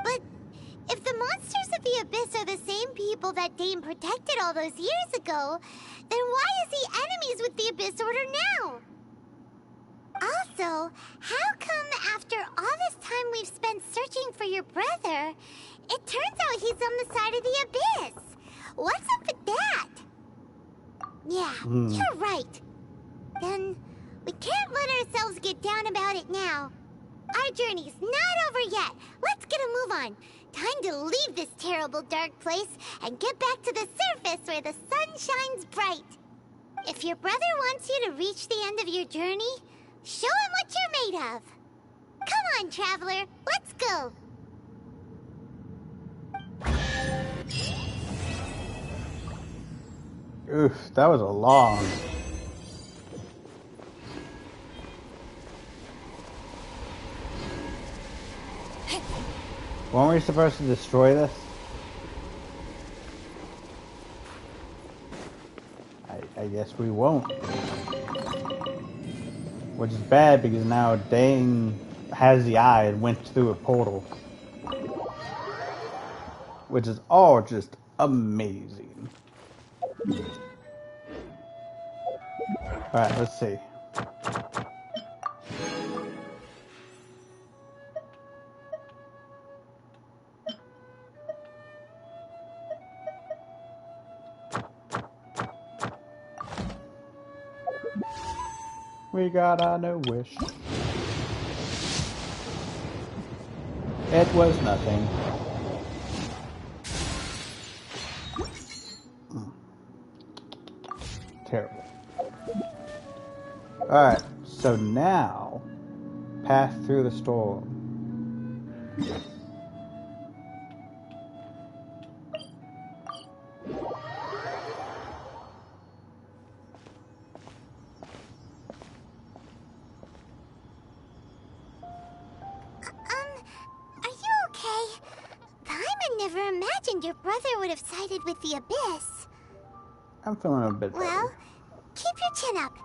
Speaker 5: But if the monsters of the Abyss are the same people that Dane protected all those years ago, then why is he enemies with the Abyss Order now? Also, how come after all this time we've spent searching for your brother, it turns out he's on the side of the Abyss? What's up with that? Yeah, you're right. Then we can't let ourselves get down about it now. Our journey's not over yet. Let's get a move on. Time to leave this terrible dark place and get back to the surface where the sun shines bright. If your brother wants you to reach the end of your journey, show him what you're made of. Come on, traveler. Let's go.
Speaker 2: Oof, that was a long. Weren't we supposed to destroy this? I guess we won't. Which is bad because now Dane has the eye and went through a portal. Which is all just amazing. Alright, let's see. We got a new wish. It was nothing. Terrible. Alright, so now, pass through the storm.
Speaker 5: Are you okay? Paimon never imagined your brother would have sided with the Abyss.
Speaker 2: I'm feeling a bit better.
Speaker 5: Well, keep your chin up.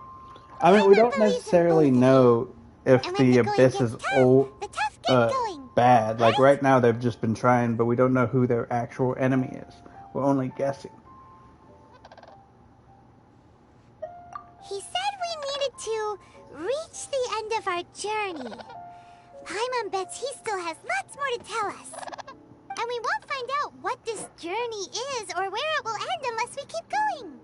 Speaker 2: I mean, we don't necessarily know if the Abyss is bad. Like, right now they've just been trying, but we don't know who their actual enemy is. We're only guessing.
Speaker 5: He said we needed to reach the end of our journey. Paimon bets he still has lots more to tell us. And we won't find out what this journey is or where it will end unless we keep going.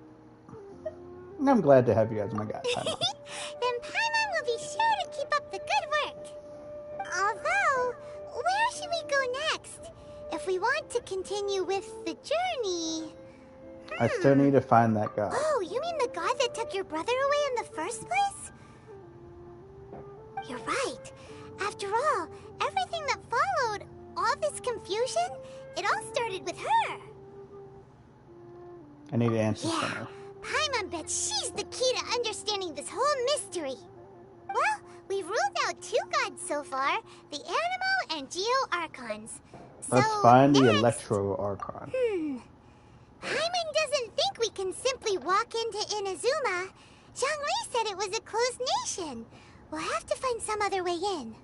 Speaker 2: I'm glad to have you as my guy.
Speaker 5: Then Paimon will be sure to keep up the good work. Although, where should we go next? If we want to continue with the journey...
Speaker 2: I still need to find that guy.
Speaker 5: Oh, you mean the god that took your brother away in the first place? You're right. After all, everything that followed, all this confusion, it all started with her.
Speaker 2: I need answers from her.
Speaker 5: Paimon bets she's the key to understanding this whole mystery. Well, we've ruled out two gods so far, the Animo and Geo Archons.
Speaker 2: Let's find the Electro Archon.
Speaker 5: Paimon doesn't think we can simply walk into Inazuma. Zhongli said it was a closed nation. We'll have to find some other way in.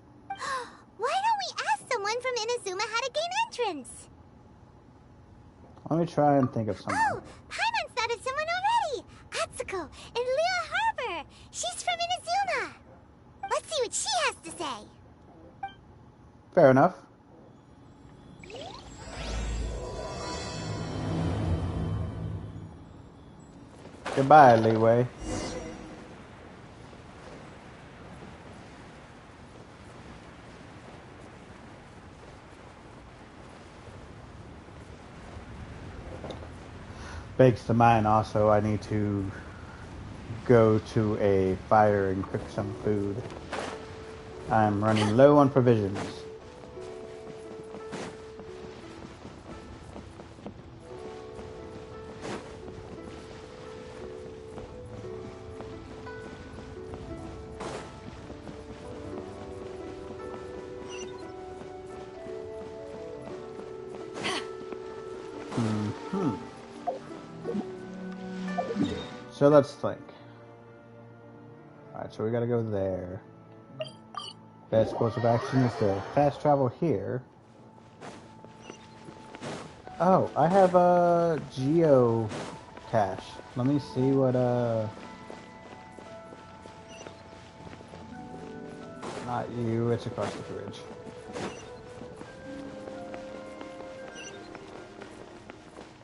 Speaker 5: Why don't we ask someone from Inazuma how to gain entrance?
Speaker 2: Let me try and think of someone.
Speaker 5: Oh, Paimon's thought of someone already. Atsuko in Liyue Harbor. She's from Inazuma. Let's see what she has to say.
Speaker 2: Fair enough. Goodbye, Leeway. Begs to mind also, I need to go to a fire and cook some food. I'm running low on provisions. So let's think. Alright, so we gotta go there. Best course of action is to fast travel here. Oh, I have a geo cache. Let me see what not you, it's across the bridge.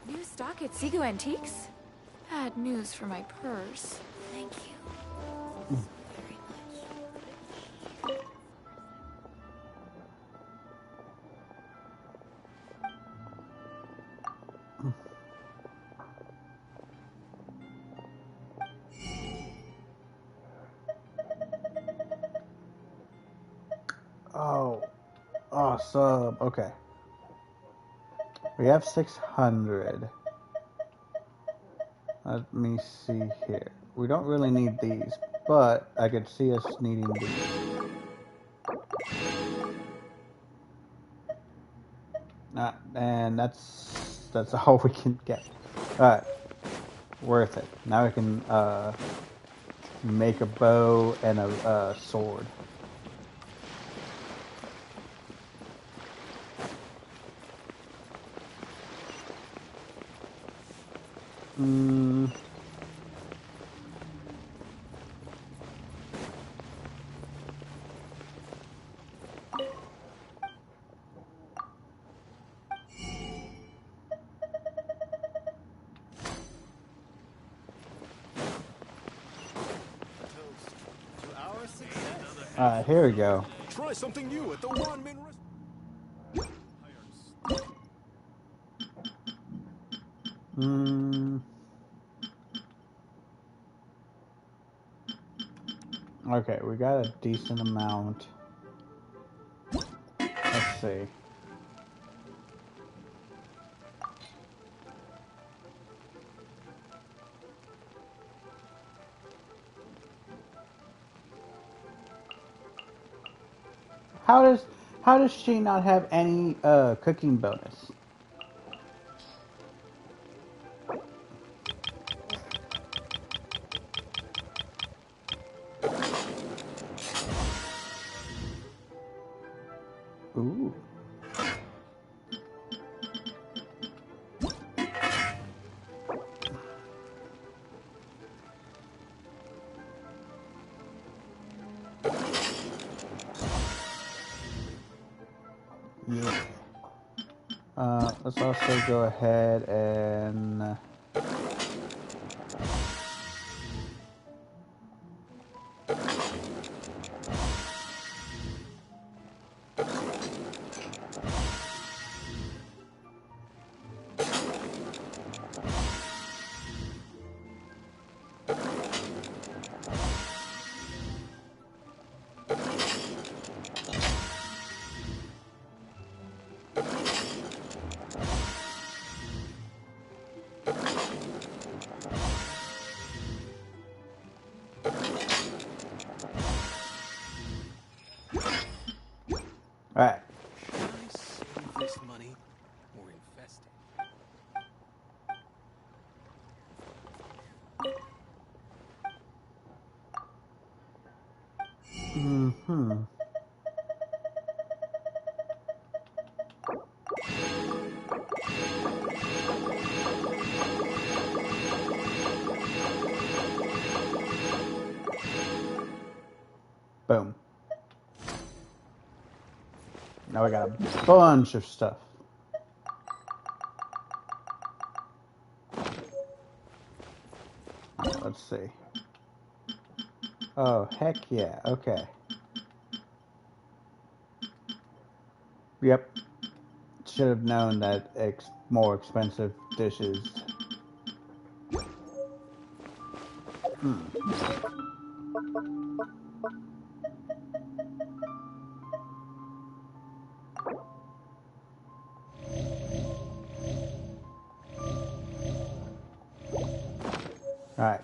Speaker 17: New stock at Sigu Antiques? Bad news for my purse. Thank you.
Speaker 2: Oh, awesome. Okay. We have 600. Let me see here. We don't really need these, but I could see us needing these. And that's all we can get. Alright. Worth it. Now we can make a bow and a sword. Here we go.
Speaker 12: Try something new at the Wanmin
Speaker 2: Okay, we got a decent amount. Let's see. How does she not have any cooking bonus? Ooh. Yeah. Let's also go ahead and alright.
Speaker 12: Should I save this money or invest
Speaker 2: Mm-hmm. Boom. Now we got a bunch of stuff. Let's see. Oh, heck yeah. Okay. Yep. Should have known that more expensive dishes. Alright,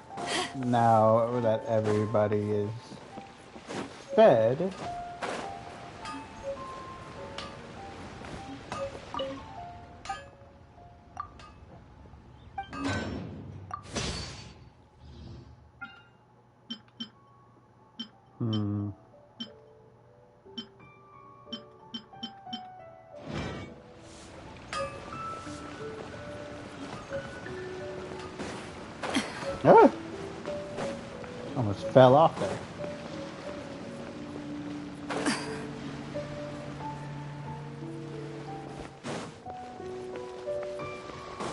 Speaker 2: now that everybody is fed, ah! Almost fell off there.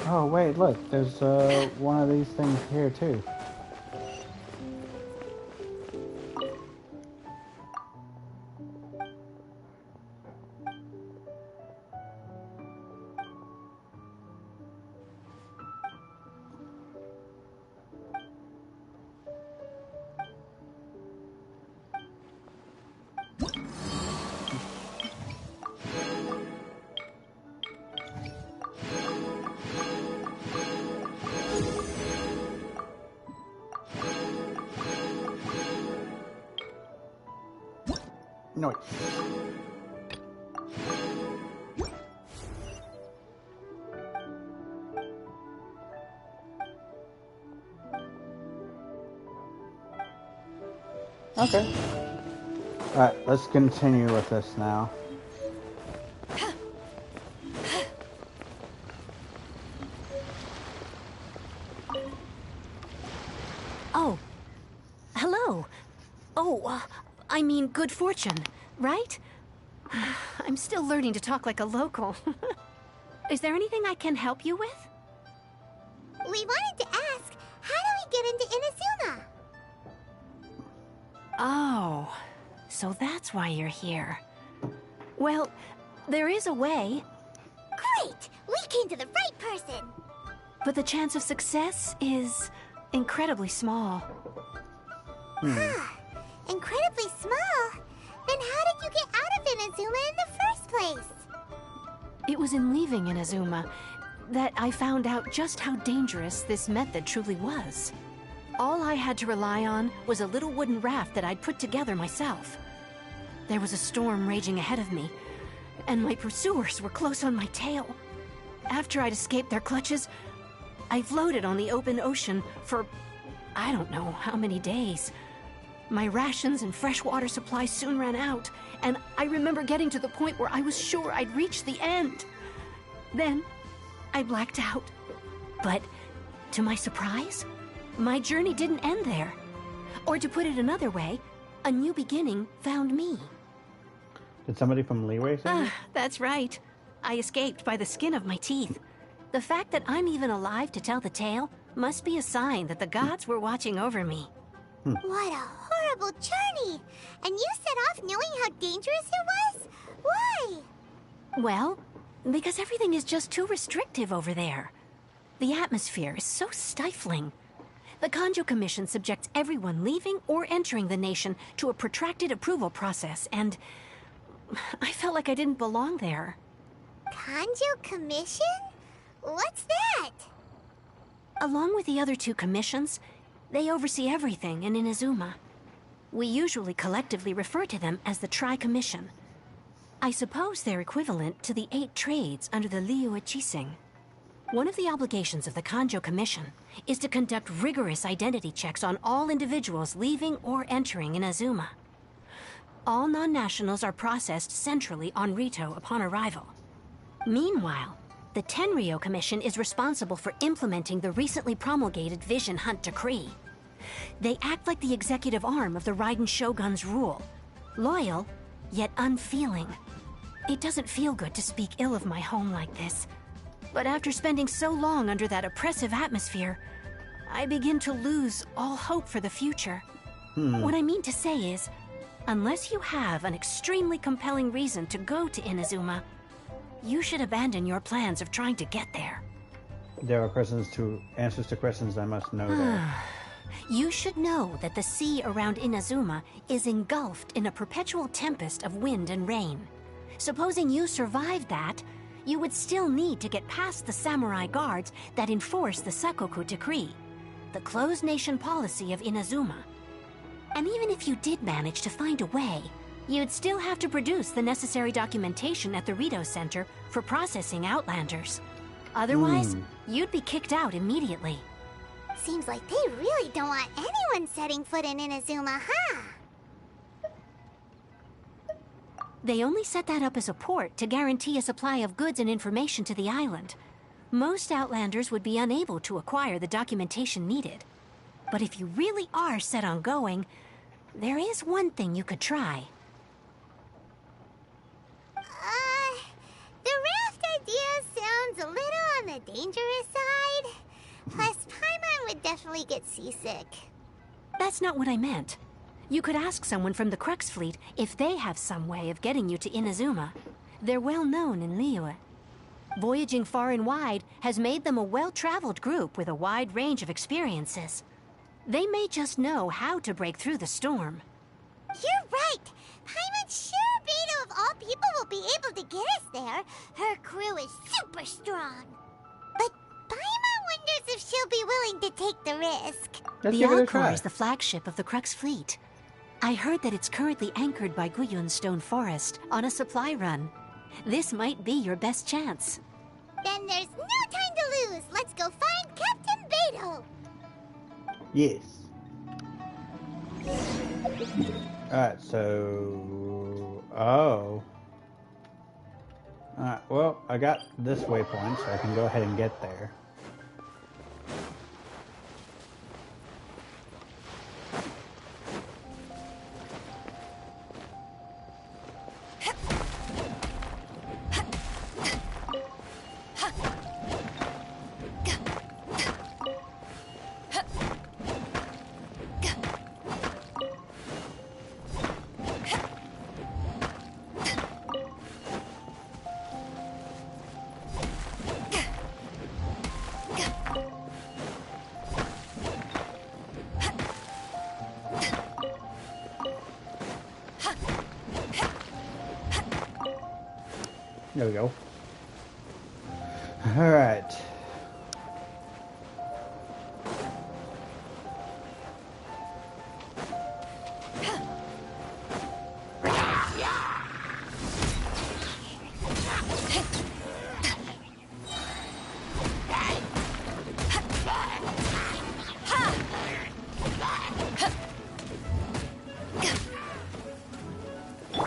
Speaker 2: Oh wait, look, there's one of these things here too. Nice. Okay. Alright, let's continue with this now.
Speaker 18: Oh. Hello. Oh, I mean good fortune, right? I'm still learning to talk like a local. Is there anything I can help you with?
Speaker 5: We wanted to ask, how do we get into Inazuma?
Speaker 18: Oh, so that's why you're here. Well, there is a way.
Speaker 5: Great! We came to the right person!
Speaker 18: But the chance of success is incredibly small.
Speaker 5: Incredibly small? Then how did you get out of Inazuma in the first place?
Speaker 18: It was in leaving Inazuma that I found out just how dangerous this method truly was. All I had to rely on was a little wooden raft that I'd put together myself. There was a storm raging ahead of me, and my pursuers were close on my tail. After I'd escaped their clutches, I floated on the open ocean for I don't know how many days. My rations and freshwater supplies soon ran out, and I remember getting to the point where I was sure I'd reached the end. Then, I blacked out. But, to my surprise, my journey didn't end there. Or to put it another way, a new beginning found me.
Speaker 2: Did somebody from Leeway say that?
Speaker 18: That's right. I escaped by the skin of my teeth. The fact that I'm even alive to tell the tale must be a sign that the gods were watching over me.
Speaker 5: What a horrible journey! And you set off knowing how dangerous it was? Why?
Speaker 18: Well, because everything is just too restrictive over there. The atmosphere is so stifling. The Kanjo Commission subjects everyone leaving or entering the nation to a protracted approval process, and I felt like I didn't belong there.
Speaker 5: Kanjo Commission? What's that?
Speaker 18: Along with the other two commissions, they oversee everything in Inazuma. We usually collectively refer to them as the Tri-Commission. I suppose they're equivalent to the 8 trades under the Liyue Chising. One of the obligations of the Kanjo Commission is to conduct rigorous identity checks on all individuals leaving or entering Inazuma. All non-nationals are processed centrally on Rito upon arrival. Meanwhile, the Tenryo Commission is responsible for implementing the recently promulgated Vision Hunt Decree. They act like the executive arm of the Raiden Shogun's rule. Loyal, yet unfeeling. It doesn't feel good to speak ill of my home like this. But after spending so long under that oppressive atmosphere, I begin to lose all hope for the future. What I mean to say is, unless you have an extremely compelling reason to go to Inazuma, you should abandon your plans of trying to get there.
Speaker 2: There are answers to questions I must know there.
Speaker 18: You should know that the sea around Inazuma is engulfed in a perpetual tempest of wind and rain. Supposing you survived that, you would still need to get past the samurai guards that enforce the Sakoku Decree, the closed nation policy of Inazuma. And even if you did manage to find a way, you'd still have to produce the necessary documentation at the Rito Center for processing Outlanders. Otherwise, you'd be kicked out immediately.
Speaker 5: Seems like they really don't want anyone setting foot in Inazuma, huh?
Speaker 18: They only set that up as a port to guarantee a supply of goods and information to the island. Most Outlanders would be unable to acquire the documentation needed. But if you really are set on going, there is one thing you could try.
Speaker 5: The raft idea sounds a little on the dangerous side. Plus, Paimon would definitely get seasick.
Speaker 18: That's not what I meant. You could ask someone from the Crux Fleet if they have some way of getting you to Inazuma. They're well known in Liyue. Voyaging far and wide has made them a well-traveled group with a wide range of experiences. They may just know how to break through the storm.
Speaker 5: You're right! Paimon sure Beto of all people will be able to get us there. Her crew is super strong. But Paimon wonders if she'll be willing to take the risk.
Speaker 18: The Encore is the flagship of the Crux Fleet. I heard that it's currently anchored by Guyun Stone Forest on a supply run. This might be your best chance.
Speaker 5: Then there's no time to lose. Let's go find Captain Beto.
Speaker 2: Yes. Alright, so... Oh. Alright, well, I got this waypoint, so I can go ahead and get there. There we go. All right.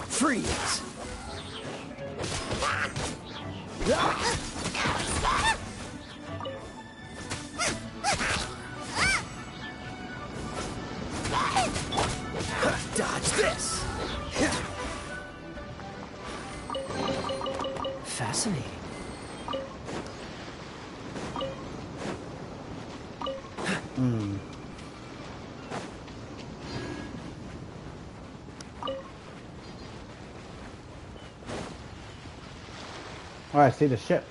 Speaker 9: Freeze! Dodge this! Fascinating.
Speaker 2: Oh, I see the ship.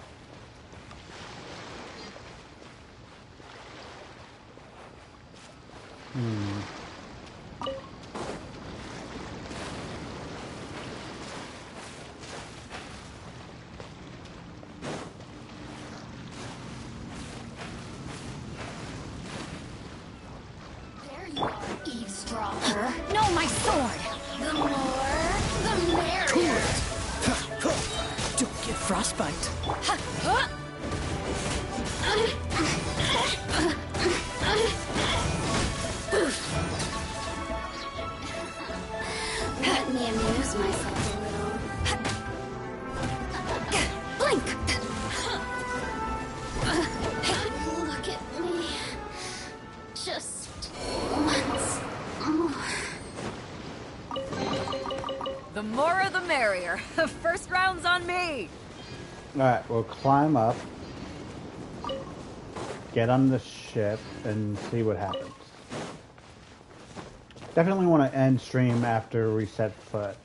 Speaker 3: There you are, eavesdropper. No, my sword. The more, the merrier.
Speaker 9: Don't get frostbite.
Speaker 3: Let me amuse myself a little. Blink! Look at me. Just once more.
Speaker 11: The more the merrier. First round's on me.
Speaker 2: Alright, we'll climb up, get on the ship, and see what happens. Definitely want to end stream after we set foot.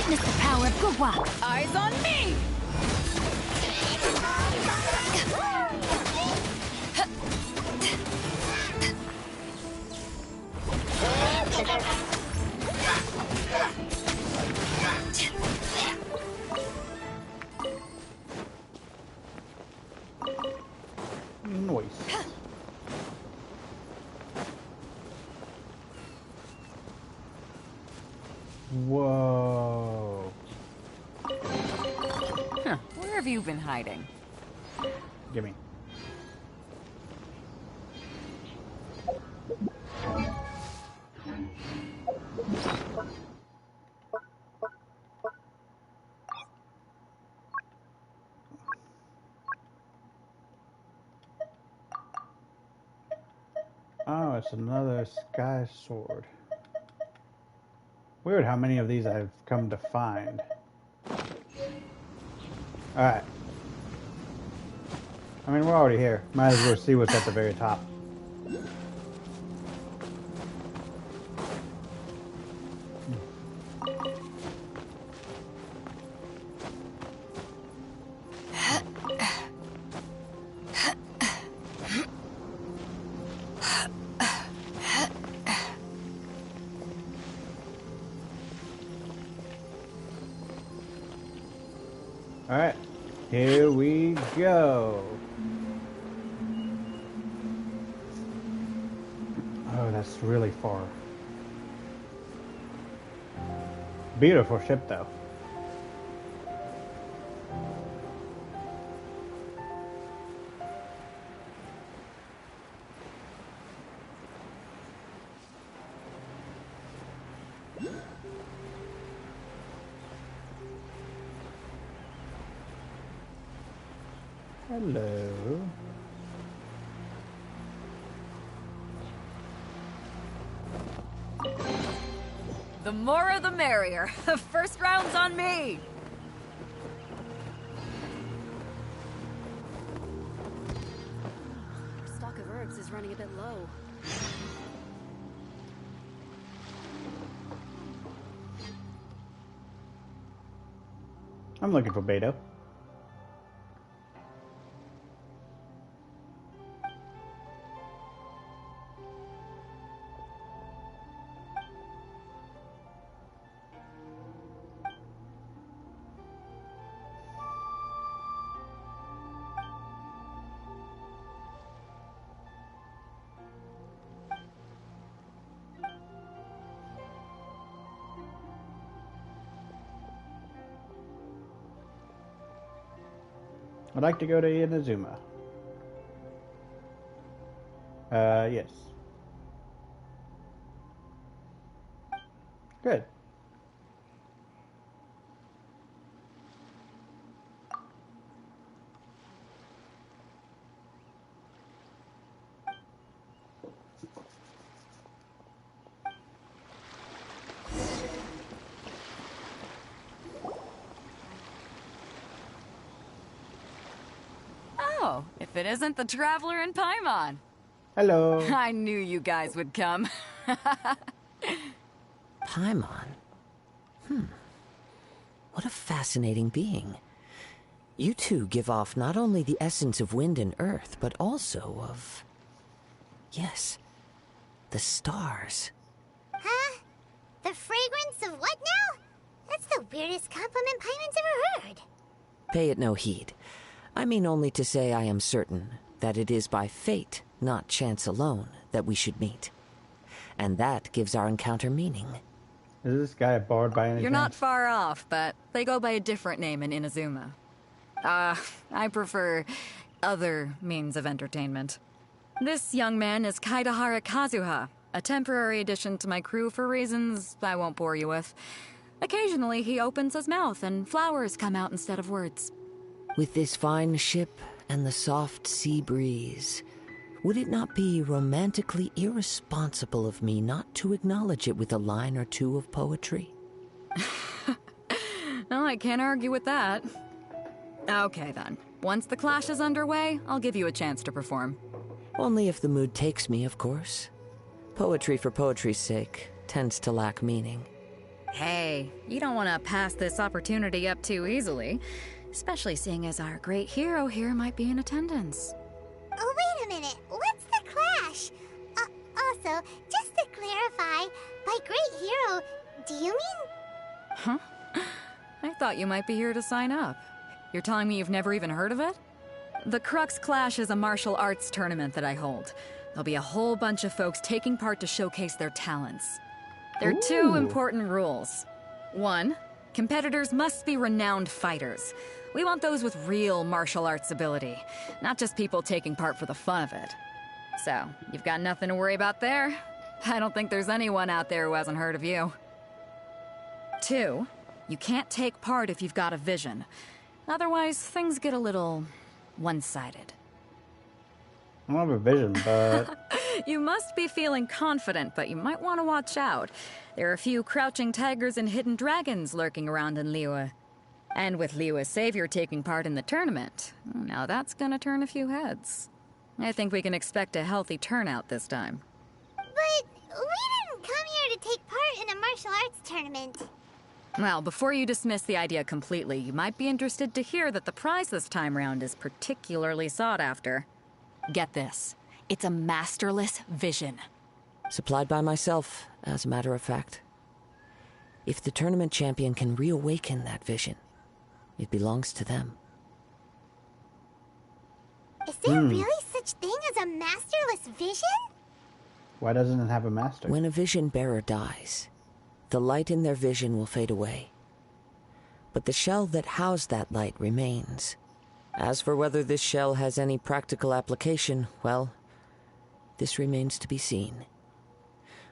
Speaker 16: Witness the power of Gugwa!
Speaker 11: Eyes on me!
Speaker 2: Noise. Whoa.
Speaker 11: Huh. Where have you been hiding?
Speaker 2: Gimme. Oh, it's another sky sword. Weird how many of these I've come to find. Alright. I mean, we're already here. Might as well see what's at the very top. Alright, here we go. Oh, that's really far. Beautiful ship, though. Hello.
Speaker 11: The more the merrier. First round's on me.
Speaker 19: Stock of herbs is running a bit low.
Speaker 2: I'm looking for Beto. I'd like to go to Inazuma. Yes. Good.
Speaker 11: Oh, if it isn't the Traveler in Paimon.
Speaker 2: Hello.
Speaker 11: I knew you guys would come.
Speaker 20: Paimon? What a fascinating being. You two give off not only the essence of wind and earth, but also of... yes, the stars.
Speaker 5: Huh? The fragrance of what now? That's the weirdest compliment Paimon's ever heard.
Speaker 20: Pay it no heed. I mean only to say I am certain that it is by fate, not chance alone, that we should meet. And that gives our encounter meaning.
Speaker 2: Is this guy a bard by any
Speaker 11: You're
Speaker 2: chance?
Speaker 11: not far off, but they go by a different name in Inazuma. I prefer other means of entertainment. This young man is Kaidahara Kazuha, a temporary addition to my crew for reasons I won't bore you with. Occasionally he opens his mouth and flowers come out instead of words.
Speaker 20: With this fine ship and the soft sea breeze, would it not be romantically irresponsible of me not to acknowledge it with a line or two of poetry?
Speaker 11: No, I can't argue with that. Okay then. Once the clash is underway, I'll give you a chance to perform.
Speaker 20: Only if the mood takes me, of course. Poetry for poetry's sake tends to lack meaning.
Speaker 11: Hey, you don't want to pass this opportunity up too easily, especially seeing as our great hero here might be in attendance.
Speaker 5: Oh, wait a minute. What's the clash? Also, just to clarify, by great hero, do you mean...
Speaker 11: Huh? I thought you might be here to sign up. You're telling me you've never even heard of it? The Crux Clash is a martial arts tournament that I hold. There'll be a whole bunch of folks taking part to showcase their talents. There are two important rules. 1, competitors must be renowned fighters. We want those with real martial arts ability, not just people taking part for the fun of it. So, you've got nothing to worry about there. I don't think there's anyone out there who hasn't heard of you. 2, you can't take part if you've got a vision. Otherwise, things get a little one-sided.
Speaker 2: I don't have a vision, but...
Speaker 11: You must be feeling confident, but you might want to watch out. There are a few crouching tigers and hidden dragons lurking around in Liyue. And with Liyue's savior taking part in the tournament, now that's gonna turn a few heads. I think we can expect a healthy turnout this time.
Speaker 5: But we didn't come here to take part in a martial arts tournament.
Speaker 11: Well, before you dismiss the idea completely, you might be interested to hear that the prize this time round is particularly sought after. Get this. It's a masterless vision.
Speaker 20: Supplied by myself, as a matter of fact. If the tournament champion can reawaken that vision, it belongs to them.
Speaker 5: Is there really such thing as a masterless vision?
Speaker 2: Why doesn't it have a master?
Speaker 20: When a vision bearer dies, the light in their vision will fade away. But the shell that housed that light remains. As for whether this shell has any practical application, well, this remains to be seen.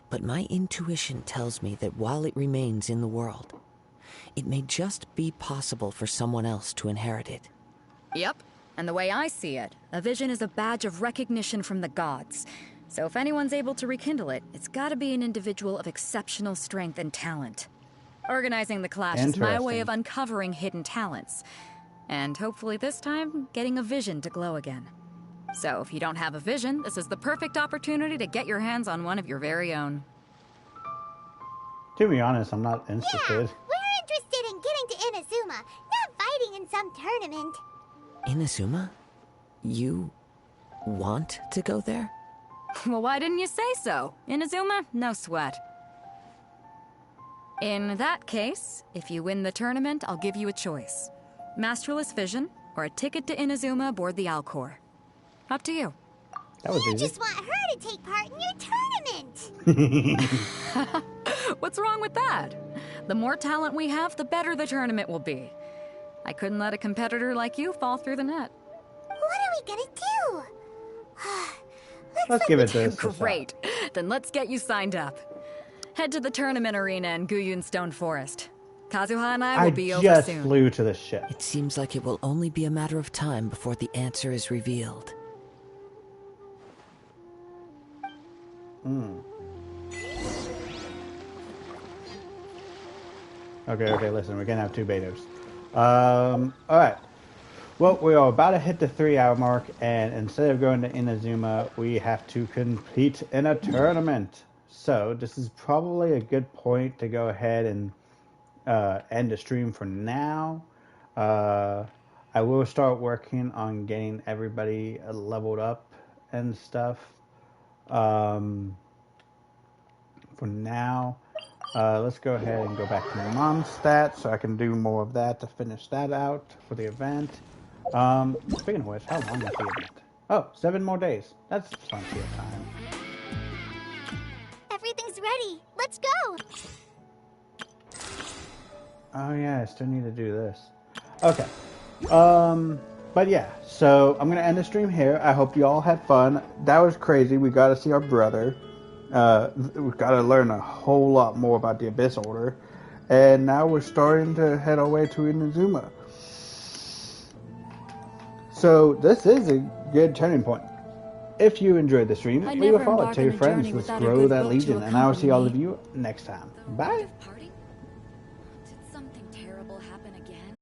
Speaker 20: But my intuition tells me that while it remains in the world, it may just be possible for someone else to inherit it.
Speaker 11: Yep. And the way I see it, a vision is a badge of recognition from the gods. So if anyone's able to rekindle it, it's gotta be an individual of exceptional strength and talent. Organizing the clash is my way of uncovering hidden talents. And hopefully this time, getting a vision to glow again. So if you don't have a vision, this is the perfect opportunity to get your hands on one of your very own.
Speaker 2: To be honest, I'm not interested.
Speaker 5: Yeah, we're interested in getting to Inazuma, not fighting in some tournament.
Speaker 20: Inazuma? You want to go there?
Speaker 11: Well, why didn't you say so? Inazuma? No sweat. In that case, if you win the tournament, I'll give you a choice. Masterless Vision, or a ticket to Inazuma aboard the Alcor. Up to you.
Speaker 2: That was
Speaker 5: you
Speaker 2: easy.
Speaker 5: just want her to take part in your tournament!
Speaker 11: What's wrong with that? The more talent we have, the better the tournament will be. I couldn't let a competitor like you fall through the net.
Speaker 5: What are we gonna do?
Speaker 2: Let's give it this.
Speaker 11: Great. Then let's get you signed up. Head to the tournament arena in Guyun Stone Forest. Kazuha and I will be over soon.
Speaker 2: I just flew to the ship.
Speaker 20: It seems like it will only be a matter of time before the answer is revealed.
Speaker 2: Okay, listen, we're gonna have two betas. Alright. Well, we are about to hit the 3-hour mark, and instead of going to Inazuma, we have to compete in a tournament. So, this is probably a good point to go ahead and end the stream for now. I will start working on getting everybody leveled up and stuff. For now, let's go ahead and go back to Mondstadt so I can do more of that to finish that out for the event. Speaking of which, how long is the event? Oh, 7 more days. That's plenty of time.
Speaker 5: Everything's ready. Let's go!
Speaker 2: Oh yeah, I still need to do this. Okay. But yeah, so I'm gonna end the stream here. I hope you all had fun. That was crazy. We got to see our brother. We got to learn a whole lot more about the Abyss Order. And now we're starting to head our way to Inazuma. So this is a good turning point. If you enjoyed the stream, leave a follow, tell your friends. Let's grow that legion. And I will see all of you next time. Bye.